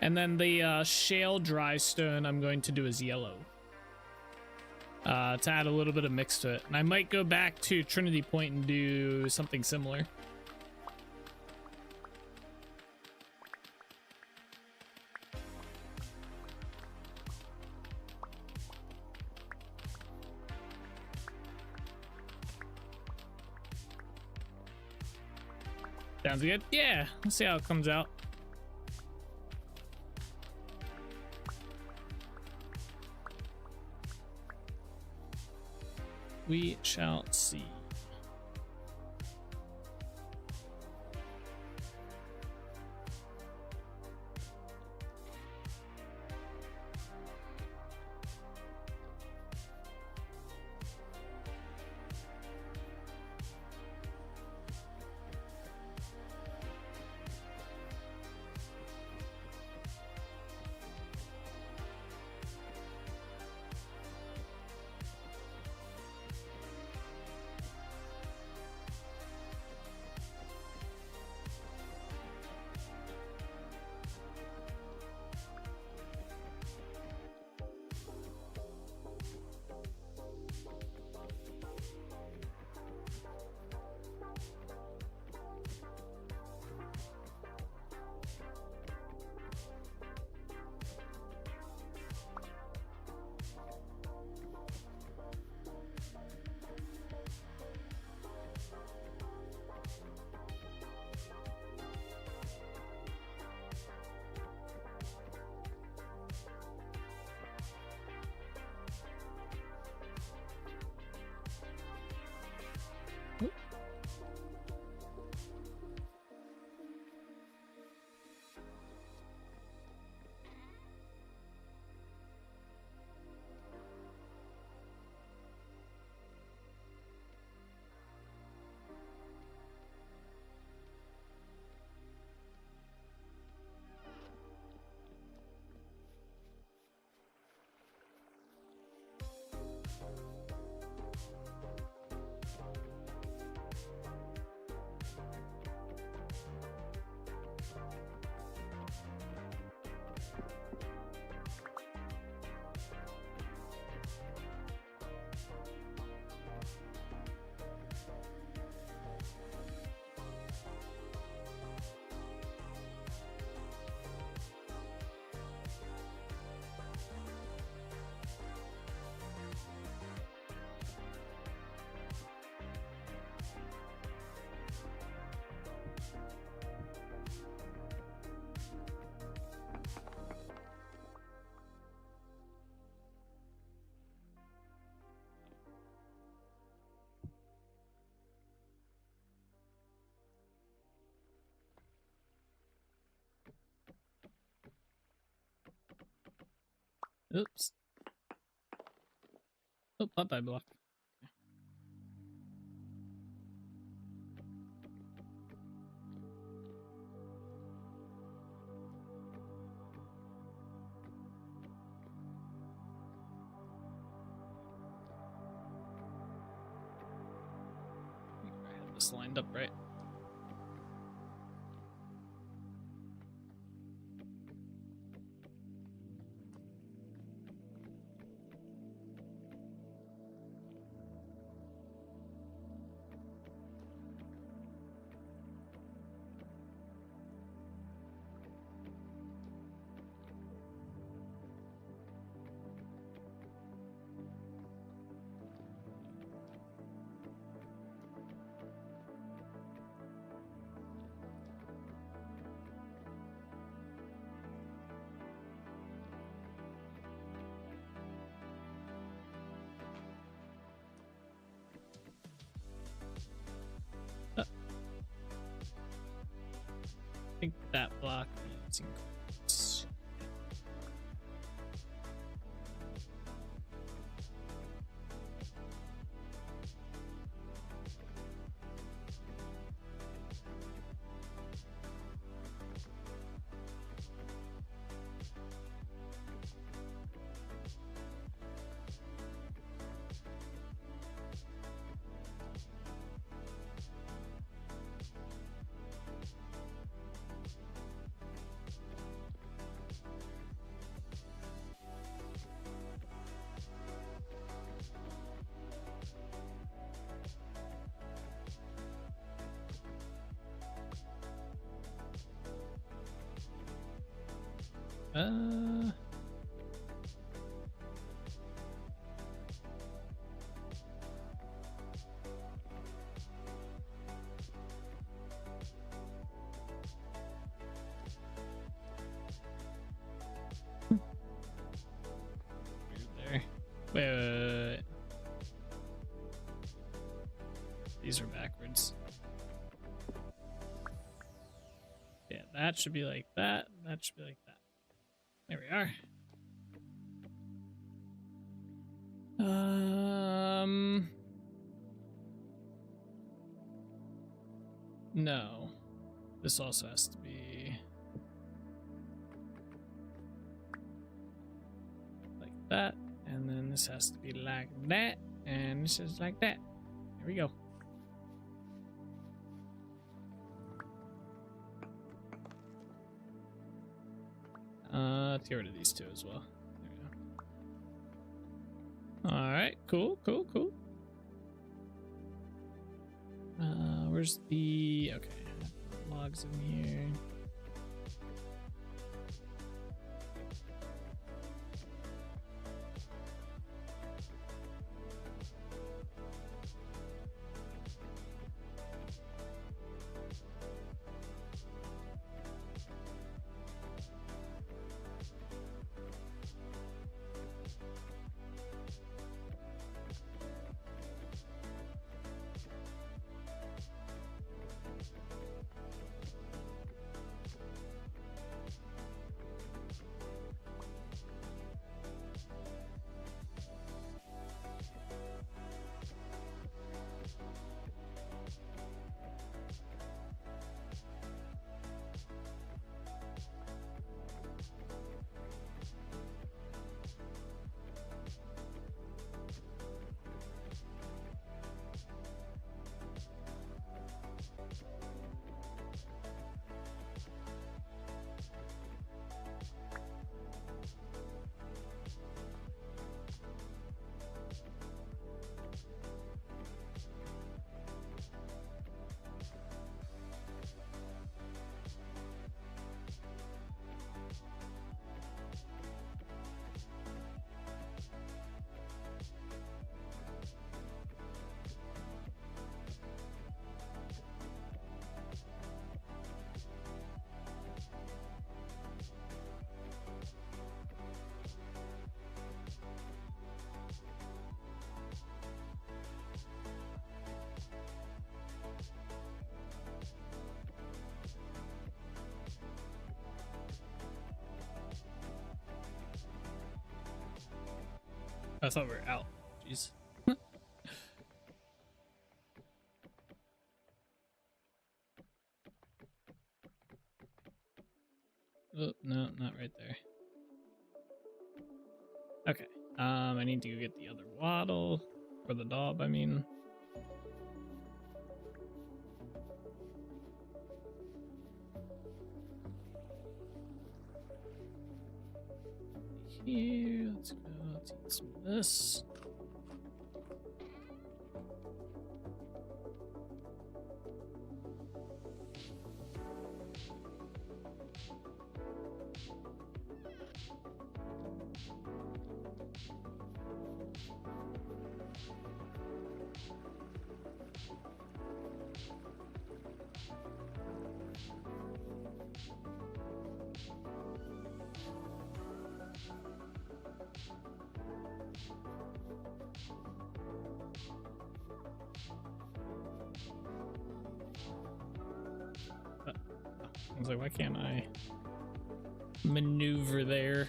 and then the shale dry stone I'm going to do as yellow. To add a little bit of mix to it. And I might go back to Trinity Point and do something similar. Sounds good. Yeah, let's see how it comes out. We shall see. Oops. Oh, bye-bye block. blocks lined up right. I think that block needs increase. There. Wait. These are backwards. Yeah, that should be like that. That should be like that. There we are. No. This also has to be like that, and then this has to be like that, and this is like that. There we go. Let's get rid of these two as well. There we go. All right, cool. Where's the okay? Logs in here. I thought we were out. Jeez. Oh, no, not right there. Okay. I need to go get the other waddle. Or the daub, I mean. here. Let's go. Let's eat some of this. I was like, why can't I maneuver there?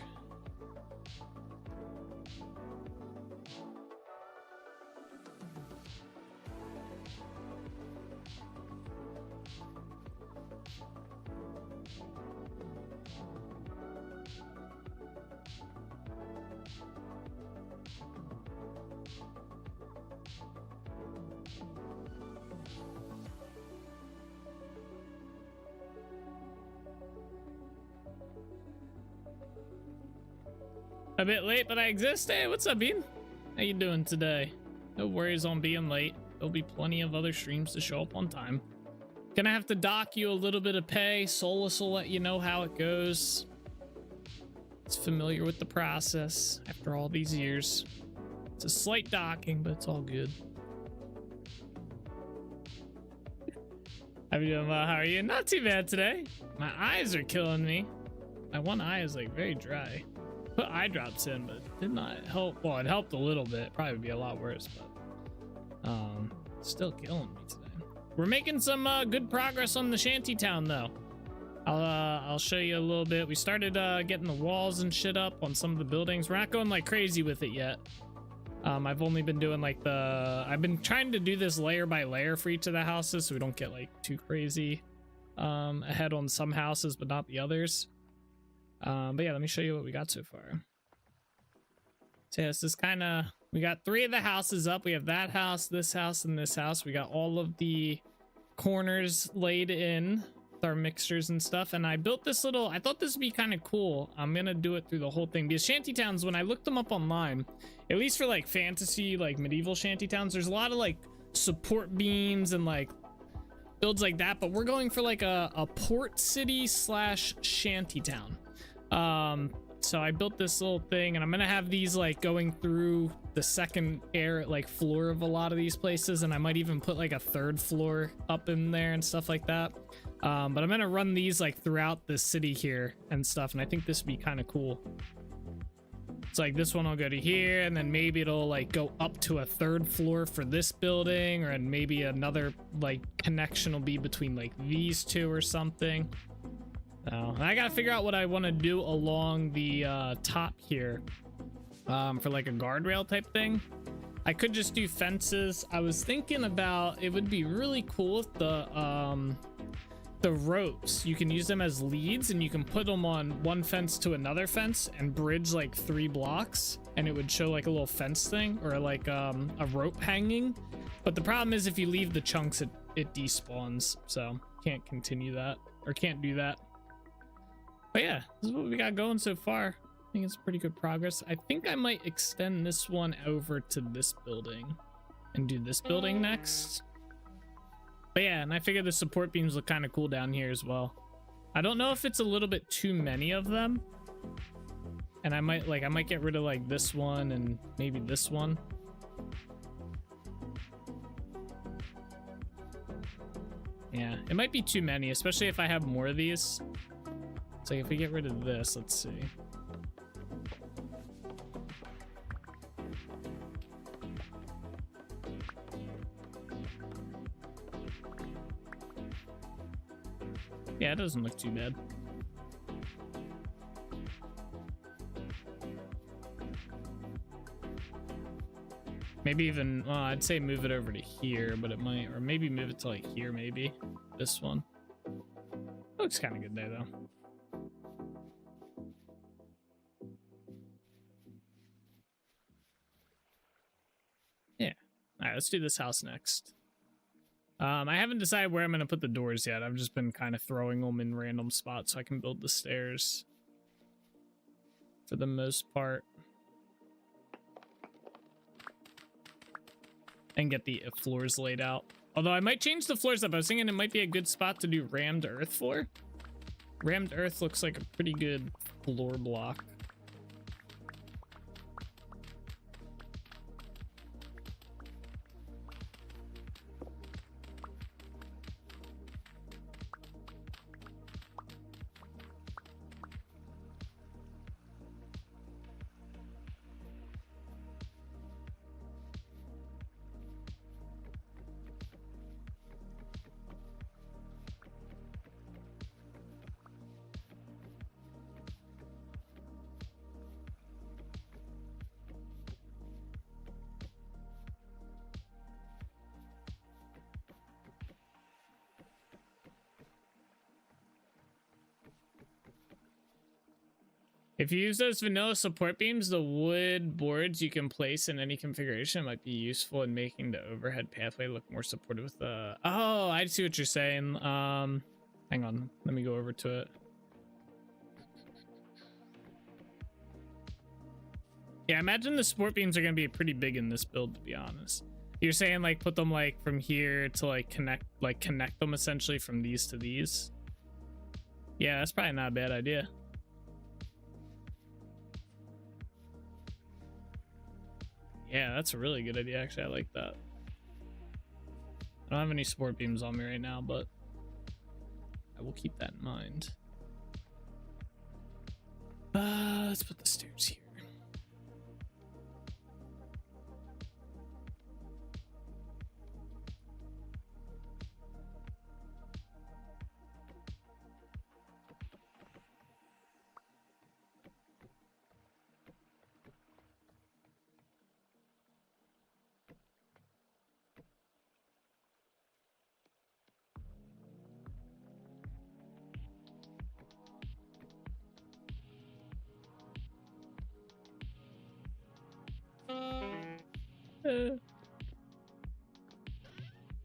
A bit late, but I exist. Hey, what's up, Bean? How you doing today? No worries on being late. There'll be plenty of other streams to show up on time. Gonna have to dock you a little bit of pay. Solus will let you know how it goes. It's familiar with the process after all these years. It's a slight docking, but it's all good. How are you? Not too bad today. My eyes are killing me. My one eye is like very dry. Put eye drops in, but it did not help. Well, it helped a little bit. Probably be a lot worse, but still killing me today. We're making some good progress on the shanty town though. I'll show you a little bit. We started getting the walls and shit up on some of the buildings. We're not going like crazy with it yet. I've only been doing like I've been trying to do this layer by layer for each of the houses so we don't get like too crazy ahead on some houses but not the others. But yeah, let me show you what we got so far. So yeah, this is kind of, we got 3 of the houses up. We have that house, this house, and this house. We got all of the corners laid in with our mixtures and stuff. And I built this little, I thought this would be kind of cool. I'm gonna do it through the whole thing because shantytowns, when I looked them up online, at least for like fantasy, like medieval shantytowns, there's a lot of like support beams and like builds like that. But we're going for like a port city / shantytown. So I built this little thing and I'm gonna have these like going through the second floor of a lot of these places, and I might even put like a 3rd floor up in there and stuff like that. But I'm gonna run these like throughout the city here and stuff, and I think this would be kind of cool. It's like this one will go to here, and then maybe it'll like go up to a 3rd floor for this building, or and maybe another like connection will be between like these 2 or something. I gotta figure out what I want to do along the top here for like a guardrail type thing. I could just do fences. I was thinking about, it would be really cool if the ropes, you can use them as leads and you can put them on one fence to another fence and bridge like 3 blocks, and it would show like a little fence thing or like a rope hanging. But the problem is if you leave the chunks, it despawns, so can't continue that or can't do that. But yeah, this is what we got going so far. I think it's pretty good progress. I think I might extend this one over to this building and do this building next. But yeah, and I figure the support beams look kind of cool down here as well. I don't know if it's a little bit too many of them. And I might get rid of like this one and maybe this one. Yeah, it might be too many, especially if I have more of these. So if we get rid of this, let's see. Yeah, it doesn't look too bad. Maybe even, well, I'd say move it over to here, but it might, or maybe move it to like here, maybe. This one. Looks kind of good there, though. Yeah. All right, let's do this house next. I haven't decided where I'm going to put the doors yet. I've just been kind of throwing them in random spots so I can build the stairs. for the most part. And get the floors laid out. Although I might change the floors up. I was thinking it might be a good spot to do rammed earth floor. Rammed earth looks like a pretty good floor block. If you use those vanilla support beams, the wood boards you can place in any configuration might be useful in making the overhead pathway look more supportive with the... Oh, I see what you're saying. Hang on, let me go over to it. Yeah, imagine the support beams are gonna be pretty big in this build, to be honest. You're saying like put them like from here to like connect them essentially from these to these. Yeah, that's probably not a bad idea. Yeah, that's a really good idea, actually. I like that. I don't have any support beams on me right now, but I will keep that in mind. Let's put the stairs here.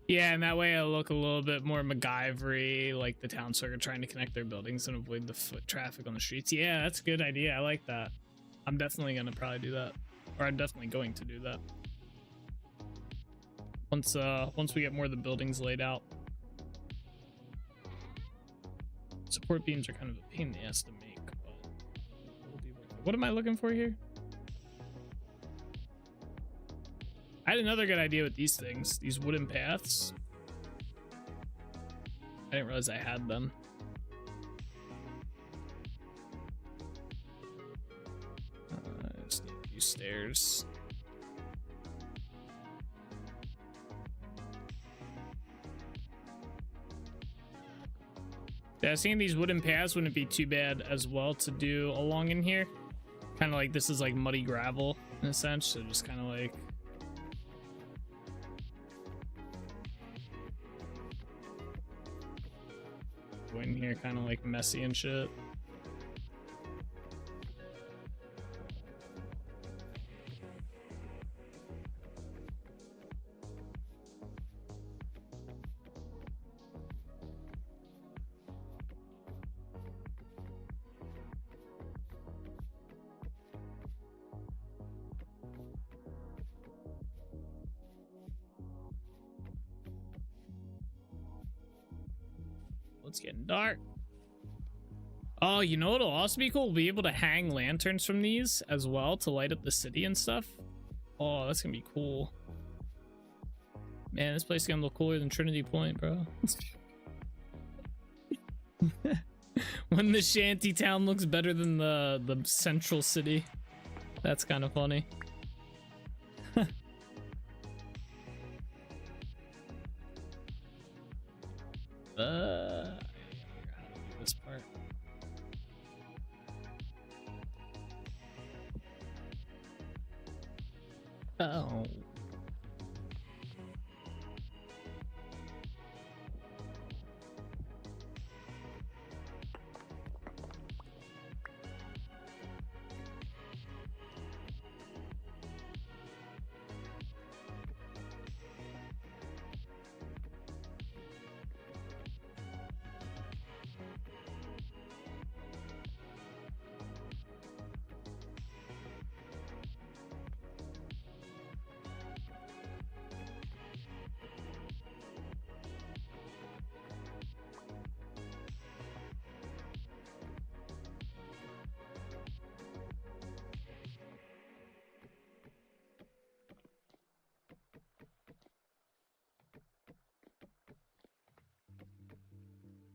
Yeah, and that way it'll look a little bit more MacGyver-y, like the town circle trying to connect their buildings and avoid the foot traffic on the streets. Yeah, that's a good idea. I like that. I'm definitely gonna probably do that, or I'm definitely going to do that once we get more of the buildings laid out. Support beams are kind of a pain in the ass to make, but it'll be worth it. What am I looking for here? I had another good idea with these things, these wooden paths. I didn't realize I had them. Just need a few stairs. Yeah, seeing these wooden paths wouldn't be too bad as well to do along in here. Kind of like this is like muddy gravel in a sense, so just kind of like go in here kind of like messy and shit. It's getting dark. Oh, you know what'll also be cool? We'll be able to hang lanterns from these as well to light up the city and stuff. Oh, that's gonna be cool. Man, this place is gonna look cooler than Trinity Point, bro. When the shanty town looks better than the central city. That's kind of funny. This part. Oh.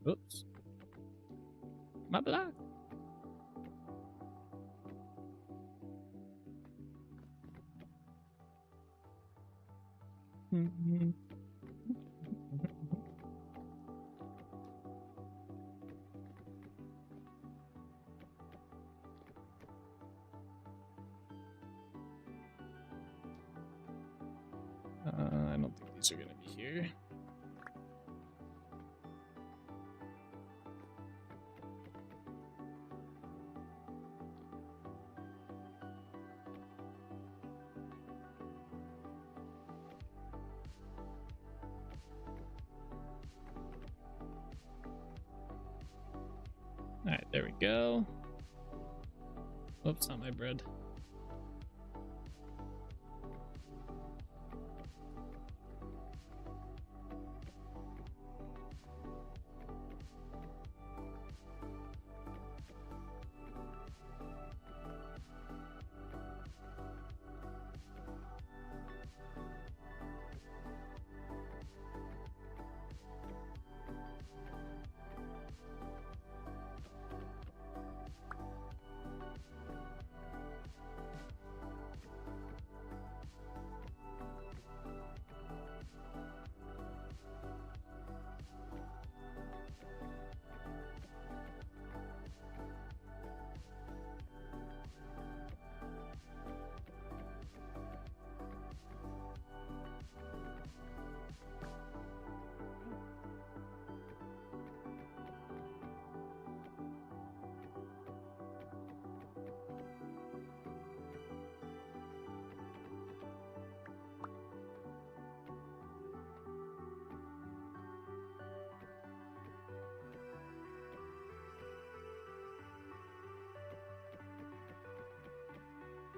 Oops. My block. I don't think these are going to be here. All right, there we go. Oops, not my bread.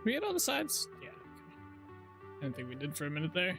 We get all the sides? Yeah. Okay. I didn't think we did for a minute there.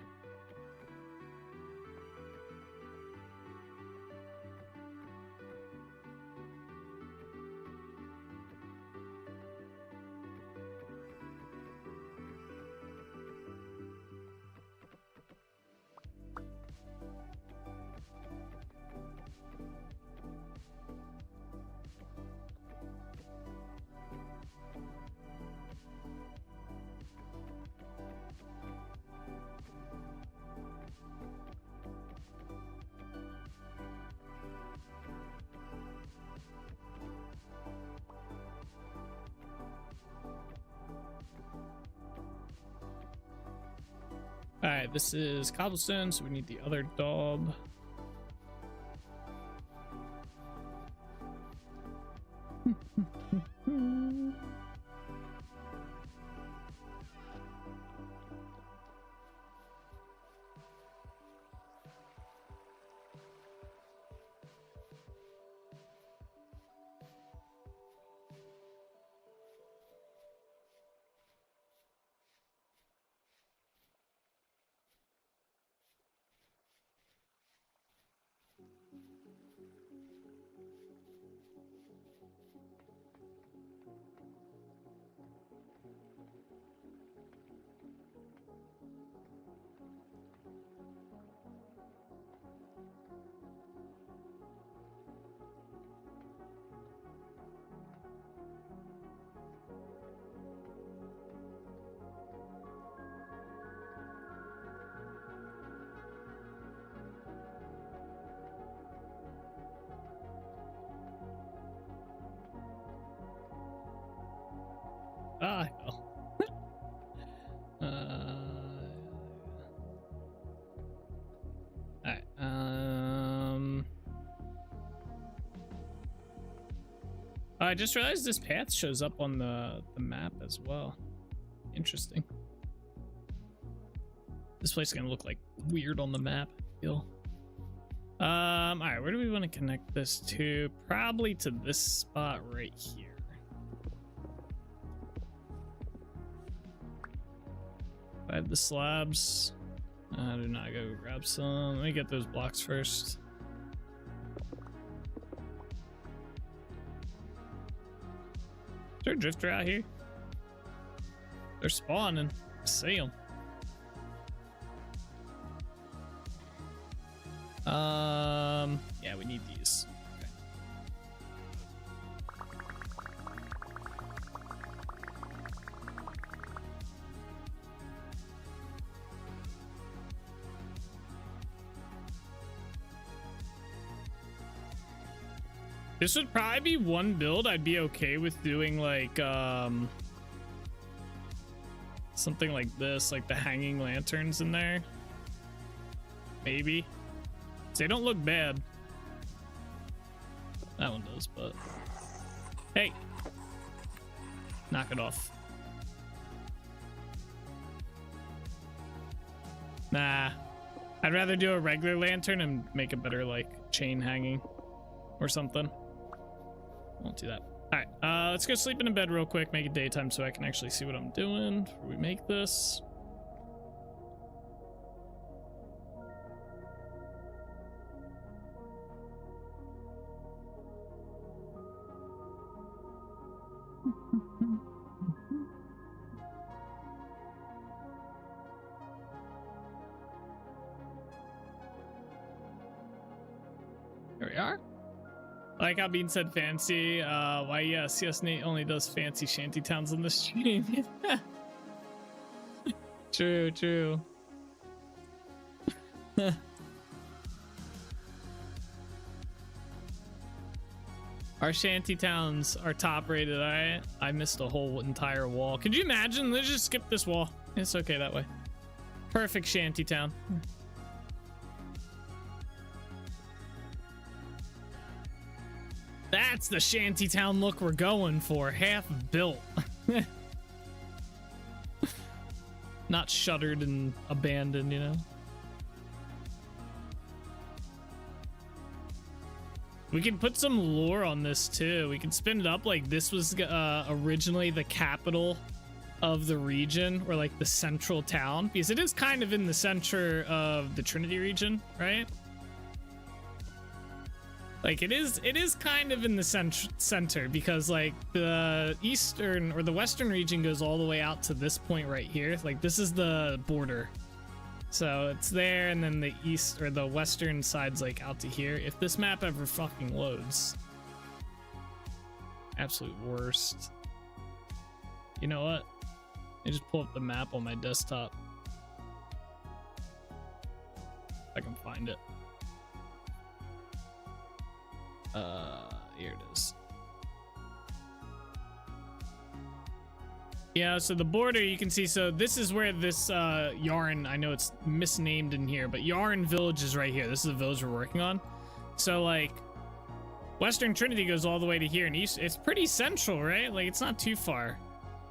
All right, this is cobblestone, so we need the other daub. Ah, hell. Alright, I just realized this path shows up on the map as well. Interesting. This place is gonna look like weird on the map, I feel. Alright, where do we want to connect this to? Probably to this spot right here. I have the slabs. I do not go grab some. Let me get those blocks first. Is there a drifter out here? They're spawning. I see them. Yeah, we need these. Okay. This would probably be one build I'd be okay with doing, like, something like this, like the hanging lanterns in there. Maybe. They don't look bad. That one does, but... Hey! Knock it off. Nah. I'd rather do a regular lantern and make a better, like, chain hanging or something. Won't do that. Alright, let's go sleep in a bed real quick, make it daytime so I can actually see what I'm doing before we make this. There we are. Like how Bean said fancy. Why, yes, CS Nate only does fancy shanty towns on the stream. True, true. Our shanty towns are top rated, alright? I missed a whole entire wall. Could you imagine? Let's just skip this wall. It's okay that way. Perfect shanty town. That's the shantytown look we're going for. Half built. Not shuttered and abandoned, you know? We can put some lore on this too. We can spin it up like this was originally the capital of the region, or like the central town, because it is kind of in the center of the Trinity region, right? Like it is kind of in the center because like the eastern or the western region goes all the way out to this point right here. Like this is the border. So it's there, and then the east or the western side's like out to here. If this map ever fucking loads. Absolute worst. You know what? I just pull up the map on my desktop. If I can find it. Here it is. Yeah, so the border you can see, so this is where this Yarrin, I know it's misnamed in here, but Yarrin village is right here. This is the village we're working on. So like Western Trinity goes all the way to here, and east, it's pretty central, right? Like it's not too far.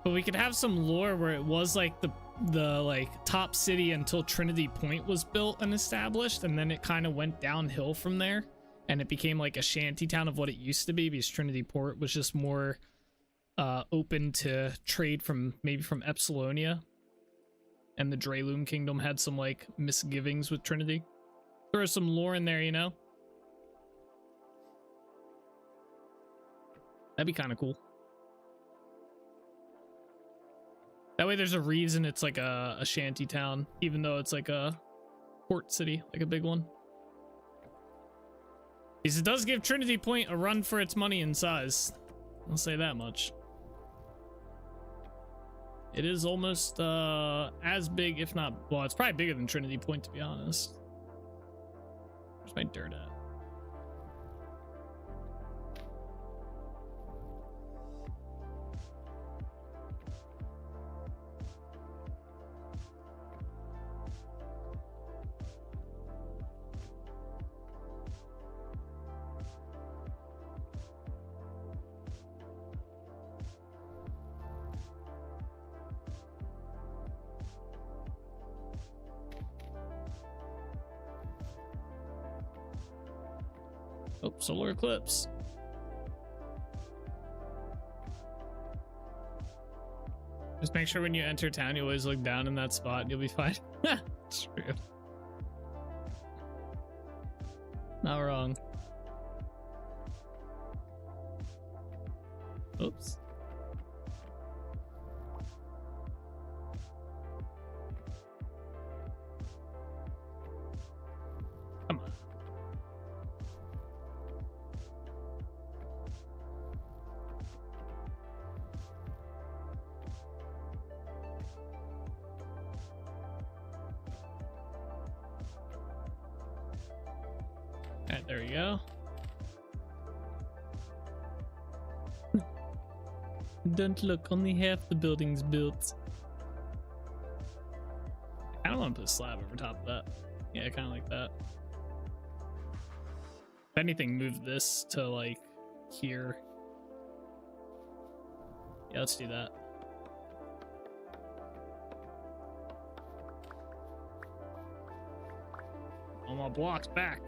But we could have some lore where it was like the like top city until Trinity Point was built and established, and then it kind of went downhill from there. And it became like a shanty town of what it used to be, because Trinity Port was just more open to trade from maybe from Epsilonia. And the Drayloom Kingdom had some like misgivings with Trinity. Throw some lore in there, you know? That'd be kind of cool. That way there's a reason it's like a shanty town, even though it's like a port city, like a big one. Because it does give Trinity Point a run for its money and size. I'll say that much. It is almost as big, if not... Well, it's probably bigger than Trinity Point, to be honest. Where's my dirt at? Oh, solar eclipse. Just make sure when you enter town, you always look down in that spot and you'll be fine. It's true. Not wrong. Oops. Come on. Alright, there we go. Don't look, only half the building's built. I don't want to put a slab over top of that. Yeah, I kind of like that. If anything, move this to like here. Yeah, let's do that. All my blocks back.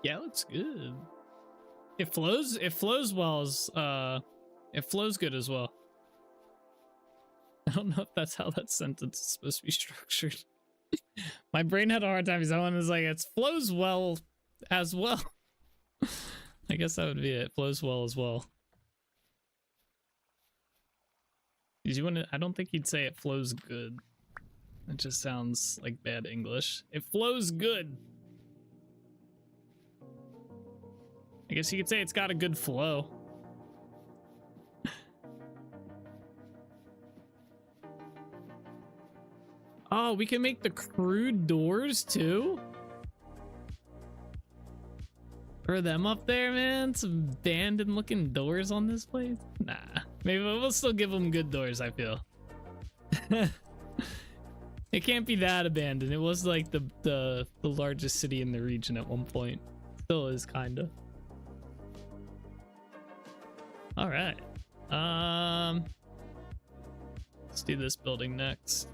Yeah, it looks good. It flows well as it flows good as well. I don't know if that's how that sentence is supposed to be structured. My brain had a hard time because that one was like, it flows well as well. I guess that would be it. Flows well as well. Did you want to? I don't think he'd say it flows good. It just sounds like bad English. It flows good. I guess you could say it's got a good flow. Oh, we can make the crude doors too? Throw them up there, man? Some abandoned looking doors on this place? Nah. Maybe we'll still give them good doors, I feel. It can't be that abandoned. It was like the largest city in the region at one point. Still is, kinda. All right. Let's do this building next.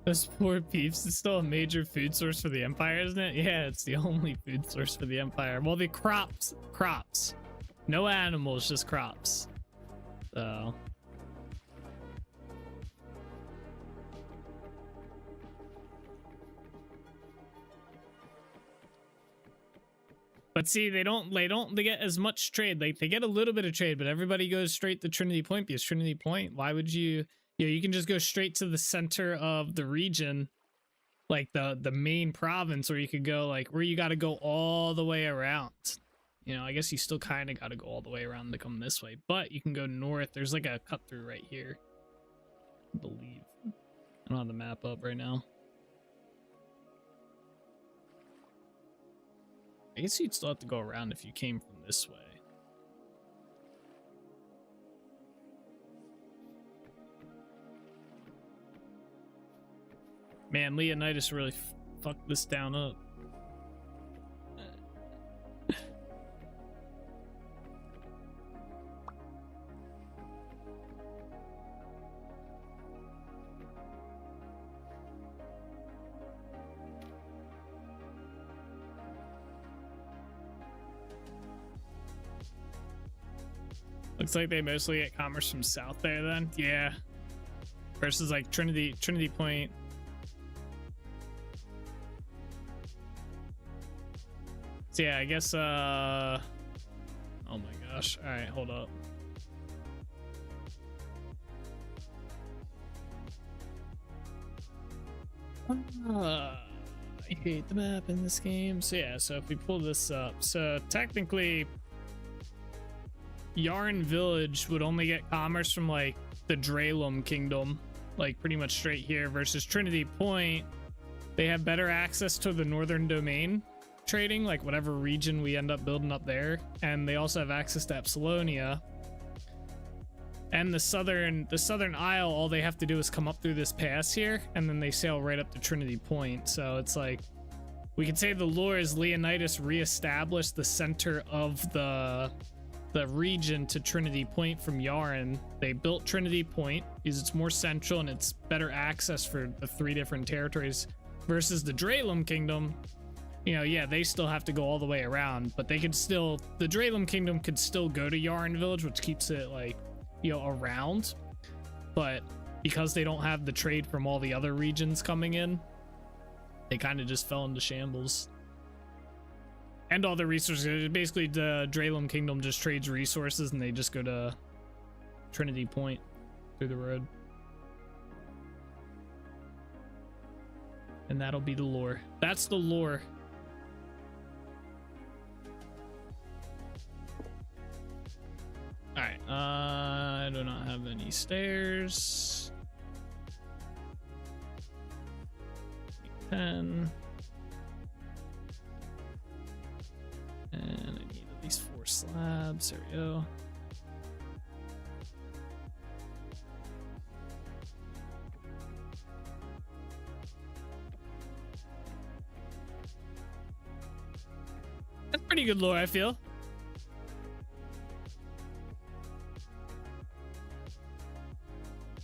Those poor peeps. It's still a major food source for the Empire, isn't it? Yeah, it's the only food source for the Empire. Well, the crops. No animals, just crops. So. But see, they get as much trade. Like, they get a little bit of trade, but everybody goes straight to Trinity Point because Trinity Point, why would you... Yeah, you can just go straight to the center of the region, like the main province, or you could go like where you got to go all the way around. You know, I guess you still kind of got to go all the way around to come this way, but you can go north. There's like a cut through right here, I believe. I don't have the map up right now. I guess you'd still have to go around if you came from this way. Man, Leonidas really fucked this down up. Looks like they mostly get commerce from south there then. Yeah. Versus like Trinity Point. So yeah, I guess oh my gosh. All right, hold up. I hate the map in this game. So yeah, so if we pull this up, so technically Yarrin Village would only get commerce from like the Dralum Kingdom, like pretty much straight here, versus Trinity Point. They have better access to the Northern Domain trading, like whatever region we end up building up there, and they also have access to Epsilonia. And the southern Isle, all they have to do is come up through this pass here, and then they sail right up to Trinity Point. So it's like, we could say the lore is Leonidas reestablished the center of the region to Trinity Point from Yarrin. They built Trinity Point because it's more central and it's better access for the 3 different territories, versus the Dralum Kingdom. You know, yeah, they still have to go all the way around, but they could still, the Dralum Kingdom could still go to Yarrin Village, which keeps it like, you know, around. But because they don't have the trade from all the other regions coming in, they kind of just fell into shambles. And all the resources, basically the Dralum Kingdom just trades resources and they just go to Trinity Point through the road. And that'll be the lore. That's the lore. Alright, I do not have any stairs. 10. And I need at least 4 slabs. There we go. That's pretty good lore, I feel.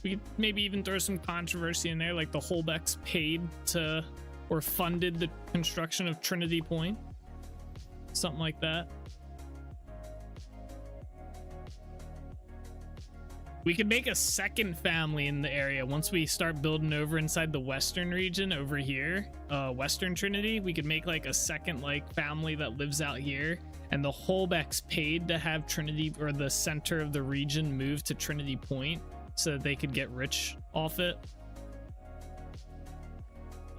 We could maybe even throw some controversy in there, like the Holbecks paid to or funded the construction of Trinity Point. Something like that. We could make a second family in the area once we start building over inside the western region over here, Western Trinity. We could make like a second like family that lives out here, and the Holbecks paid to have Trinity, or the center of the region, move to Trinity Point so that they could get rich off it.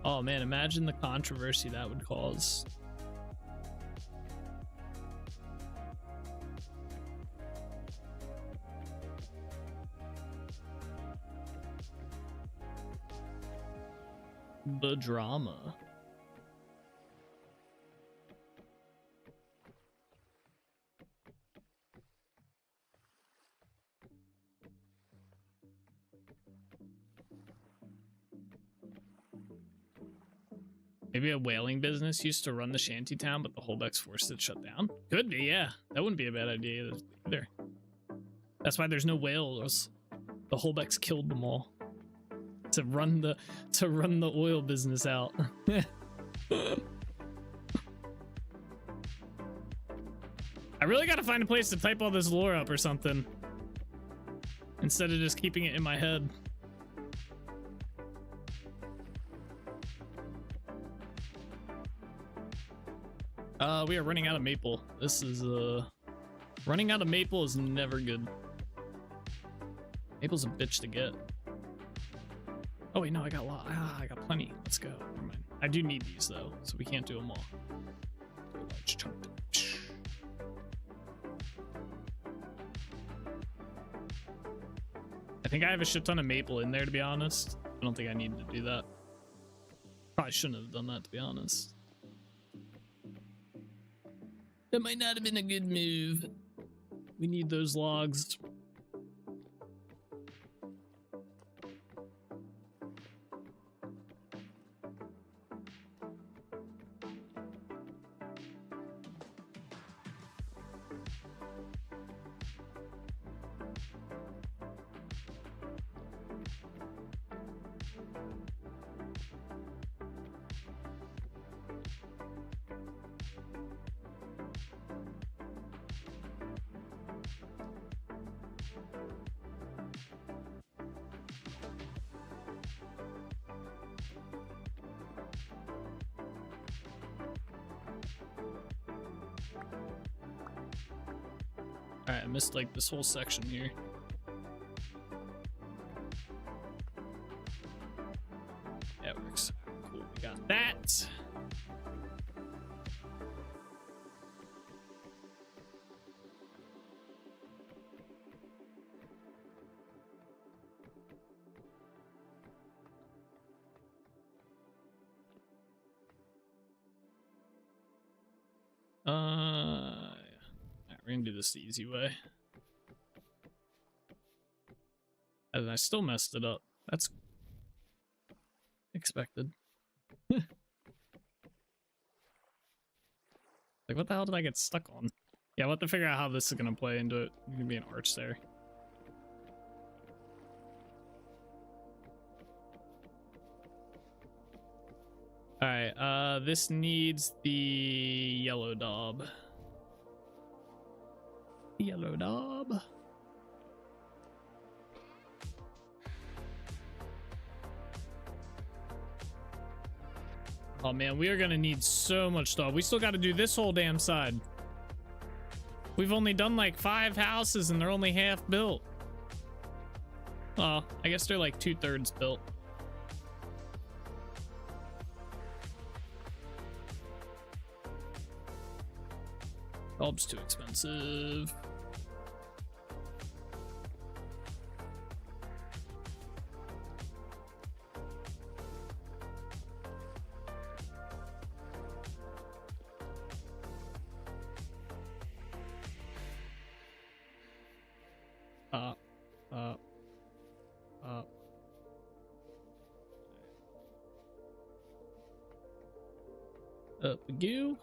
Oh man, imagine the controversy that would cause. The drama. Maybe a whaling business used to run the shanty town, but the Holbecks forced it shut down. Could be, yeah. That wouldn't be a bad idea either. That's why there's no whales. The Holbecks killed them all to run the oil business out. I really gotta find a place to type all this lore up or something, instead of just keeping it in my head. We are running out of maple. This is running out of maple is never good. Maple's a bitch to get. Oh wait, no, I got a lot. I got plenty. Let's go. Never mind. I do need these though, so we can't do them all. A large chunk. I think I have a shit ton of maple in there, to be honest. I don't think I needed to do that. Probably shouldn't have done that, to be honest. That might not have been a good move. We need those logs. Alright, I missed like this whole section here. Yeah, it works. Cool, we got that. Yeah, we're gonna do this the easy way. And I still messed it up. That's expected. Like, what the hell did I get stuck on? Yeah, we'll have to figure out how this is gonna play into it. There's gonna be an arch there. Alright, this needs the yellow daub. Yellow daub. Oh man, we are gonna need so much stuff. We still gotta do this whole damn side. We've only done like 5 houses and they're only half built. Oh, I guess they're like 2/3 built. Bulb's too expensive. Up we go.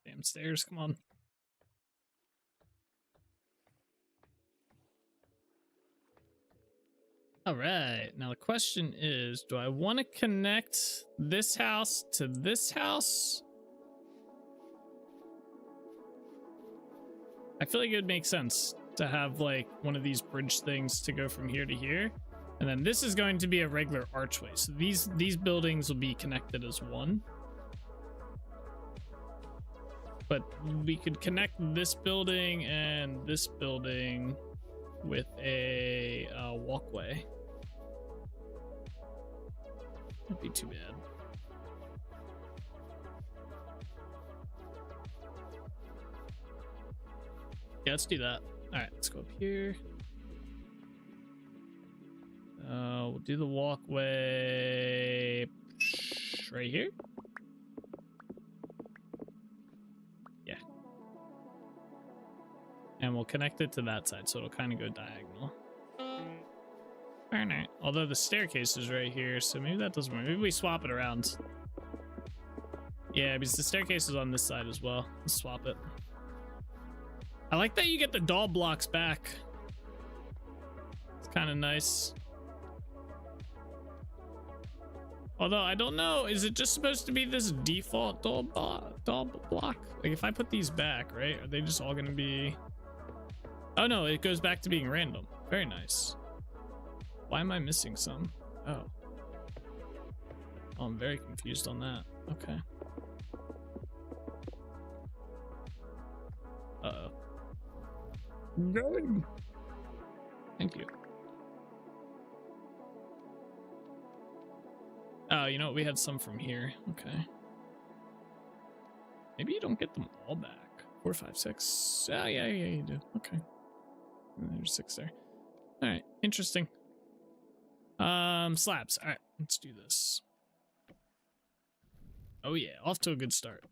Damn stairs, come on. All right, now the question is, do I want to connect this house to this house? I feel like it would make sense to have like one of these bridge things to go from here to here. And then this is going to be a regular archway. So these buildings will be connected as one. But we could connect this building and this building with a walkway. Wouldn't be too bad. Yeah, let's do that. All right, let's go up here. We'll do the walkway right here. Yeah. And we'll connect it to that side, so it'll kind of go diagonal. Alright. Although the staircase is right here, so maybe that doesn't work. Maybe we swap it around. Yeah, because the staircase is on this side as well. Let's swap it. I like that you get the doll blocks back. It's kind of nice. Although I don't know, is it just supposed to be this default doll block? Like if I put these back, right? Are they just all gonna be? Oh no, it goes back to being random. Very nice. Why am I missing some? Oh. Oh, I'm very confused on that. Okay. Uh-oh. Good. Thank you. Oh, you know what? We had some from here. Okay. Maybe you don't get them all back. 4, 5, 6. Oh, yeah, you do. Okay. And there's 6 there. All right. Interesting. Slabs. All right. Let's do this. Oh, yeah. Off to a good start.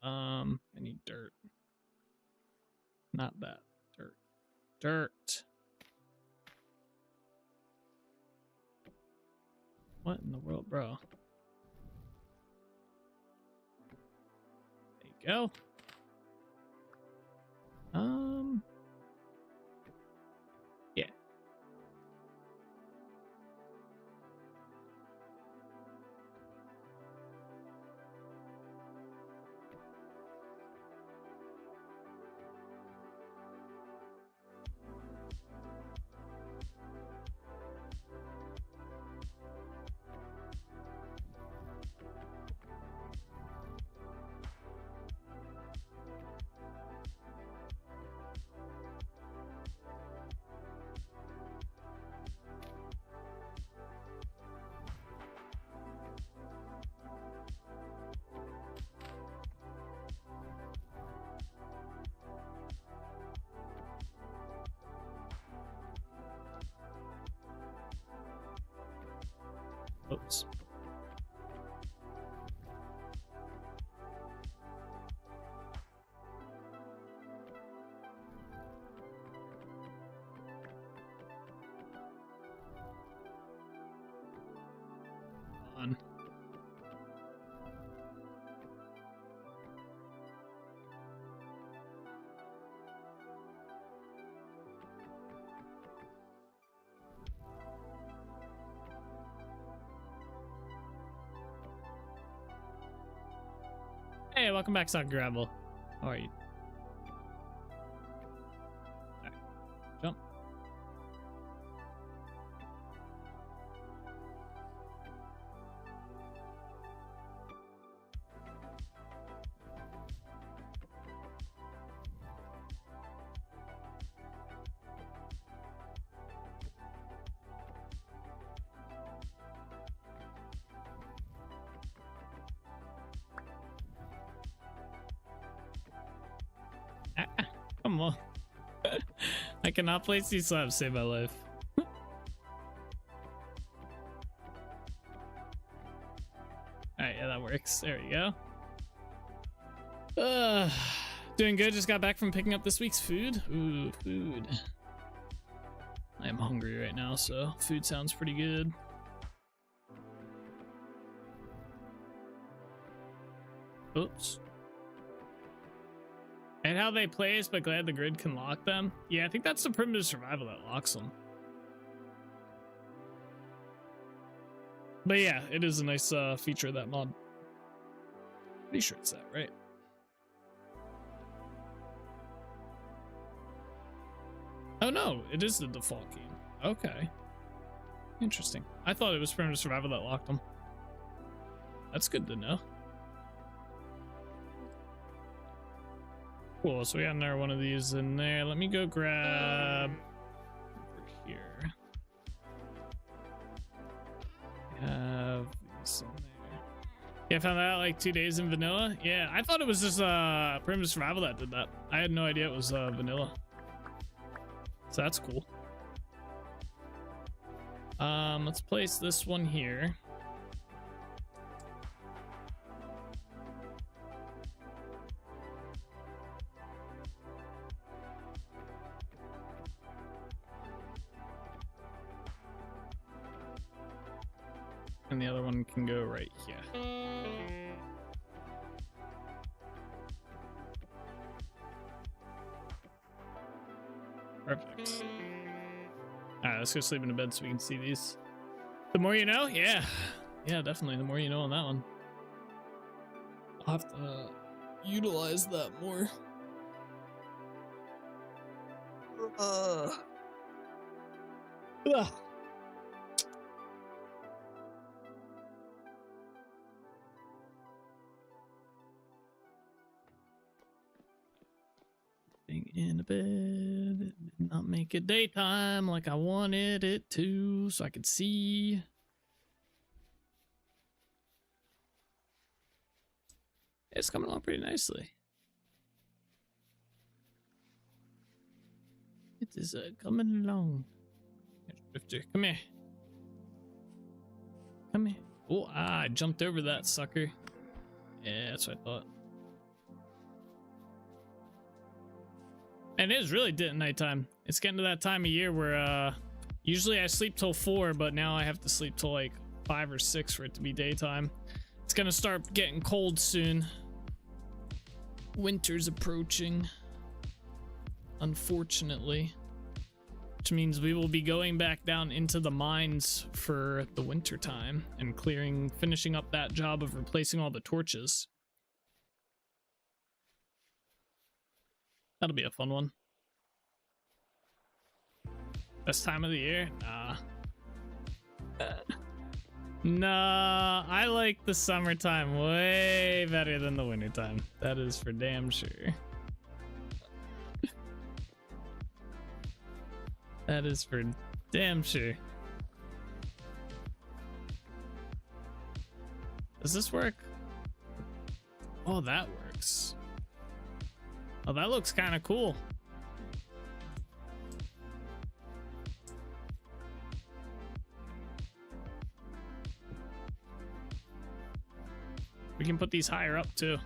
I need dirt. Not that. Dirt. Dirt. What in the world, bro? There you go. Yeah. Oops. On. Hey, welcome back, Sock Gravel. How are you? All right. Jump. Come on. I cannot place these slabs, save my life. Alright, yeah, that works. There we go. Doing good. Just got back from picking up this week's food. Ooh, food. I am hungry right now, so food sounds pretty good. Oops. And how they place, but glad the grid can lock them. Yeah, I think that's the primitive survival that locks them. But yeah, it is a nice feature of that mod. Pretty sure it's that, right? Oh no, it is the default game. Okay. Interesting. I thought it was primitive survival that locked them. That's good to know. Cool, so we got another one of these in there. Let me go grab over here. We have these in there. Yeah, I found that out like 2 days in vanilla. Yeah, I thought it was just primitive survival that did that. I had no idea it was vanilla. So that's cool. Let's place this one here. and the other one can go right here. Perfect. Alright, let's go sleep in a bed so we can see these. The more you know? Yeah. Yeah, definitely. The more you know on that one. I'll have to utilize that more. Ugh. Being in a bed, it did not make it daytime like I wanted it to, so I could see. It's coming along pretty nicely. It is coming along. Drifter, come here. Come here. Oh, I jumped over that sucker. Yeah, that's what I thought. And it is really nighttime. It's getting to that time of year where usually I sleep till 4, but now I have to sleep till like 5 or 6 for it to be daytime. It's gonna start getting cold soon. Winter's approaching, unfortunately, which means we will be going back down into the mines for the winter time and finishing up that job of replacing all the torches. That'll be a fun one. Best time of the year? Nah. Nah, I like the summertime way better than the wintertime. That is for damn sure. That is for damn sure. Does this work? Oh, that works. Oh, that looks kind of cool. We can put these higher up too.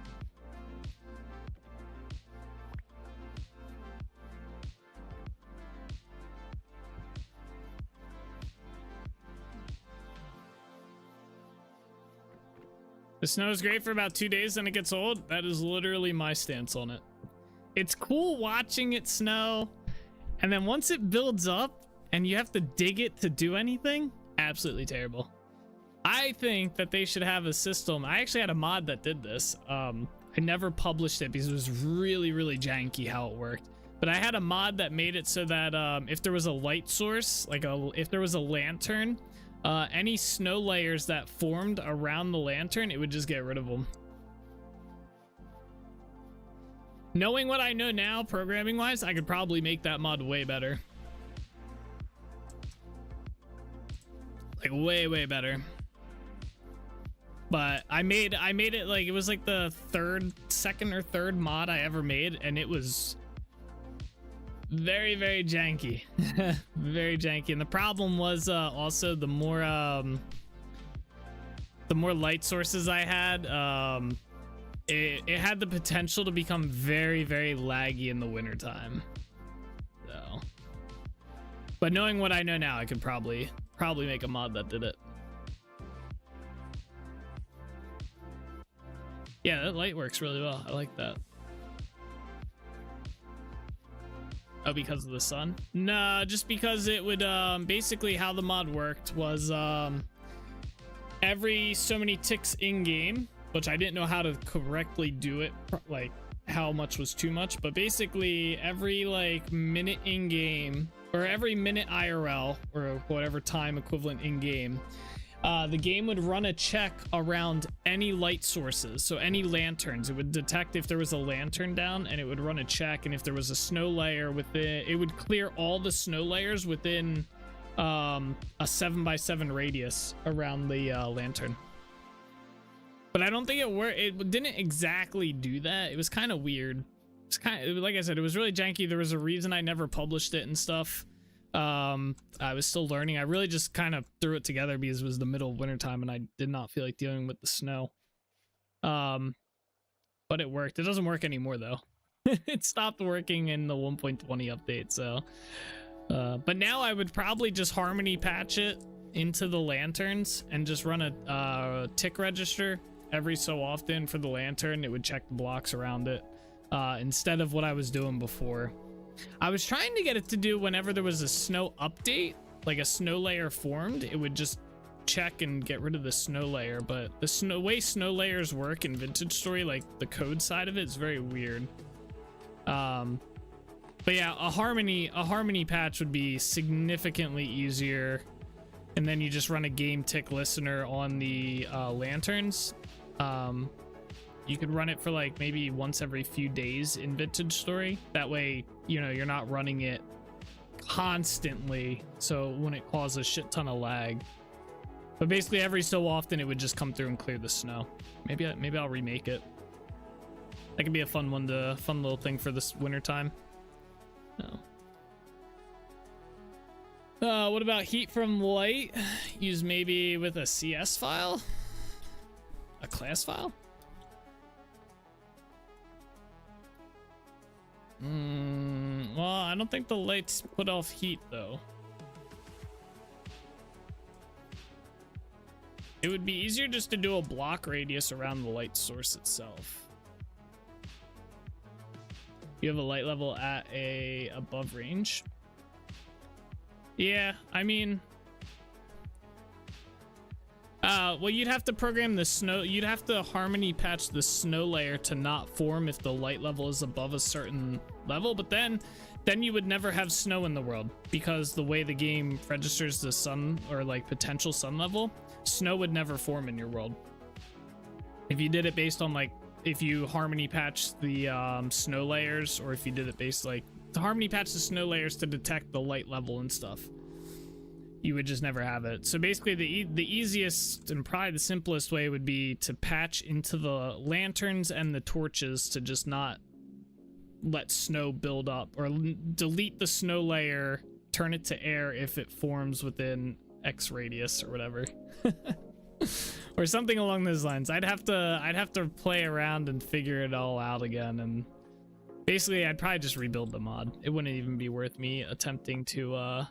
The snow is great for about 2 days, then it gets old. That is literally my stance on it. It's cool watching it snow, and then once it builds up and you have to dig it to do anything, absolutely terrible. I think that they should have a system. I actually had a mod that did this. I never published it because it was really, really janky how it worked. But I had a mod that made it so that if there was a light source, like if there was a lantern, any snow layers that formed around the lantern, it would just get rid of them. Knowing what I know now, programming-wise, I could probably make that mod way better. Like way, way better. But I made it like it was like the second or third mod I ever made, and it was very, very janky. Very janky. And the problem was also the more light sources I had, it had the potential to become very, very laggy in the wintertime. So, but knowing what I know now, I could probably make a mod that did it. Yeah, that light works really well. I like that. Oh, because of the sun? No, just because it would, basically how the mod worked was, every so many ticks in game, which I didn't know how to correctly do it, like how much was too much, but basically every like minute in game, or every minute IRL, or whatever time equivalent in game, the game would run a check around any light sources. So any lanterns, it would detect if there was a lantern down, and it would run a check. And if there was a snow layer within, it would clear all the snow layers within a 7x7 radius around the lantern. But I don't think it worked. It didn't exactly do that. It was kind of weird. It's kind of, like I said, it was really janky. There was a reason I never published it and stuff. I was still learning. I really just kind of threw it together because it was the middle of winter time and I did not feel like dealing with the snow. But it worked. It doesn't work anymore though. It stopped working in the 1.20 update. So, but now I would probably just harmony patch it into the lanterns and just run a tick register every so often for the lantern, it would check the blocks around it, instead of what I was doing before. I was trying to get it to do whenever there was a snow update, like a snow layer formed, it would just check and get rid of the snow layer, but the way snow layers work in Vintage Story, like the code side of it, is very weird. But yeah, a harmony patch would be significantly easier, and then you just run a game tick listener on the lanterns. You could run it for like maybe once every few days in Vintage Story. That way, you know, you're not running it constantly, so it wouldn't cause a shit ton of lag. But basically every so often it would just come through and clear the snow. Maybe I'll remake it. That could be a fun little thing for this winter time. No. What about heat from light? Use maybe with a CS file? A class file? Well, I don't think the lights put off heat though. It would be easier just to do a block radius around the light source itself. You have a light level at a above range. Yeah, I mean, well, you'd have to program the snow. You'd have to harmony patch the snow layer to not form if the light level is above a certain level. But then you would never have snow in the world, because the way the game registers the sun, or like potential sun level, snow would never form in your world. If you did it based on like, if you harmony patch the snow layers, or if you did it based like to harmony patch the snow layers to detect the light level and stuff, you would just never have it. So basically the easiest and probably the simplest way would be to patch into the lanterns and the torches to just not let snow build up, or delete the snow layer, turn it to air if it forms within X radius or whatever. Or something along those lines. I'd have to play around and figure it all out again, and basically I'd probably just rebuild the mod. It wouldn't even be worth me attempting to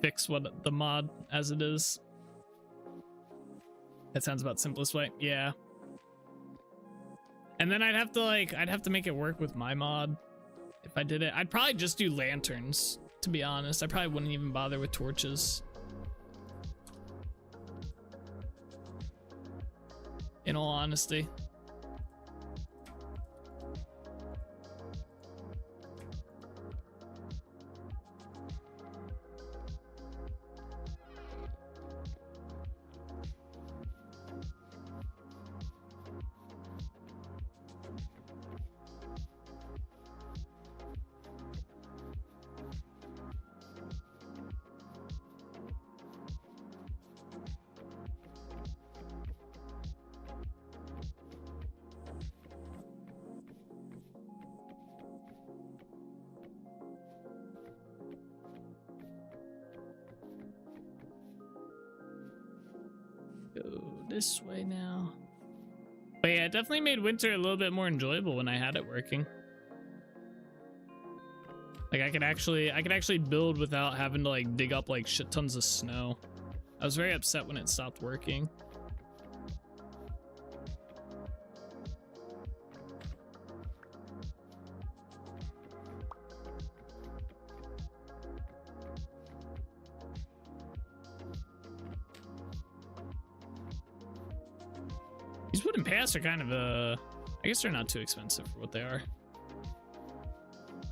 fix what the mod as it is. That sounds about simplest way. Yeah. And then I'd have to make it work with my mod if I did it. I'd probably just do lanterns, to be honest. I probably wouldn't even bother with torches, in all honesty. Go this way now. But yeah, it definitely made winter a little bit more enjoyable when I had it working. Like I could actually build without having to like dig up like shit tons of snow. I was very upset when it stopped working. These wooden paths are kind of I guess they're not too expensive for what they are.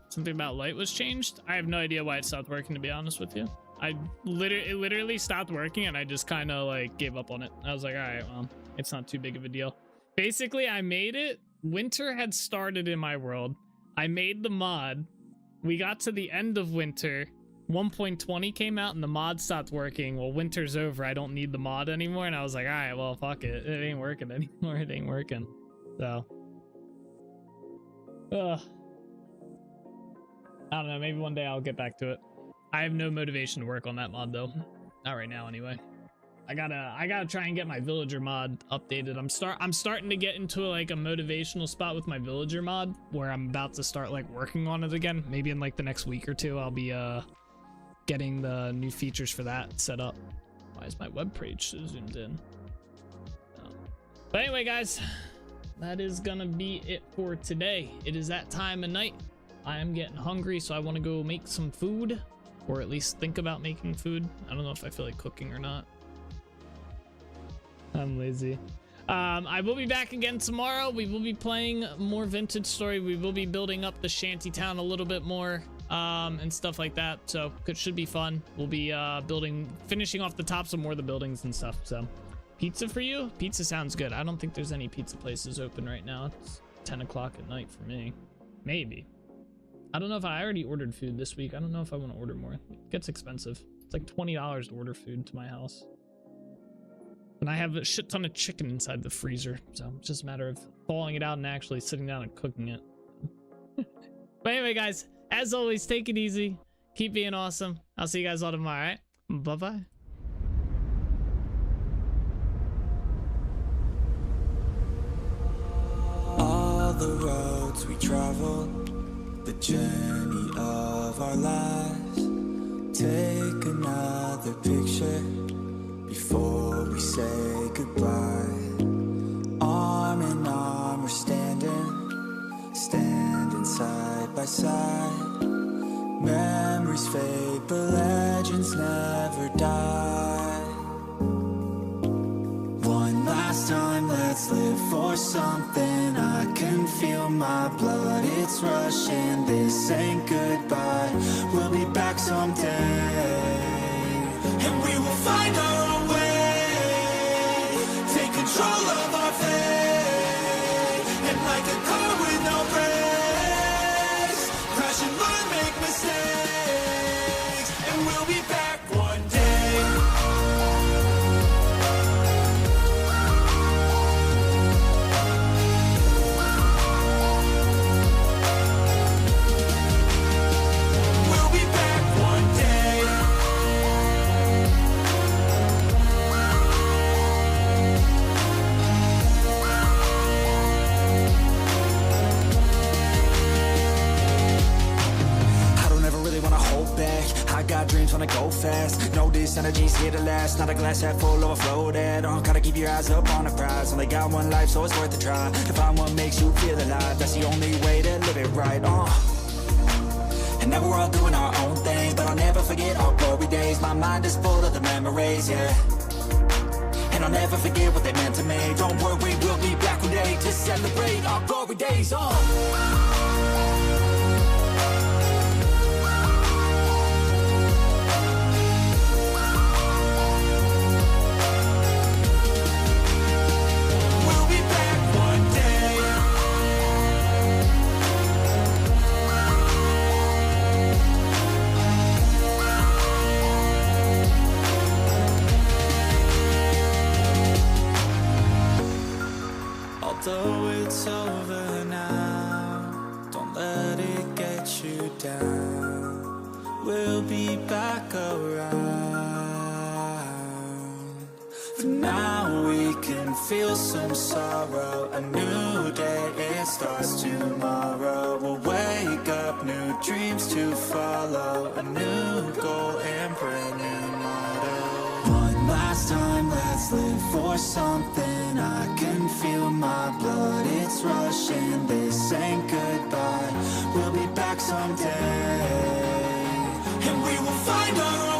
Something about light was changed. I have no idea why it stopped working, to be honest with you. It literally stopped working, and I just kind of like gave up on it. I was like, all right, well, it's not too big of a deal. Basically, I made it. Winter had started in my world. I made the mod. We got to the end of winter. 1.20 came out and the mod stopped working. Well, winter's over. I don't need the mod anymore. And I was like, all right, well, fuck it. It ain't working anymore. It ain't working. So, I don't know. Maybe one day I'll get back to it. I have no motivation to work on that mod though. Not right now, anyway. I gotta try and get my villager mod updated. I'm starting to get into like a motivational spot with my villager mod where I'm about to start like working on it again. Maybe in like the next week or two, I'll be getting the new features for that set up. Why is my web page so zoomed in? But anyway, guys, that is gonna be it for today. It is that time of night. I am getting hungry, so I want to go make some food, or at least think about making food. I don't know if I feel like cooking or not. I'm lazy. I will be back again tomorrow. We will be playing more Vintage Story. We will be building up the shanty town a little bit more, and stuff like that. So it should be fun. We'll be finishing off the tops of more of the buildings and stuff. So pizza for you? Pizza sounds good. I don't think there's any pizza places open right now. It's 10 o'clock at night for me. Maybe. I don't know if I already ordered food this week. I don't know if I want to order more. It gets expensive. It's like $20 to order food to my house. And I have a shit ton of chicken inside the freezer. So it's just a matter of thawing it out and actually sitting down and cooking it. But anyway, guys, as always, take it easy. Keep being awesome. I'll see you guys all tomorrow, all right? Bye-bye. All the roads we travel, the journey of our lives. Take another picture before we say goodbye. Arm in arm we're standing side by side. Memories fade, but legends never die. One last time, let's live for something. I can feel my blood, it's rushing. This ain't goodbye, we'll be back someday. And we will find our own way. Take control of our fate. And like a car with no brakes, crash and learn, make mistakes. And we'll be back one day. I got dreams, wanna go fast. Know this energy's here to last. Not a glass half full, overflow that. Gotta keep your eyes up on the prize. Only got one life, so it's worth a try. To find what makes you feel alive, that's the only way to live it right. And now we're all doing our own thing, but I'll never forget our glory days. My mind is full of the memories, yeah. And I'll never forget what they meant to me. Don't worry, we'll be back one day to celebrate our glory days. Although it's over now, don't let it get you down. We'll be back around. For now we can feel some sorrow. A new day, it starts tomorrow. We'll wake up, new dreams to follow. A new goal and brand new motto. One last time, let's live for something. I can feel my blood, it's rushing. This ain't goodbye, we'll be back someday. And we will find our own